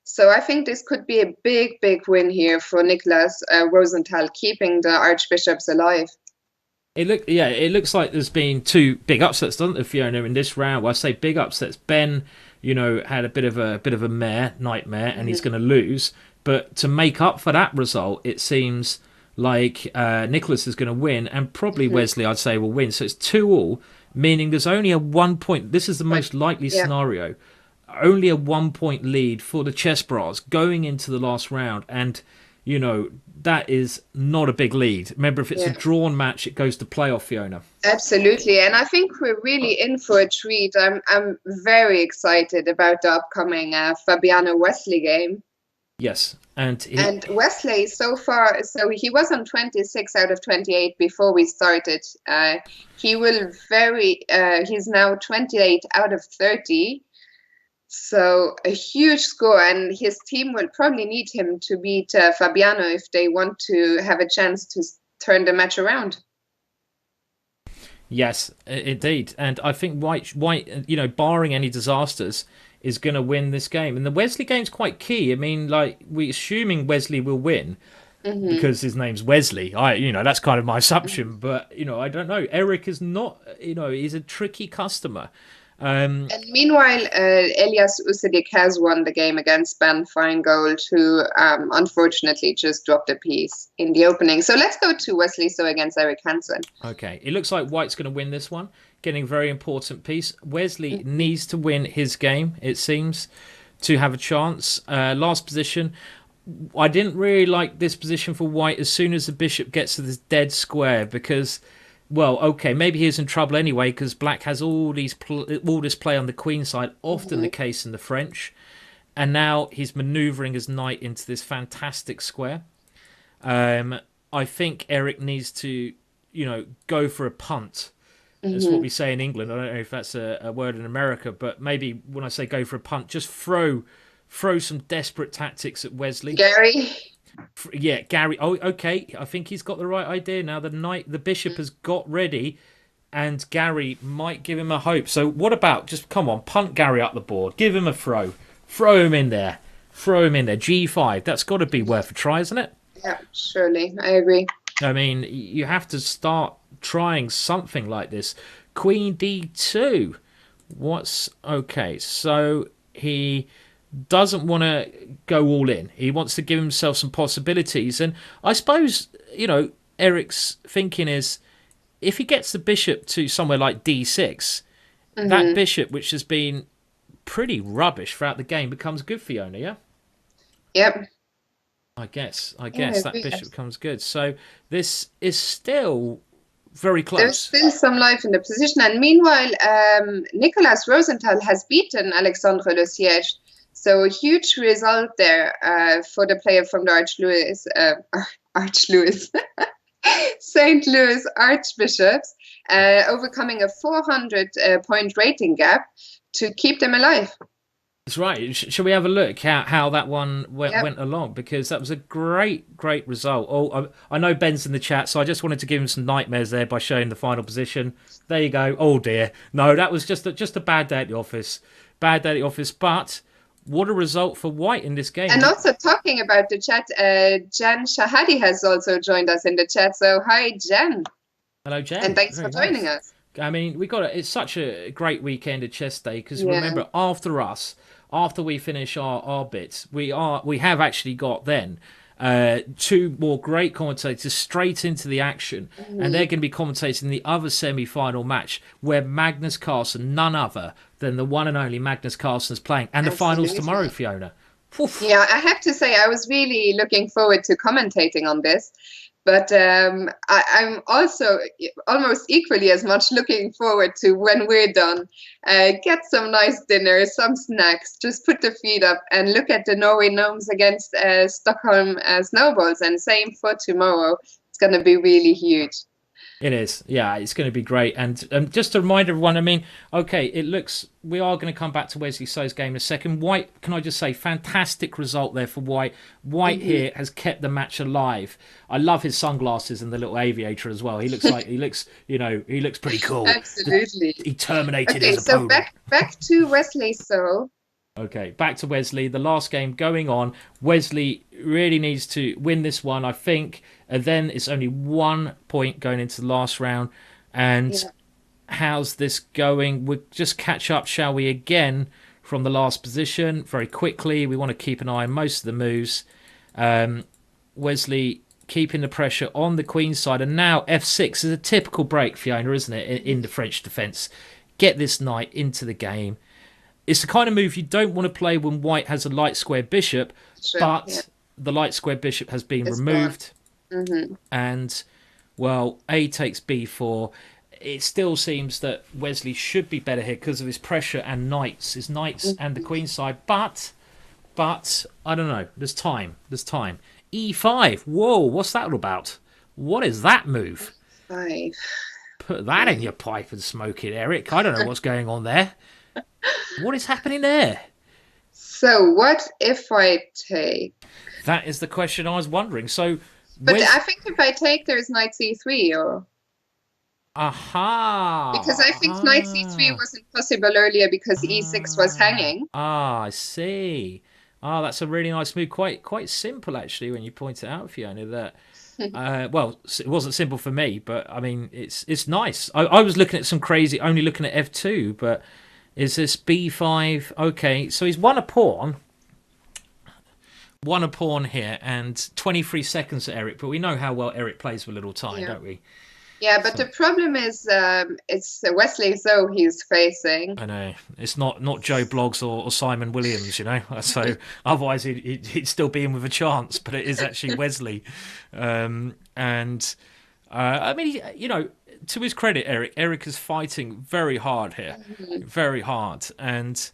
So I think this could be a big win here for Nicolas Rosenthal, keeping the archbishops alive. It looks like there's been two big upsets, doesn't there, Fiona, in this round? Well, I say big upsets. Ben, had a bit of a nightmare, and he's going to lose. But to make up for that result, it seems like Nicholas is going to win, and probably Wesley, I'd say, will win. So it's 2-2, meaning there's only a 1 point. This is the most likely scenario. Only a 1 point lead for the ChessBrahs going into the last round, and that is not a big lead. Remember, if it's a drawn match, it goes to playoff, Fiona. Absolutely, and I think we're really in for a treat. I'm very excited about the upcoming Fabiano Wesley game. Yes, and Wesley so far, so he was on 26 out of 28 before we started. He's now 28 out of 30. So a huge score, and his team will probably need him to beat Fabiano if they want to have a chance to turn the match around. Yes, indeed, and I think White, barring any disasters, is going to win this game. And the Wesley game's quite key. I mean, we're assuming Wesley will win because his name's Wesley. That's kind of my assumption, but I don't know. Eric is not. He's a tricky customer. And meanwhile, Elias Usedik has won the game against Ben Finegold, who unfortunately just dropped a piece in the opening. So let's go to Wesley So against Eric Hansen. Okay, it looks like White's going to win this one, getting a very important piece. Wesley needs to win his game, it seems, to have a chance. Last position. I didn't really like this position for White as soon as the bishop gets to this dead square, because... Well, okay, maybe he's in trouble anyway, because Black has all this play on the queen side, often the case in the French. And now he's manoeuvring his knight into this fantastic square. I think Eric needs to, go for a punt. That's what we say in England. I don't know if that's a word in America, but maybe when I say go for a punt, just throw some desperate tactics at Wesley. Gary? Yeah, Gary. Oh, okay. I think he's got the right idea now. The bishop has got ready, and Gary might give him a hope. So what about just come on, punt Gary up the board, give him a throw him in there, G5. That's got to be worth a try, isn't it? Yeah, surely. I agree. I mean, you have to start trying something like this. Queen D2. Okay? So he doesn't want to go all in. He wants to give himself some possibilities. And I suppose, Eric's thinking is if he gets the bishop to somewhere like d6, that bishop, which has been pretty rubbish throughout the game, becomes good, Fiona, yeah? Yep. I guess that bishop becomes good. So this is still very close. There's still some life in the position. And meanwhile, Nicolas Rosenthal has beaten Alexandre Loysier. So a huge result there for the player from the St. Louis Archbishops, overcoming a 400-point rating gap to keep them alive. That's right. Shall we have a look how that one went along? Because that was a great result. Oh, I know Ben's in the chat, so I just wanted to give him some nightmares there by showing the final position. There you go. Oh dear. No, that was just a bad day at the office. But what a result for White in this game. And also talking about the chat, Jen Shahadi has also joined us in the chat. So hi, Jen. Hello, Jen. And thanks for Very joining nice. us. I mean, it's such a great weekend at Chess Day because Yeah. remember, after we finish our bits, we have actually got then two more great commentators straight into the action, and they're Mhm. going to be commentating the other semi-final match where Magnus Carlsen, none other than the one and only Magnus Carlsen, is playing, and the finals tomorrow, Absolutely. Fiona. Poof. Yeah, I have to say, I was really looking forward to commentating on this, but I'm also almost equally as much looking forward to when we're done. Get some nice dinner, some snacks, just put the feet up and look at the Norway Gnomes against Stockholm Snowballs, and same for tomorrow. It's going to be really huge. It is, yeah. It's going to be great, and just to remind everyone. I mean, okay, it looks we are going to come back to Wesley So's game in a second. White, can I just say, fantastic result there for White. White Hmm. here has kept the match alive. I love his sunglasses and the little aviator as well. He looks like he looks pretty cool. Absolutely. He terminated Okay, his so opponent. back to Wesley. So Okay, back to Wesley. The last game going on. Wesley really needs to win this one, I think. And then it's only 1 point going into the last round. And yeah, how's this going? We'll just catch up, shall we, again from the last position very quickly. We want to keep an eye on most of the moves. Wesley keeping the pressure on the queen side. And now f6 is a typical break, Fiona, isn't it, in the French defence? Get this knight into the game. It's the kind of move you don't want to play when white has a light square bishop, sure. Yeah, but the light square bishop has been it's gone. removed, Hmm. and well, a takes b4. It still seems that Wesley should be better here because of his pressure and his knights and the queen side. But I don't know. There's time. There's time. E5. Whoa, what's that all about? What is that move? Five. Put that in your pipe and smoke it, Eric. I don't know what's going on there. What is happening there? So what if I take? That is the question I was wondering. So, But I where's think if I take, there's knight c3, or because I think knight c3 aha, wasn't possible earlier because e6 was hanging. I see. That's a really nice move. Quite simple actually when you point it out, Fiona. That well, it wasn't simple for me, but I mean it's nice. I was looking at some crazy, only looking at f2, but is this b5? Okay, so he's won a pawn here, and 23 seconds to Eric. But we know how well Eric plays with little time, Yeah. don't we? Yeah, but So the problem is it's Wesley So he's facing. I know it's not Joe Bloggs or Simon Williams, you know. So otherwise he'd still be in with a chance. But it is actually Wesley, and I mean, to his credit, Eric is fighting very hard here, Mhm. very hard, and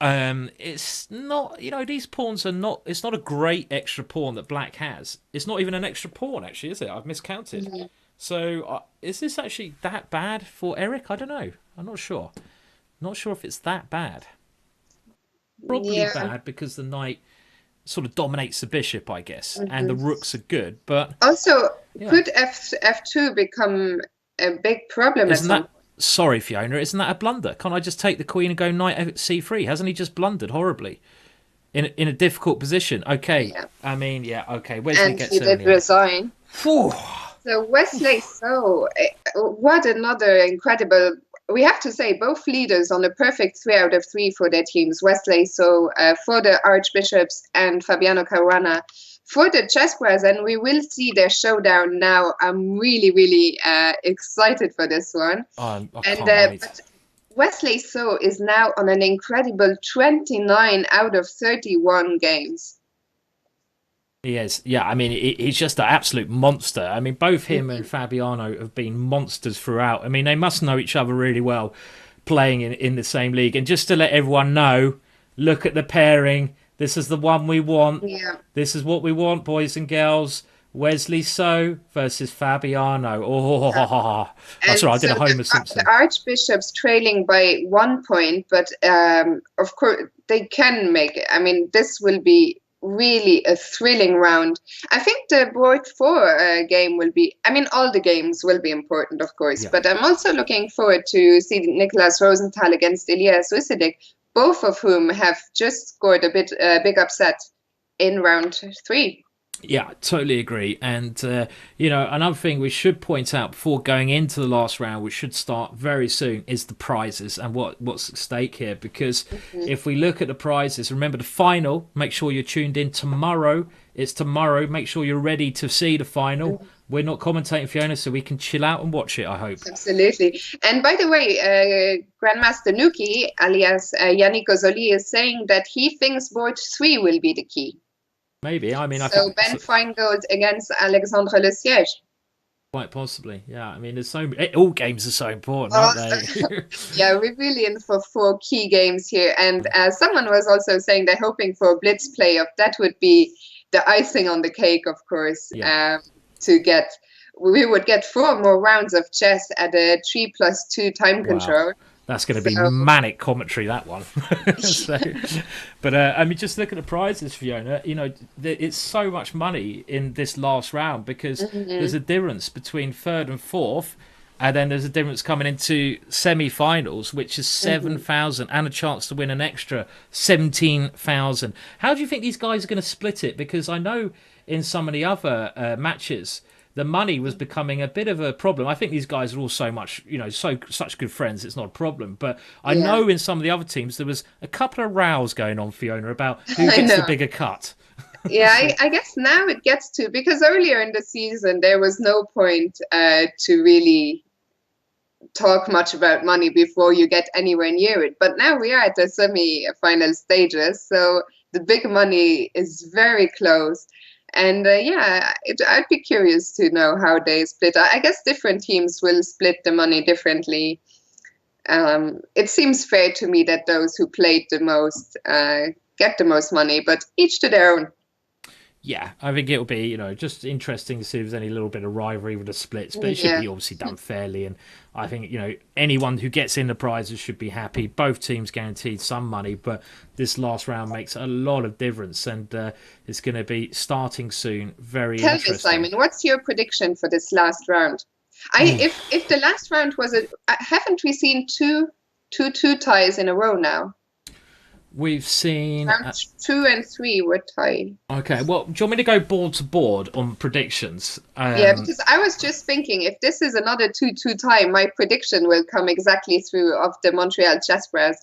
it's not, these pawns are not. It's not a great extra pawn that Black has. It's not even an extra pawn, actually, is it? I've miscounted. Mhm. So is this actually that bad for Eric? I don't know. I'm not sure. Not sure if it's that bad. Probably Yeah. bad because the knight sort of dominates the bishop, I guess, and the Mhm. rooks are good. But Also, yeah, could f2 become a big problem at isn't some that? point? Sorry, Fiona, isn't that a blunder? Can't I just take the queen and go knight c3? Hasn't he just blundered horribly in a difficult position? Okay, Yeah, I mean, yeah, okay. Wesley and gets he there in did the end. resign. Phew. So Wesley So, what another incredible. We have to say both leaders on a perfect 3 out of 3 for their teams. Wesley So for the Archbishops and Fabiano Caruana for the ChessBrahs, and we will see their showdown now. I'm really, really excited for this one. I And can't wait. but Wesley So is now on an incredible 29 out of 31 games. He is, yeah. I mean, he's just an absolute monster. I mean, both him and Mhm. Fabiano have been monsters throughout. I mean, they must know each other really well, playing in the same league. And just to let everyone know, look at the pairing. This is the one we want. Yeah. This is what we want, boys and girls. Wesley So versus Fabiano. Oh, that's And right. I did so a Homer the Simpson. Archbishops trailing by 1 point, but of course they can make it. I mean, this will be really a thrilling round. I think the board 4 game will be. I mean, all the games will be important, of course, Yeah. but I'm also looking forward to see Nicholas Rosenthal against Elias Usyk, both of whom have just scored a big upset in round 3. Yeah, totally agree. And, another thing we should point out before going into the last round, which should start very soon, is the prizes and what's at stake here. Because Mhm. if we look at the prizes, remember the final, make sure you're tuned in tomorrow. It's tomorrow. Make sure you're ready to see the final. We're not commentating, Fiona, so we can chill out and watch it, I hope. Absolutely. And by the way, Grandmaster Nuki, alias Yannick Ozoli, is saying that he thinks board three will be the key. Maybe. I mean, I think So Ben Finegold against Alexandre Loysier. quite possibly. Yeah, I mean, there's all games are so important, Oh, aren't they? yeah, we're really in for four key games here. And someone was also saying they're hoping for a Blitz playoff. That would be the icing on the cake, of course, Yeah. to get. We would get four more rounds of chess at a 3+2 time Wow. control. That's going to be So, manic commentary, that one. so, but I mean, just look at the prizes, Fiona. It's so much money in this last round because there's mhm, a difference between third and fourth, and then there's a difference coming into semi-finals, which is mhm. 7,000 and a chance to win an extra 17,000. How do you think these guys are going to split it? Because I know in some of the other matches the money was becoming a bit of a problem. I think these guys are all so much, such good friends. It's not a problem. But I Yeah, know in some of the other teams there was a couple of rows going on, Fiona, about who I gets the know. bigger cut. Yeah, so, I guess now it gets to, because earlier in the season there was no point to really talk much about money before you get anywhere near it. But now we are at the semi-final stages, so the big money is very close. And I'd be curious to know how they split. I guess different teams will split the money differently. It seems fair to me that those who played the most get the most money, but each to their own. yeah, I think it'll be, just interesting to see if there's any little bit of rivalry with the splits, but it should Yeah. be obviously done fairly. And I think, anyone who gets in the prizes should be happy. Both teams guaranteed some money, but this last round makes a lot of difference. And it's going to be starting soon. Very Tell me, interesting. Simon, what's your prediction for this last round? If the last round was haven't we seen two ties in a row now? We've seen. Round two and three were tied. Okay, well, do you want me to go board to board on predictions? Yeah, because I was just thinking if this is another 2-2 tie, my prediction will come exactly through of the Montreal ChessBrahs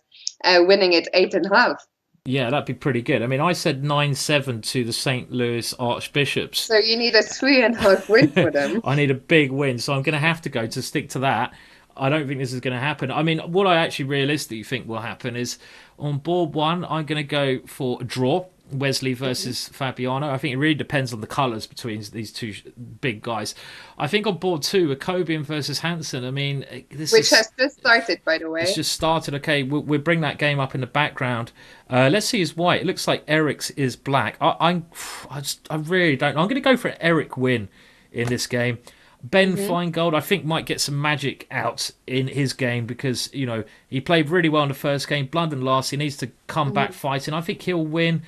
winning it 8.5. Yeah, that'd be pretty good. I mean, I said 9-7 to the St. Louis Archbishops. So you need a 3.5 win for them. I need a big win, so I'm going to have to go to stick to that. I don't think this is going to happen. I mean, what I actually realistically think will happen is on board one, I'm going to go for a draw. Wesley versus Fabiano. I think it really depends on the colours between these two big guys. I think on board two, Akobian versus Hansen. I mean, this Which is has just started, by the it's way. just started. Okay, we'll bring that game up in the background. Let's see his white. It looks like Eric's is black. I really don't know. I'm going to go for an Eric win in this game. Ben Hmm. Finegold, I think, might get some magic out in his game because, he played really well in the first game, blundered last. He needs to come back fighting. I think he'll win.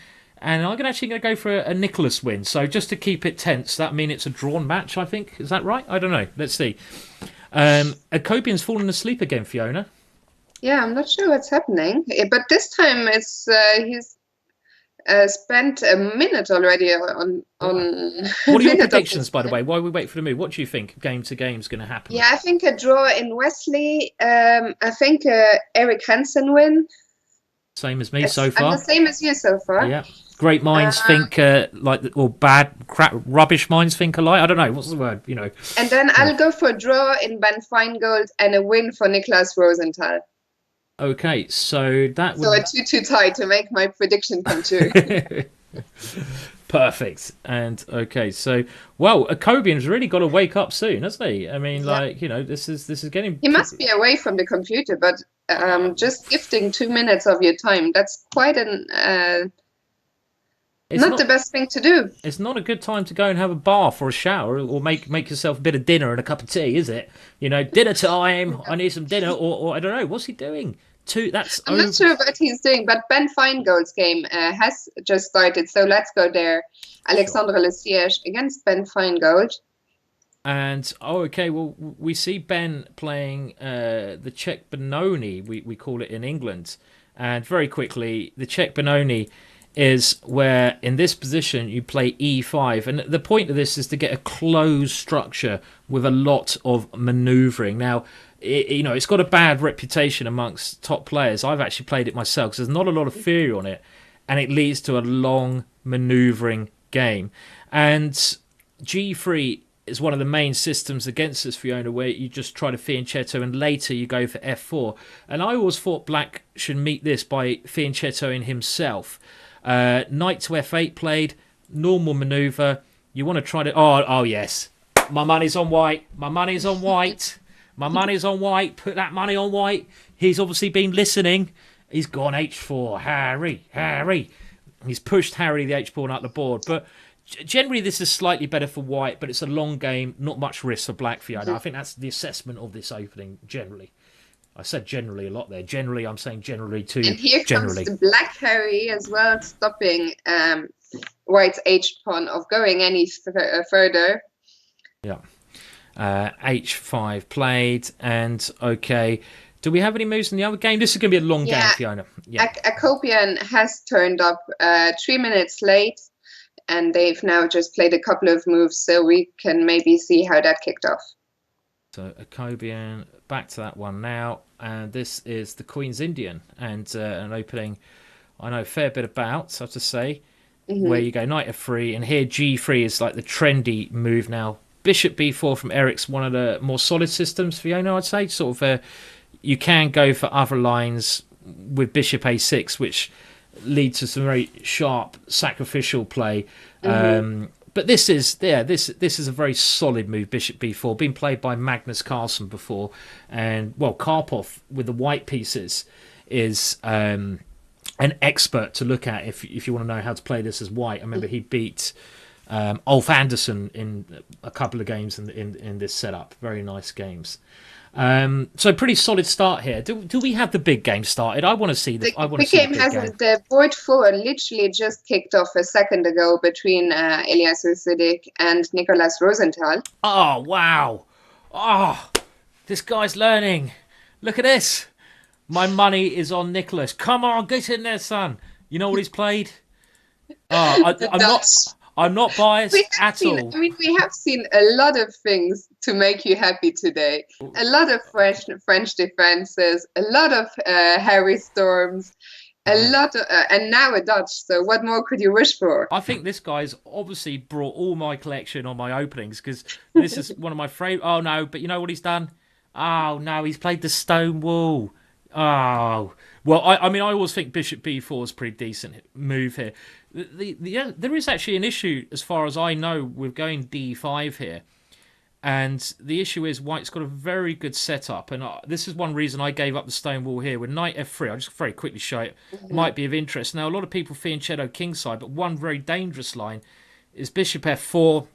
And I'm actually going to go for a Nicholas win. So just to keep it tense, that means it's a drawn match, I think. Is that right? I don't know. Let's see. Akobian's fallen asleep again, Fiona. Yeah, I'm not sure what's happening, but this time he's spent a minute already Wow. on a What are your minute of predictions, this by the game. way? While we wait for the move, what do you think game to game is going to happen? Yeah, I think a draw in Wesley. I think Eric Hansen win. Same as me so I'm the far. same as you so far. Yeah. Great minds Uh, think like, or bad, crap, rubbish minds think alike. I don't know. What's the word? and then Yeah. I'll go for a draw in Ben Finegold and a win for Niklas Rosenthal. Okay, so that So a would 2-2 tie to make my prediction come true. perfect. And okay, so well, Akobian's really got to wake up soon, hasn't he? I mean, Yeah. like this is getting. He must be away from the computer, but just gifting 2 minutes of your time, that's quite an It's not the not. best thing to do. It's not a good time to go and have a bath or a shower or make yourself a bit of dinner and a cup of tea, is it? Dinner time. I need some dinner, or I don't know. What's he doing? That's I'm not over. sure what he's doing, but Ben Finegold's game has just started, so let's go there. Sure. Alexandre Loysier against Ben Finegold. And okay, well, we see Ben playing the Czech Benoni, we call it in England. And very quickly, the Czech Benoni is where in this position you play e5, and the point of this is to get a closed structure with a lot of maneuvering. Now, it's got a bad reputation amongst top players. I've actually played it myself because there's not a lot of theory on it, and it leads to a long maneuvering game. And g3 is one of the main systems against this, Fiona, where you just try to fianchetto and later you go for f4. And I always thought black should meet this by fianchettoing himself. Knight to f8 played, normal maneuver. You want to try to... Oh yes. My money's on white. My money's on white. My money's on white. Put that money on white. He's obviously been listening. He's gone h4. Harry. He's pushed Harry the h pawn up the board. But generally this is slightly better for white, but it's a long game. Not much risk for black, Fiona. I think that's the assessment of this opening generally. I said generally a lot there. Generally, I'm saying generally too. And here generally. comes the black Harry as well, stopping white's h pawn of going any further. Yeah. H5 played, and okay. Do we have any moves in the other game? This is going to be a long game, Fiona. Yeah. Akobian has turned up 3 minutes late, and they've now just played a couple of moves, so we can maybe see how that kicked off. So Akobian, back to that one now, and this is the Queen's Indian, and an opening I know a fair bit about, so I have to say, where you go knight f3, and here g3 is like the trendy move now. Bishop b4 from Eric's one of the more solid systems, Fiona, I'd say. Sort of, you can go for other lines with bishop a6, which leads to some very sharp sacrificial play. But this is a very solid move, bishop b4, been played by Magnus Carlsen before, and well, Karpov with the white pieces is an expert to look at if you want to know how to play this as white. I remember he beat Ulf Andersson in a couple of games in this setup. Very nice games. So pretty solid start here. Do we have the big game started? I want to see the big game. The board 4 literally just kicked off a second ago between Elias Usidik and Nicholas Rosenthal. Oh wow! Oh, this guy's learning. Look at this. My money is on Nicholas. Come on, get in there, son. You know what he's played? I'm not biased at all. I mean, we have seen a lot of things to make you happy today. A lot of French defenses, a lot of Harry Storms, a lot of, and now a Dutch. So what more could you wish for? I think this guy's obviously brought all my collection on my openings, because this is one of my favorite. Oh no, but you know what he's done? Oh no, he's played the stone wall. Oh, well, I mean, I always think bishop b4 is a pretty decent move here. There is actually an issue, as far as I know, with going d5 here. And the issue is white's got a very good setup. And this is one reason I gave up the stone wall here. With knight f3, I'll just very quickly show it. Might be of interest. Now, a lot of people fianchetto kingside, but one very dangerous line is bishop f4.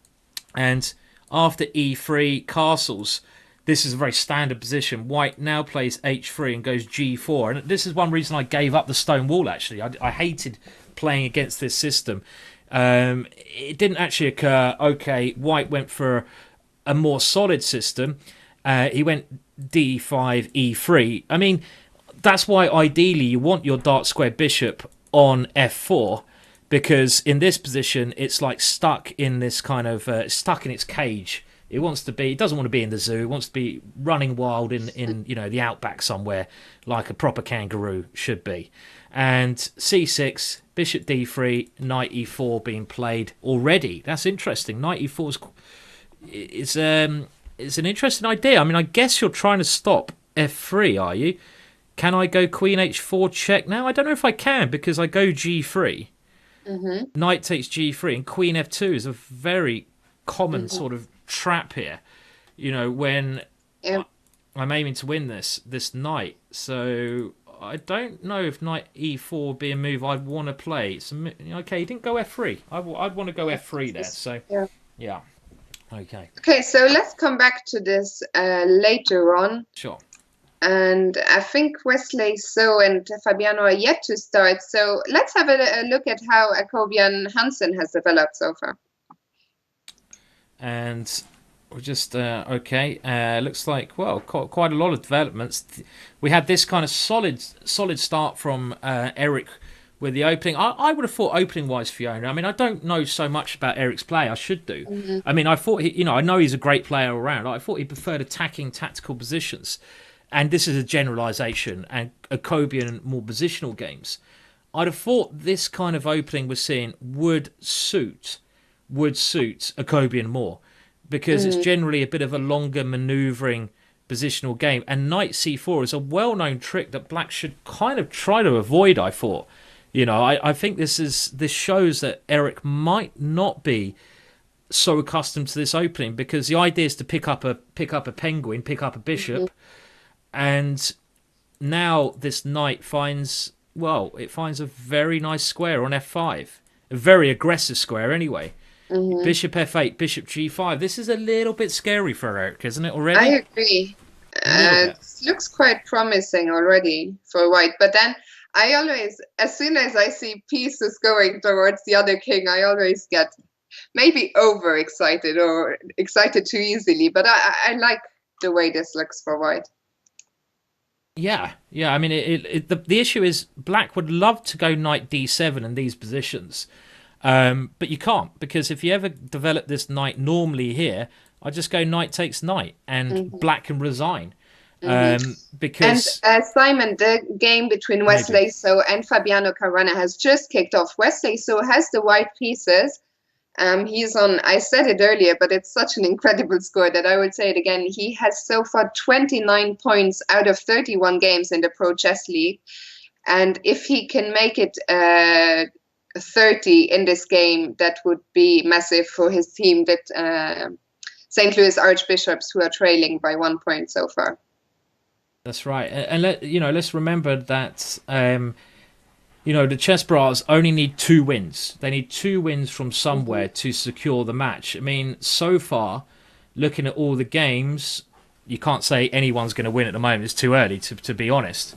And after e3, castles. This is a very standard position. White now plays h3 and goes g4. And this is one reason I gave up the stone wall, actually. I hated playing against this system. It didn't actually occur. Okay, white went for a more solid system. He went d5, e3. I mean, that's why ideally you want your dark square bishop on f4, because in this position it's like stuck in this kind of stuck in its cage. It wants to be. It doesn't want to be in the zoo. It wants to be running wild in the outback somewhere, like a proper kangaroo should be. And c6, bishop d3, knight e4 being played already. That's interesting. Knight e4 is an interesting idea. I mean, I guess you're trying to stop f3, are you? Can I go queen h4 check now? I don't know if I can, because I go g3. Knight takes g3, and queen f2 is a very common sort of trap here, when I'm aiming to win this knight. So I don't know if knight e4 would be a move I'd want to play. So, okay, he didn't go f3. I'd want to go f3 there. So yeah. Okay, so let's come back to this later on. Sure. And I think Wesley and Fabiano are yet to start. So let's have a look at how Akobian Hansen has developed so far. And we're just looks like, well, quite a lot of developments. We had this kind of solid start from Eric with the opening. I would have thought opening wise, Fiona. I mean, I don't know so much about Eric's play. I should do. Mm-hmm. I mean, I thought I know he's a great player all round. I thought he preferred attacking tactical positions, and this is a generalisation. And Akobian more positional games. I'd have thought this kind of opening we're seeing would suit Akobian more, because it's generally a bit of a longer manoeuvring positional game. And knight c4 is a well-known trick that black should kind of try to avoid, I thought. I think this shows that Eric might not be so accustomed to this opening, because the idea is to pick up a penguin, pick up a bishop, and now this knight finds a very nice square on f5, a very aggressive square anyway. Bishop f8, bishop g5. This is a little bit scary for Eric, isn't it, already? I agree. It looks quite promising already for white. But then I always, as soon as I see pieces going towards the other king, I always get maybe overexcited or excited too easily. But I like the way this looks for white. Yeah. I mean, the issue is black would love to go knight d7 in these positions. But you can't, because if you ever develop this knight normally here, I just go knight takes knight, and black can resign. Because Simon, the game between Wesley and Fabiano Caruana has just kicked off. Wesley has the white pieces. He's on, I said it earlier, but it's such an incredible score that I would say it again. He has so far 29 points out of 31 games in the Pro Chess League. And if he can make it 30 in this game, that would be massive for his team, that St. Louis Archbishops, who are trailing by 1 point so far. That's right. And let's remember that the ChessBrahs only need 2 wins. They need 2 wins from somewhere to secure the match. I mean, so far, looking at all the games, you can't say anyone's going to win at the moment. It's too early, to be honest.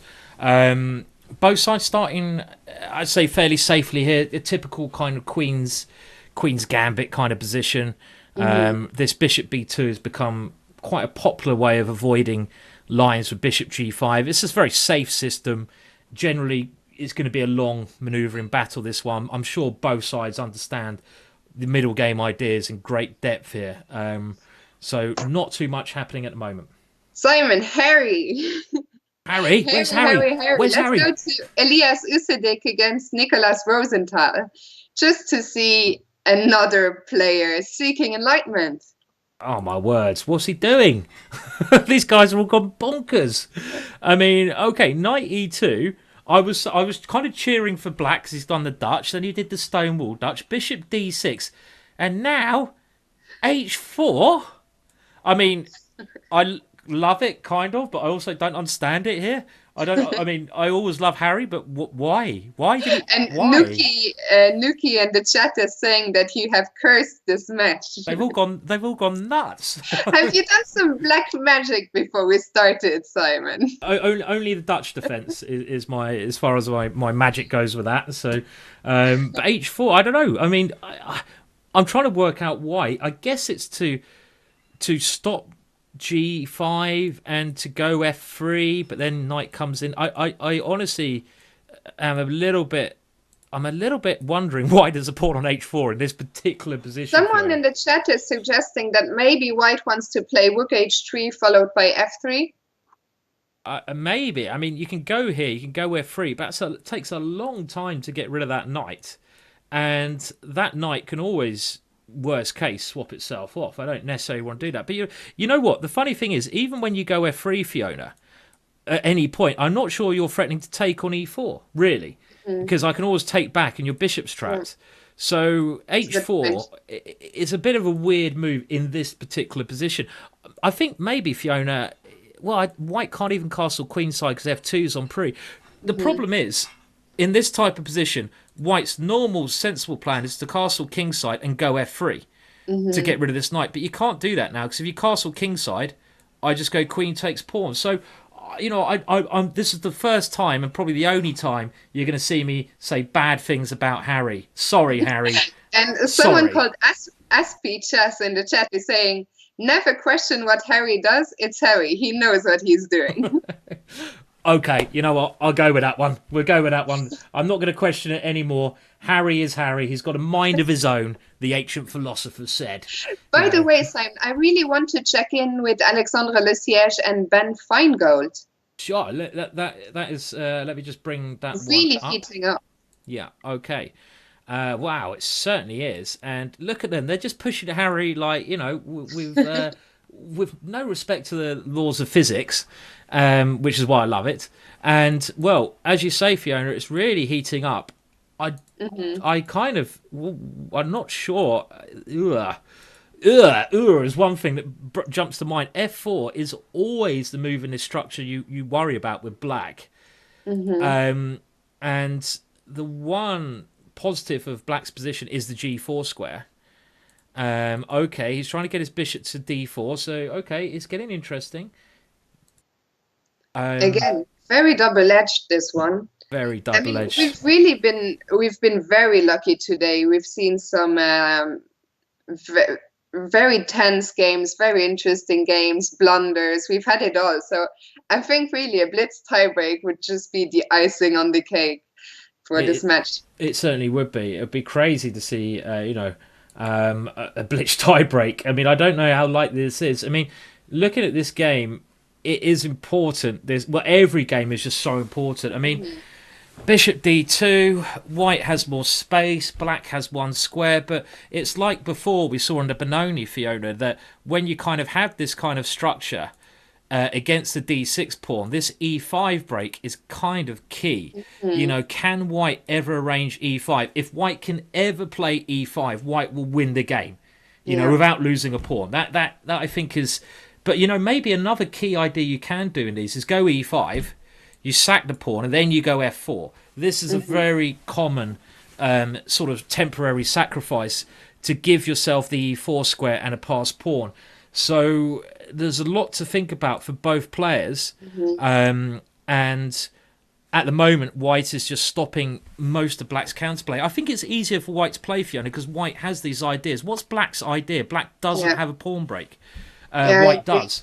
Both sides starting, I'd say, fairly safely here. A typical kind of Queen's Gambit kind of position. This Bishop b2 has become quite a popular way of avoiding lines with Bishop g5. It's a very safe system. Generally, it's going to be a long manoeuvring battle, this one. I'm sure both sides understand the middle game ideas in great depth here. So not too much happening at the moment. Simon, Harry. Harry? Where's Harry? Where's Harry? Let's go to Elias Usedek against Nicholas Rosenthal, just to see another player seeking enlightenment. Oh, my words. What's he doing? These guys are all gone bonkers. I mean, okay, knight e2. I was kind of cheering for black because he's done the Dutch. Then he did the Stonewall Dutch. Bishop d6. And now, h4. I mean, I love it, kind of, but I also don't understand it here. I mean, I always love Harry, but why? Why? Nuki and the chat is saying that you have cursed this match. They've all gone nuts. Have you done some black magic before we started, Simon? Only the Dutch defense is my, as far as my magic goes with that. So, but h4, I don't know. I mean, I'm trying to work out why. I guess it's to stop g5 and to go f3, but then knight comes in. I honestly am a little bit wondering why there's a pawn on h4 in this particular position. Someone in the chat is suggesting that maybe white wants to play rook h3 followed by f3. Maybe. I mean, you can go here, you can go f3, but it takes a long time to get rid of that knight, and that knight can always, worst case, swap itself off. I don't necessarily want to do that. But you know what? The funny thing is, even when you go f3, Fiona, at any point, I'm not sure you're threatening to take on e4, really, because I can always take back and your bishop's trapped. So h4 is a bit of a weird move in this particular position. I think maybe, Fiona, white can't even castle queenside because f2 is on pre. The problem is, in this type of position, white's normal, sensible plan is to castle kingside and go f3 to get rid of this knight. But you can't do that now, because if you castle kingside, I just go queen takes pawn. So, I'm this is the first time and probably the only time you're going to see me say bad things about Harry. Sorry, Harry. And someone called Aspie Chess in the chat is saying, never question what Harry does. It's Harry. He knows what he's doing. Okay, you know what? I'll go with that one. We'll go with that one. I'm not going to question it anymore. Harry is Harry. He's got a mind of his own, the ancient philosophers said. You By the know, way, Simon, I really want to check in with Alexandre Loysier and Ben Finegold. sure. That is. Let me just bring that one Really up. heating up. Yeah. Okay. Wow, it certainly is. And look at them; they're just pushing Harry like with no respect to the laws of physics, which is why I love it. And well, as you say, Fiona, it's really heating up. I Hmm. I kind of I'm not sure. Ugh is one thing that jumps to mind. F4 is always the move in this structure you worry about with black. Hmm. Um, and the one positive of black's position is the G4 square. Okay, he's trying to get his bishop to D4, so okay, it's getting interesting. Um, Again, very double-edged this one. very I double mean, edged. we've been very lucky today. We've seen some ve very tense games, very interesting games, blunders. We've had it all. So I think really a Blitz tiebreak would just be the icing on the cake for this It match. it certainly would be. It'd be crazy to see, a Blitz tie break. I mean, I don't know how likely this is. I mean, looking at this game, it is important. Every game is just so important. I mean, Mhm. Bishop D2, white has more space, black has one square, but it's like before we saw in the Benoni, Fiona, that when you kind of have this kind of structure against the D6 pawn, this E5 break is kind of key. You Mhm. know, can white ever arrange E5? If white can ever play E5, white will win the game, you know, Yeah. without losing a pawn. That I think is. But, you know, maybe another key idea you can do in these is go E5, you sack the pawn, and then you go F4. This is a Mhm. very common sort of temporary sacrifice to give yourself the E4 square and a passed pawn. So there's a lot to think about for both players. Mhm. And at the moment, white is just stopping most of black's counterplay. I think it's easier for white to play Fiona because white has these ideas. What's black's idea? Black doesn't Yeah. have a pawn break. Yeah, I White agree. does.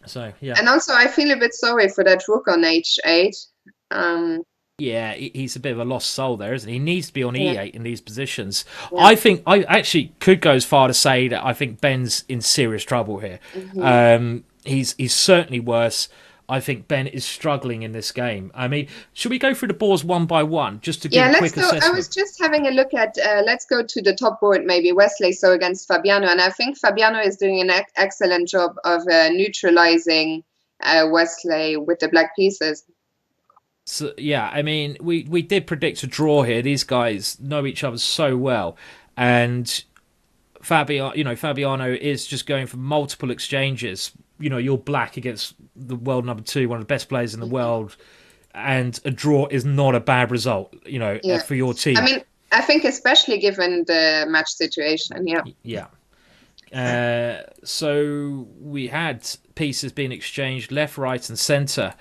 So, yeah. And also, I feel a bit sorry for that rook on H8. Um, Yeah, he's a bit of a lost soul there, isn't he? He needs to be on yeah, E8 in these positions. yeah. I think I actually could go as far to say that I think Ben's in serious trouble here. Hmm. He's certainly worse. I think Ben is struggling in this game. I mean, should we go through the boards one by one just to give Yeah, a let's quick go. I assessment? was just having a look at, let's go to the top board, maybe Wesley, so against Fabiano. And I think Fabiano is doing an excellent job of neutralizing Wesley with the black pieces. So yeah, I mean, we did predict a draw here. These guys know each other so well, and Fabiano is just going for multiple exchanges. You know, you're black against the world number two, one of the best players in the Mhm. world, and a draw is not a bad result. You know, Yeah. for your I team. mean, I think especially given the match situation, yeah. Yeah. So we had pieces being exchanged left, right, and centre,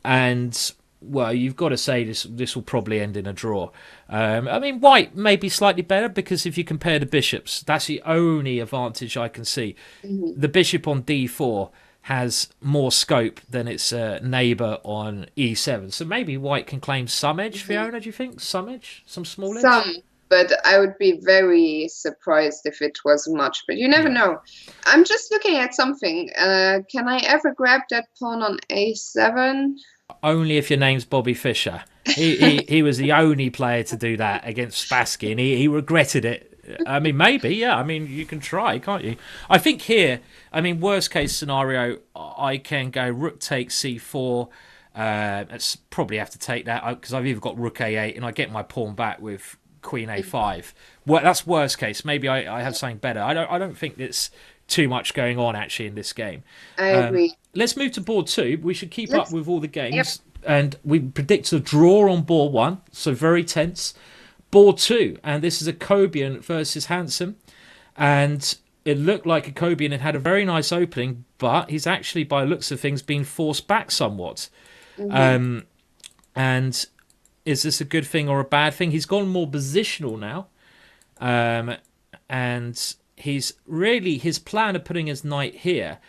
and well, you've got to say this will probably end in a draw. I mean, white may be slightly better because if you compare the bishops, that's the only advantage I can see. Hmm. The bishop on d4 has more scope than its neighbour on e7, so maybe white can claim some edge. Hmm. Fiona, do you think some edge, some small edge? Some, but I would be very surprised if it was much, but you never Yeah. know. I'm just looking at something. Can I ever grab that pawn on A7? Only if your name's Bobby Fischer. He was the only player to do that against Spassky, and he regretted it. I mean, maybe, yeah. I mean, you can try, can't you? I think here, I mean, worst case scenario, I can go rook takes c4. It's probably have to take that because I've either got rook a8 and I get my pawn back with queen a5. Well, that's worst case. Maybe I have something better. I don't think it's too much going on actually in this game. I agree. Let's move to board two. We should keep up Let's, with all the yep. games. And we predict a draw on board one, so very tense. Board two, and this is Akobian versus Hansen. And it looked like Akobian had a very nice opening, but he's actually, by looks of things, been forced back somewhat. Hmm. And is this a good thing or a bad thing? He's gone more positional now. And he's really, his plan of putting his knight here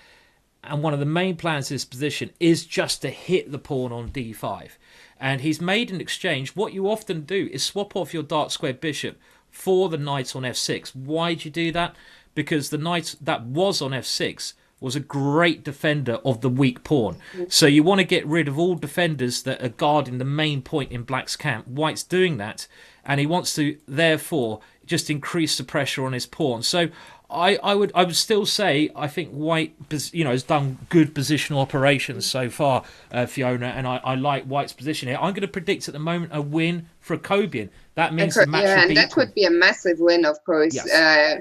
and one of the main plans of this position is just to hit the pawn on d5. And he's made an exchange. What you often do is swap off your dark squared bishop for the knight on f6. Why do you do that? Because the knight that was on f6 was a great defender of the weak pawn. So you want to get rid of all defenders that are guarding the main point in black's camp. White's doing that, and he wants to therefore just increase the pressure on his pawn. So I would still say I think white has done good positional operations so far, Fiona, and I like white's position here. I'm going to predict at the moment a win for Akobian. That means the match yeah, would be and that equal. would be a massive win, of course. Yes.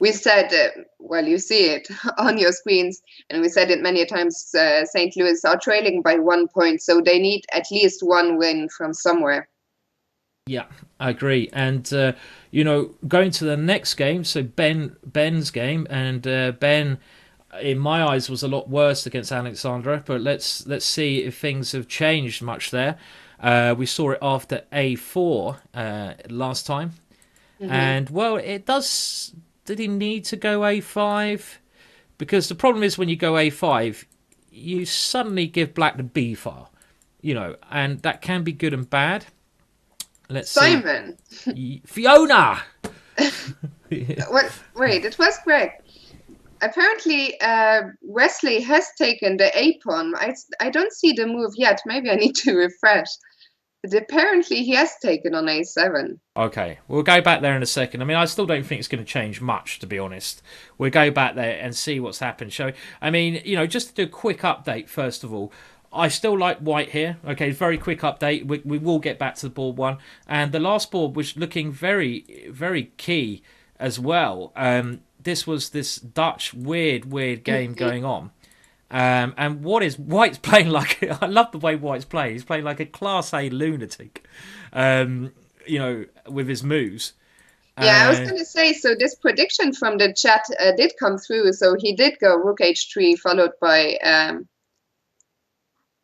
We said, well, you see it on your screens, and we said it many times, St. Louis are trailing by 1 point, so they need at least one win from somewhere. Yeah, I agree. And, going to the next game, so Ben's game, and Ben, in my eyes, was a lot worse against Alexandra, but let's see if things have changed much there. We saw it after A4 last time. And, well, it does... Did he need to go A5? Because the problem is when you go A5, you suddenly give black the B file, and that can be good and bad. Let's Simon. see. Fiona! Wait, it was Greg. Apparently, Wesley has taken the A pawn. I don't see the move yet. Maybe I need to refresh. But apparently, he has taken on A7. Okay, we'll go back there in a second. I mean, I still don't think it's going to change much, to be honest. We'll go back there and see what's happened. Just to do a quick update, first of all, I still like white here. Okay, very quick update. We will get back to the board one. And the last board was looking very, very key as well. This was this Dutch weird game going on. And White's playing like... I love the way White's playing. He's playing like a Class A lunatic, with his moves. Yeah, I was going to say, so this prediction from the chat did come through. So he did go rook h3 followed by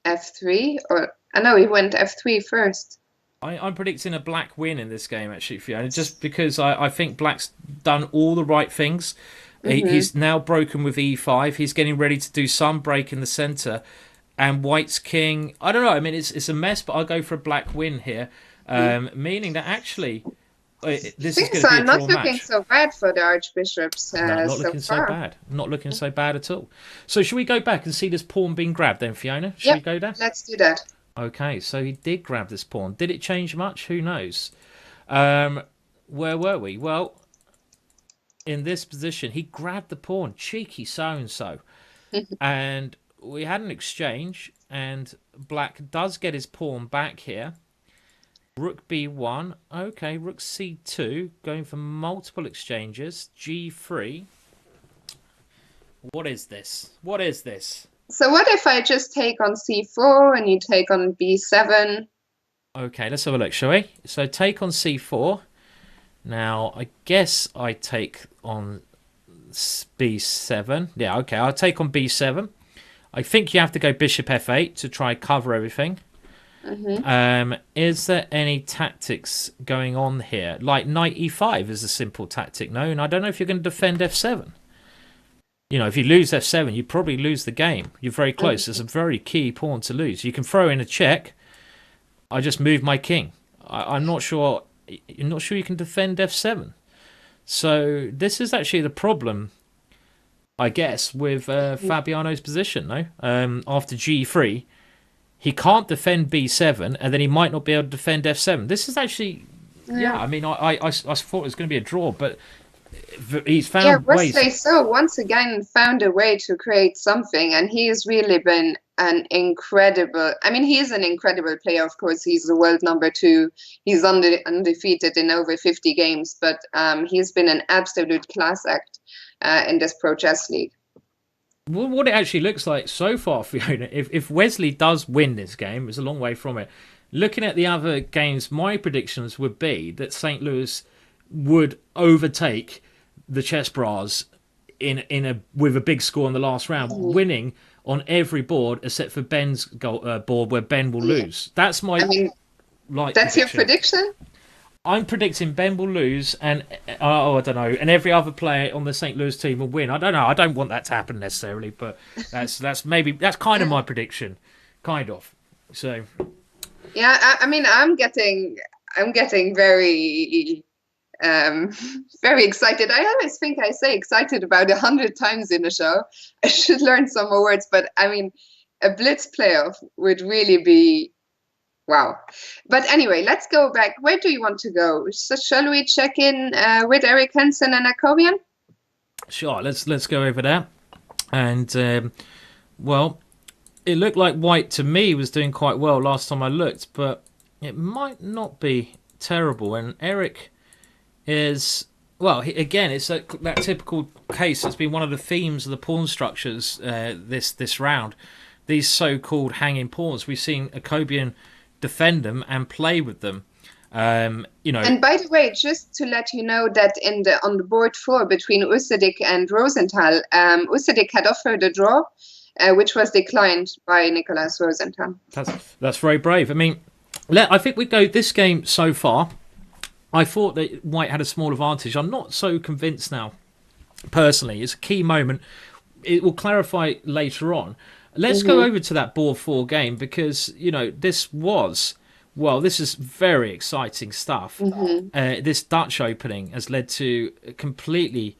f3. He went f3 first. I'm predicting a black win in this game, actually, Fiona, just because I think black's done all the right things. He's now broken with e5. He's getting ready to do some break in the centre. And white's king... I don't know. I mean, it's a mess, but I'll go for a black win here. Meaning that actually... this is going to be a draw match. Not looking so bad for the archbishops not looking so bad. Not looking so bad at all. So should we go back and see this pawn being grabbed then, Fiona? Should we go there? Let's do that. Okay, so he did grab this pawn. Did it change much? Who knows? Where were we? Well, in this position, he grabbed the pawn. Cheeky so-and-so. And we had an exchange, and black does get his pawn back here. Rook b1. Okay, rook c2. Going for multiple exchanges. g3. What is this? What is this? So what if I just take on c4 and you take on b7? Okay, let's have a look, shall we? So take on c4. Now, I guess I take on b7. Yeah, okay, I'll take on b7. I think you have to go bishop f8 to try cover everything. Is there any tactics going on here? Like knight e5 is a simple tactic, no? And I don't know if you're going to defend f7. If you lose f7, you probably lose the game. You're very close. It's a very key pawn to lose. You can throw in a check. I just moved my king. I'm not sure. You're not sure you can defend f7. So this is actually the problem, I guess, with Fabiano's position, no? After g3, he can't defend b7, and then he might not be able to defend f7. This is actually... Yeah, I mean, I thought it was going to be a draw, but... He's found ways. Wesley once again found a way to create something, and he's really been an incredible... I mean, he is an incredible player, of course. He's the world #2. He's undefeated in over 50 games, but he's been an absolute class act in this Pro Chess League. Well, what it actually looks like so far, Fiona, if Wesley does win this game, it's a long way from it. Looking at the other games, my predictions would be that St. Louis would overtake the ChessBrahs with a big score in the last round, winning on every board except for Ben's board where Ben will lose. That's my that's your prediction? I'm predicting Ben will lose, and I don't know, and every other player on the St. Louis team will win. I don't know. I don't want that to happen necessarily, but that's kind of my prediction, kind of. So Yeah, I mean, I'm getting very um very excited. I always think I say excited about 100 times in a show. I should learn some more words, but I mean, a Blitz playoff would really be wow. But anyway, let's go back. Where do you want to go? So shall we check in with Eric Hansen and Akobian? sure, let's go over that. And well, it looked like White to me was doing quite well last time I looked, but it might not be terrible. And Eric is well. Again, it's that typical case. It's been one of the themes of the pawn structures this round. These so-called hanging pawns. We've seen Akobian defend them and play with them. And by the way, just to let you know that on the board four between Usadik and Rosenthal, Usadik had offered a draw, which was declined by Nicholas Rosenthal. That's very brave. I mean, I think we go this game so far. I thought that White had a small advantage. I'm not so convinced now. Personally, it's a key moment. It will clarify later on. Let's go over to that board four game because this is very exciting stuff. This Dutch opening has led to a completely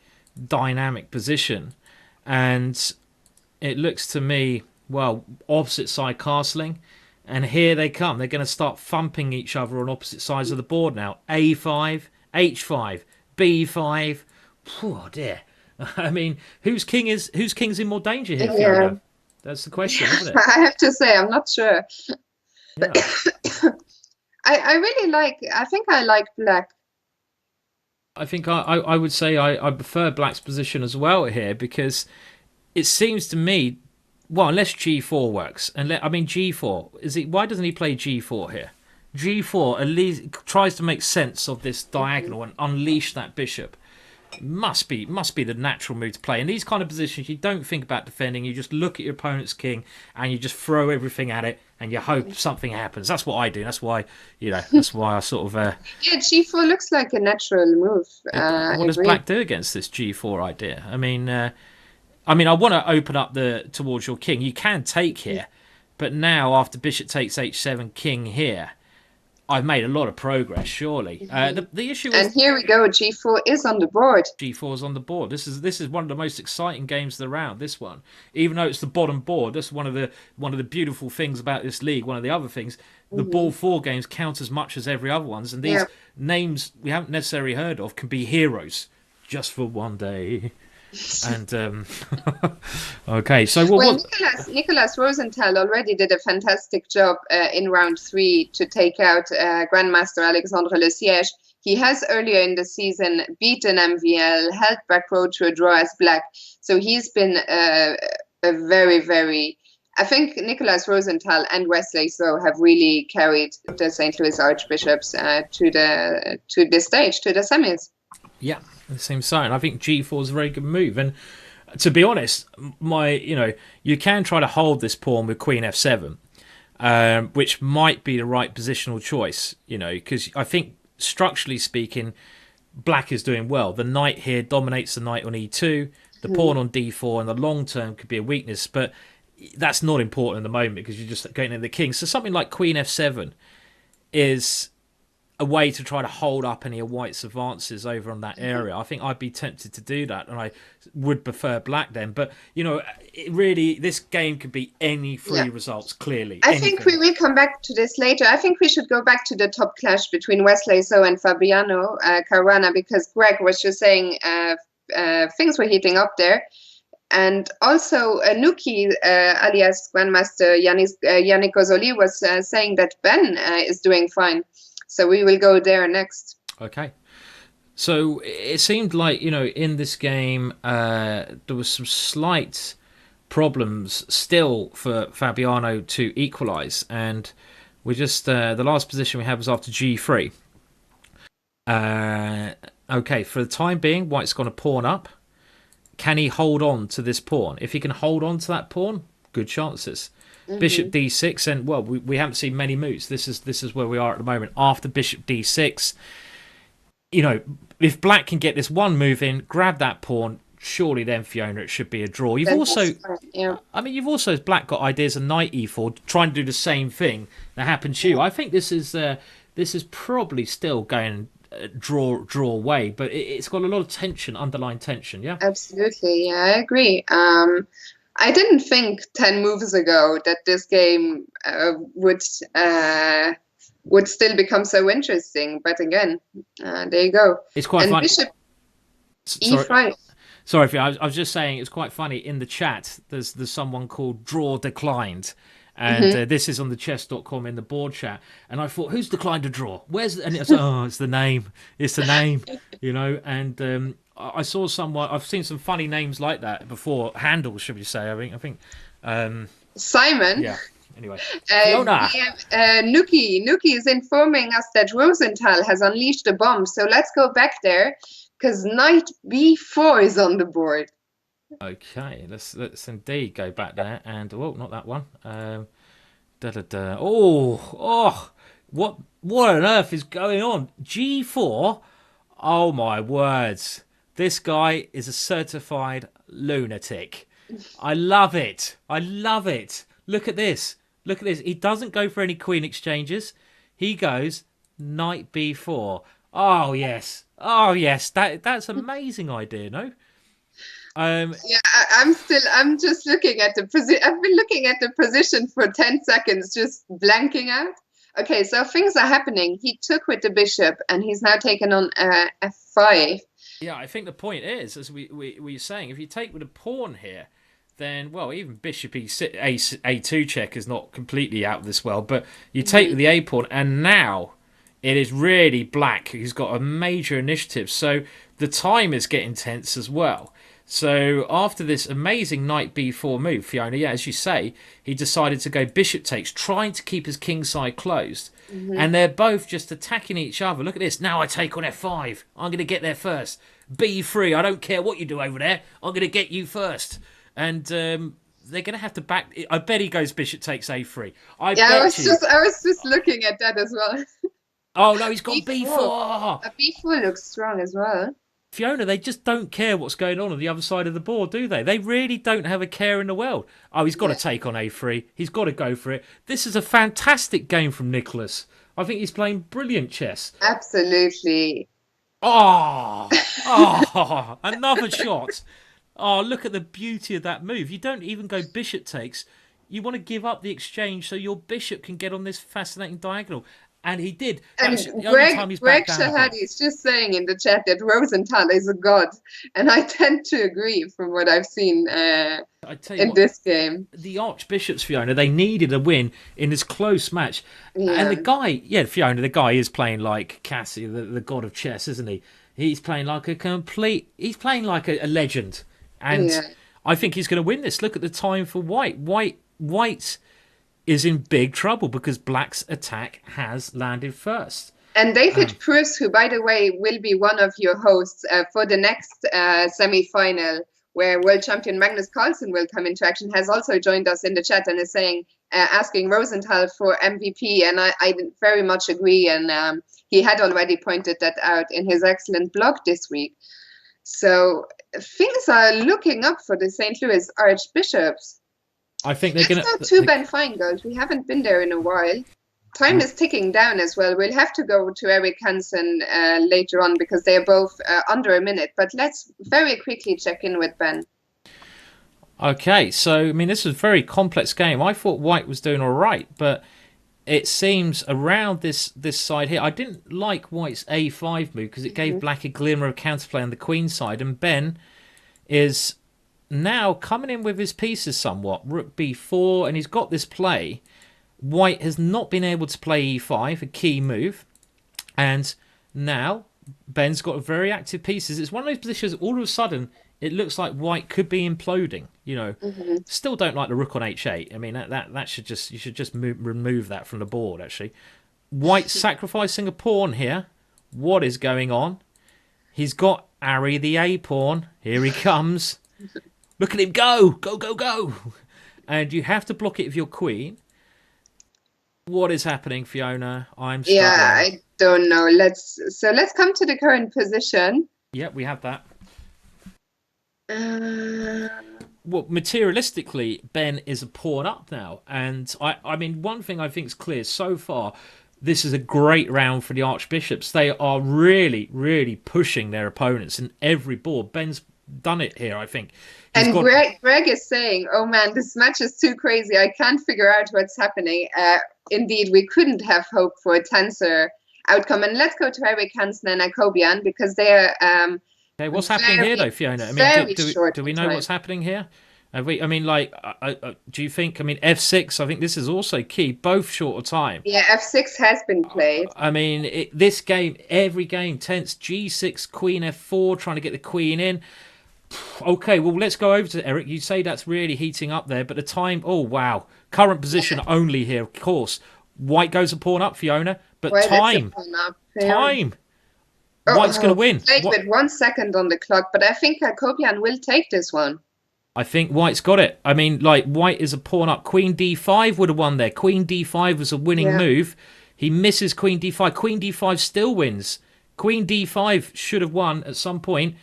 dynamic position, and it looks to me opposite side castling. And here they come. They're going to start thumping each other on opposite sides of the board now. A5, H5, B5. Oh dear. I mean, whose king's in more danger here, Fiona? That's the question, isn't it? I have to say, I'm not sure. Yeah. I think I like black. I think I would say I prefer black's position as well here because it seems to me, unless G4 works, and G4 why doesn't he play G4 here? G4 at least tries to make sense of this diagonal and unleash that bishop. Must be the natural move to play. In these kind of positions, you don't think about defending. You just look at your opponent's king and you just throw everything at it and you hope something happens. That's what I do. That's why I sort of. Yeah, G4 looks like a natural move. What does Black do against this G4 idea? I mean, I want to open up towards your king. You can take here, but now after bishop takes H7, king here. I've made a lot of progress, surely. The issue is... And here we go, G4 is on the board. G4 is on the board. This is one of the most exciting games of the round, this one. Even though it's the bottom board, that's one of the beautiful things about this league. One of the other things, the ball four games count as much as every other ones. And these names we haven't necessarily heard of can be heroes just for one day. And okay, so Nicholas Rosenthal already did a fantastic job in round 3 to take out Grandmaster Alexandre Loysier. He has earlier in the season beaten MVL, held back row to a draw as black. So he's been a very, very. I think Nicholas Rosenthal and Wesley have really carried the St. Louis Archbishops to the stage, to the semis. Yeah. It seems so, and I think G4 is a very good move. And to be honest, you can try to hold this pawn with Queen F7, which might be the right positional choice. Because I think structurally speaking, Black is doing well. The knight here dominates the knight on E2, the pawn on D4, and the long term could be a weakness, but that's not important at the moment because you're just going in the king. So something like Queen F7 is a way to try to hold up any of White's advances over on that area. I think I'd be tempted to do that, and I would prefer Black then. But, this game could be any three results, clearly. I think we will come back to this later. I think we should go back to the top clash between Wesley and Fabiano Caruana, because Greg was just saying things were heating up there. And also, Nuki, alias Grandmaster Yannick Ozoli, was saying that Ben is doing fine. So we will go there next. Okay. So it seemed like, in this game, there was some slight problems still for Fabiano to equalise. And we just, the last position we had was after G3. Okay, for the time being, White's gone a pawn up. Can he hold on to this pawn? If he can hold on to that pawn, good chances. Bishop D6, and we haven't seen many moves. This is where we are at the moment. After Bishop D6, you know, if black can get this one move in, grab that pawn, surely then, Fiona, it should be a draw. You've Then also, that's fine. Yeah. I mean, you've also, as black, got ideas of knight e4, trying to do the same thing that happened to you. I think this is probably still going draw away, but it's got a lot of tension, underlying tension. Yeah. Absolutely, yeah, I agree. I didn't think 10 moves ago that this game would still become so interesting, but again, there you go. It's quite And funny. bishop Sorry, e5. sorry, I was just saying it's quite funny. In the chat, there's someone called Draw Declined, and Hmm. this is on the chess.com in the board chat. And I thought, who's declined a draw? And it's oh, it's the name, it's the name, you know. And I saw someone. I've seen some funny names like that before. Handles, should we say? I think. Simon, Yeah. Anyway, Fiona. Nuki is informing us that Rosenthal has unleashed a bomb. So let's go back there, because knight b4 is on the board. Okay, let's indeed go back there. And oh, not that one. Oh, what on earth is going on? G4. Oh my words! This guy is a certified lunatic. I love it. I love it. Look at this. Look at this. He doesn't go for any queen exchanges. He goes knight b4. Oh yes. Oh yes. That's an amazing idea. No. Yeah, I'm just looking at the position. I've been looking at the position for 10 seconds, just blanking out. Okay, so things are happening. He took with the bishop, and he's now taken on f5. Yeah, I think the point is, as we were saying, if you take with a pawn here, then, well, even bishop a2 check is not completely out of this world, but you take with the a pawn, and now it is really black who's got a major initiative. So the time is getting tense as well. So after this amazing knight b4 move, Fiona, yeah, as you say, he decided to go bishop takes, trying to keep his king side closed. And they're both just attacking each other. Look at this. Now I take on f5. I'm going to get there first. b3. I don't care what you do over there. I'm going to get you first. And they're going to have to back. I bet he goes bishop takes a3. I bet you. I was just looking at that as well. Oh no, he's gone b4. b4. A b4 looks strong as well. Fiona, they just don't care what's going on the other side of the board, do they? They really don't have a care in the world. Oh, he's got to take on a3. He's got to go for it. This is a fantastic game from Nicholas. I think he's playing brilliant chess. Absolutely. Oh, another shot. Oh, look at the beauty of that move. You don't even go bishop takes. You want to give up the exchange so your bishop can get on this fascinating diagonal. And he did. That was the only time he's Greg back down. Shahadi is just saying in the chat that Rosenthal is a god. And I tend to agree from what I've seen I tell you in what, this game. the Archbishops, Fiona, they needed a win in this close match. Yeah. And the guy, yeah, Fiona, the guy is playing like Cassie, the god of chess, isn't he? He's playing like he's playing like a legend. And Yeah. I think he's going to win this. Look at the time for White. White is in big trouble because Black's attack has landed first. And David Cruz, who, by the way, will be one of your hosts for the next semi-final, where world champion Magnus Carlsen will come into action, has also joined us in the chat and is saying, asking Rosenthal for MVP. And I very much agree. And he had already pointed that out in his excellent blog this week. So things are looking up for the St. Louis Archbishops. I think they're going to. Let's go to Ben Finegold. We haven't been there in a while. Time is ticking down as well. We'll have to go to Eric Hansen later on because they are both under a minute. But let's very quickly check in with Ben. Okay, so I mean, this is a very complex game. I thought White was doing all right, but it seems around this side here. I didn't like White's a5 move because it gave Black a glimmer of counterplay on the queen side, and Ben is now coming in with his pieces somewhat. Rook b4, and he's got this play. White has not been able to play e5, a key move, and now Ben's got very active pieces. It's one of those positions all of a sudden it looks like White could be imploding. You know, still don't like the rook on h8. I mean that should just, you should just remove that from the board. Actually, White sacrificing a pawn here. What is going on? He's got Ari the a pawn. Here he comes. Look at him go! Go, go, go! And you have to block it with your queen. What is happening, Fiona? I'm struggling. Yeah, I don't know. Let's come to the current position. Yeah, we have that. Uh, Well, materialistically, Ben is a pawn up now, and I mean, one thing I think is clear so far. This is a great round for the Archbishops. They are really, really pushing their opponents in every board. Ben's done it here, I think. and Greg is saying, "Oh man, this match is too crazy. I can't figure out what's happening." Indeed, we couldn't have hoped for a tenser outcome. And let's go to Eric Hansen and Akobian because they're Okay, what's happening here, though, Fiona? I mean, do we know what's happening here? I mean, like, do you think? I mean, F6. I think this is also key. Both short of time. Yeah, F6 has been played. I mean, this game, every game, tense. G6, Queen F4, trying to get the Queen in. Okay, well, let's go over to Eric. You say that's really heating up there, but the time. Oh wow, current position only here, of course. White goes a pawn up, Fiona, but time. White's going to win. Played with 1 second on the clock, but I think Akobian will take this one. I think White's got it. I mean, like, White is a pawn up. Queen D5 would have won there. Queen D5 was a winning move. He misses Queen D5. Queen D5 still wins. Queen D5 should have won at some point,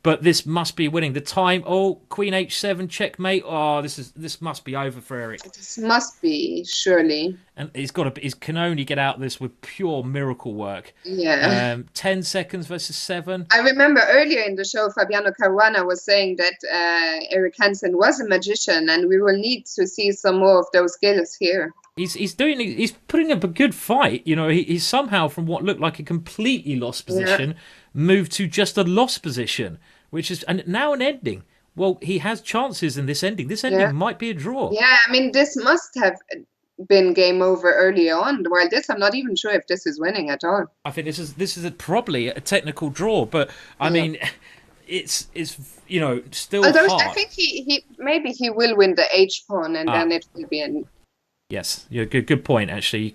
but this must be winning. The time. Oh, Queen H7 checkmate. Oh, this must be over for Eric. This must be, surely. And he can only get out of this with pure miracle work. Yeah. 10 seconds versus 7. I remember earlier in the show, Fabiano Caruana was saying that Eric Hansen was a magician, and we will need to see some more of those skills here. He's putting up a good fight. You know, he's somehow, from what looked like a completely lost position, moved to just a lost position, which is now an ending. Well, he has chances in this ending. This ending might be a draw. Yeah, I mean, this must have been game over early on. While this, I'm not even sure if this is winning at all. I think this is probably a technical draw, but I mean, it's you know, still Although hard. I think he will win the H pawn, and then it will be an. Yes, you're good point. Actually,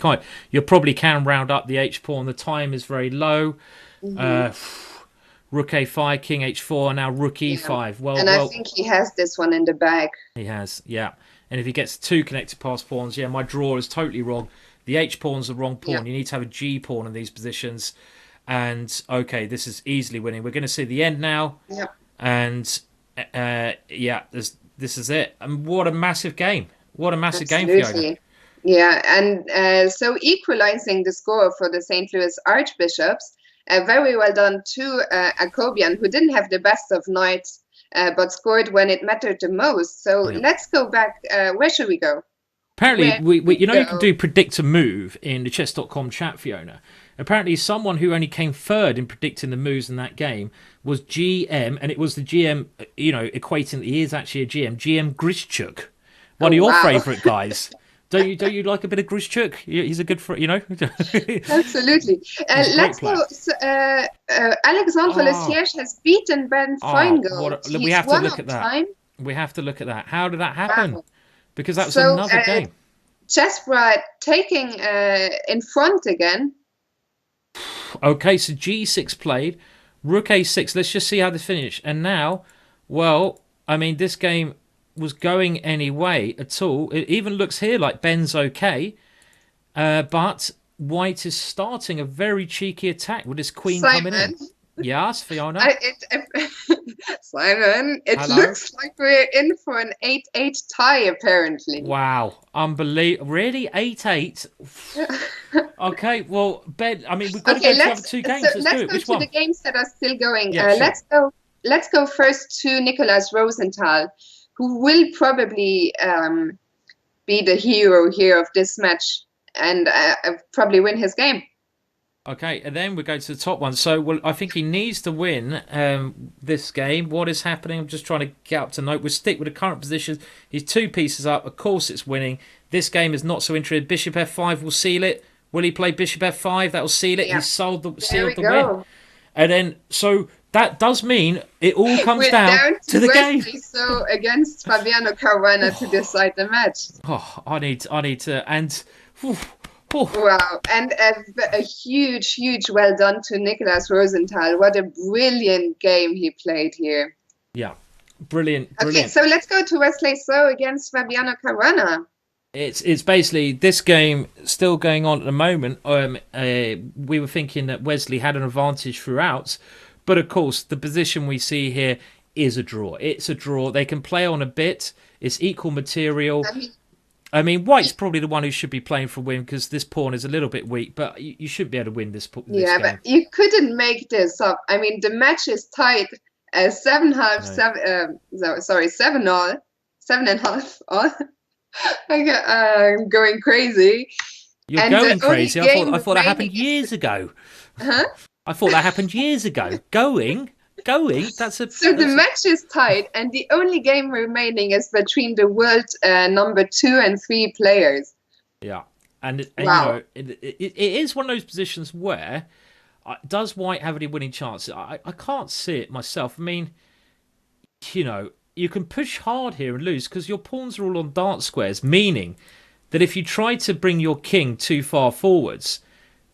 you probably can round up the H pawn. The time is very low. Rook A5, King H4, and now Rook E5. Well, I think he has this one in the bag. He has, yeah. And if he gets 2 connected pass pawns, my draw is totally wrong. The H pawn's the wrong pawn. You need to have a G pawn in these positions. And okay, this is easily winning. We're going to see the end now. Yeah. And this is it. And what a massive game! What a massive game, Fiona. Yeah, and so equalizing the score for the St. Louis Archbishops. Very well done to Akobian, who didn't have the best of nights, but scored when it mattered the most. So let's go back. Where should we go? Apparently, you can do predict a move in the Chess.com chat, Fiona. Apparently, someone who only came third in predicting the moves in that game was GM, and it was the GM, equating that he is actually a GM Grishchuk, one of your favourite guys. Don't you like a bit of Grishchuk? He's a good friend, Absolutely. Let's go. Alexandre Loysier has beaten Ben Finegold. We have to look at that. We have to look at that. How did that happen? Wow. Because that was another game. ChessBrahs taking in front again. Okay, so G6 played. Rook A6. Let's just see how this finished. And now, well, I mean, this game was going any way at all. It even looks here like Ben's okay, but White is starting a very cheeky attack with his queen coming in. Yes, Fiona. Simon, it looks like we're in for an 8-8 tie, apparently. Wow, unbelievable! Really, 8-8. Okay, well, Ben. I mean, we've got to go to the other 2 games. So let's go to the games that are still going. Sure. Let's go first to Nicholas Rosenthal, who will probably be the hero here of this match and probably win his game. Okay, and then we go to the top one. So, I think he needs to win this game. What is happening? I'm just trying to get up to note. We'll stick with the current positions. He's 2 pieces up. Of course, it's winning. This game is not so interesting. Bishop F5 will seal it. Will he play Bishop F5? That will seal it. Yeah. He sealed the win. And then, so that does mean it all comes down to the Wesley, game. So against Fabiano Caruana to decide the match. Oh, I need to, and. Wow, and a huge well done to Nicholas Rosenthal. What a brilliant game he played here. Yeah, brilliant. Okay, so let's go to Wesley So against Fabiano Caruana. It's basically this game still going on at the moment. We were thinking that Wesley had an advantage throughout, but of course the position we see here is a draw. It's a draw. They can play on a bit. It's equal material. I mean, I mean, White's probably the one who should be playing for a win because this pawn is a little bit weak, but you should be able to win this yeah, but game. you couldn't make this up. I mean, the match is tied seven half, No. seven. Sorry, 7-all, 7.5 all. I'm going crazy. You're And the going only crazy. game I thought that remaining happened is years ago. huh? I thought that happened years ago. Going. So the That's a match is tied, and the only game remaining is between the world number 2 and 3 players. yeah. And you Wow. know it is one of those positions where does White have any winning chances? I can't see it myself. I mean, you know, you can push hard here and lose because your pawns are all on dart squares, meaning that if you try to bring your king too far forwards,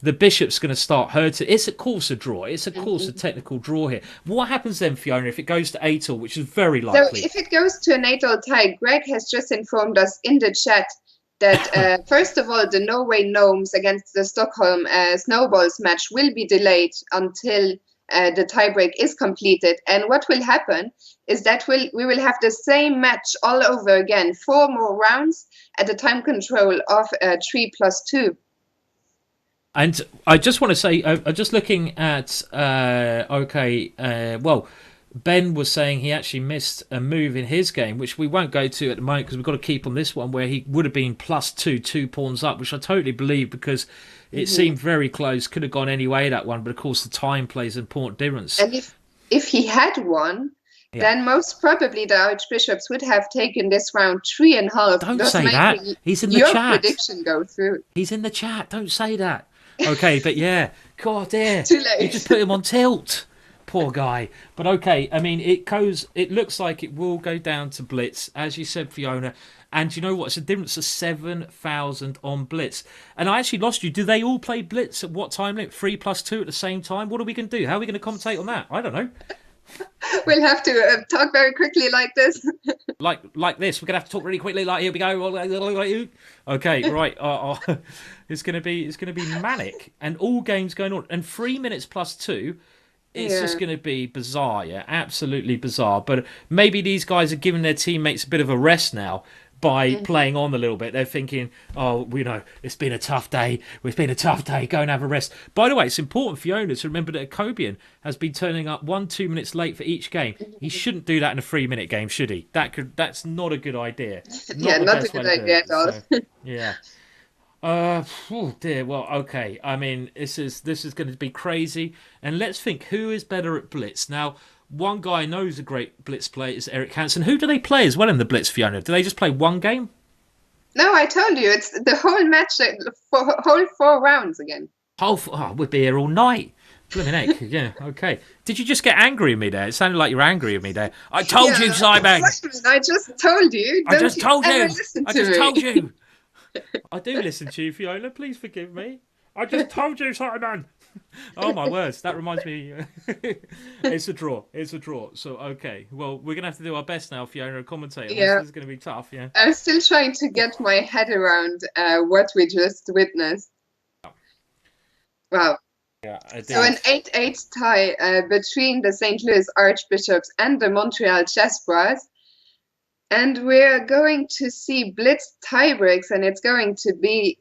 the bishop's going to start hurting. It's of course a draw. It's of course a Mhm. technical draw here. What happens then, Fiona, if it goes to 8-all, which is very So likely? if it goes to an 8-all tie, Greg has just informed us in the chat that first of all, the Norway Gnomes against the Stockholm Snowballs match will be delayed until the tiebreak is completed. And what will happen is that we will have the same match all over again, 4 more rounds at a time control of 3+2. And I just want to say, I'm just looking at, well, Ben was saying he actually missed a move in his game, which we won't go to at the moment because we've got to keep on this one, where he would have been +2, 2 pawns up, which I totally believe because it Mhm. seemed very close, could have gone any way that one, but of course the time plays an important difference. And if he had won, Yeah. then most probably the Archbishops would have taken this round 3.5, Don't thus say that. making He's in the your chat. prediction go through. He's in the chat. Don't say that. Okay, but yeah, God, dear, Too you late. just put him on tilt. Poor guy. But okay, I mean, it goes. It looks like it will go down to Blitz, as you said, Fiona. And you know what? It's a difference of 7,000 on Blitz. And I actually lost you. Do they all play Blitz at what time limit? 3+2 at the same time? What are we going to do? How are we going to commentate on that? I don't know. We'll have to talk very quickly like this. Like this. We're gonna have to talk really quickly. Like here we go. Okay, right. It's gonna be manic, and all games going on, and 3 minutes +2. It's Yeah. just going to be bizarre, yeah, absolutely bizarre. But maybe these guys are giving their teammates a bit of a rest now by Mhm. playing on a little bit. They're thinking, oh, we know it's been a tough day. It's been a tough day. Go and have a rest. By the way, it's important for Fiona to remember that Akobian has been turning up 1-2 minutes late for each game. He shouldn't do that in a 3 minute game, should he? That's not a good idea. Yeah, Not the not a best way good to do idea it. at all. So yeah. Oh dear. Well, okay. I mean, this is going to be crazy. And let's think who is better at Blitz now. One guy I know is a great Blitz player is Eric Hansen. Who do they play as well in the Blitz, Fiona? Do they just play one game? No, I told you, it's the whole match, whole 4 rounds again. We'd be here all night. Blimey heck. Yeah. Okay. Did you just get angry at me there? It sounded like you were angry at me there. I told you, Yeah, Simon. Simon, I just told you. I Don't just you told ever you. listen I to just me. told you. I do listen to you, Fiona. Please forgive me. I just told you, Simon. Oh my words, that reminds me. It's a draw. It's a draw. So okay, well we're gonna have to do our best now, Fiona, and commentate on this. Yeah, This is gonna be tough. Yeah. I'm still trying to get my head around what we just witnessed. Wow. Yeah, So indeed. an 8-8 tie between the St. Louis Archbishops and the Montreal ChessBrahs. And we're going to see Blitz tiebreaks, and it's going to be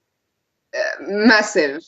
massive.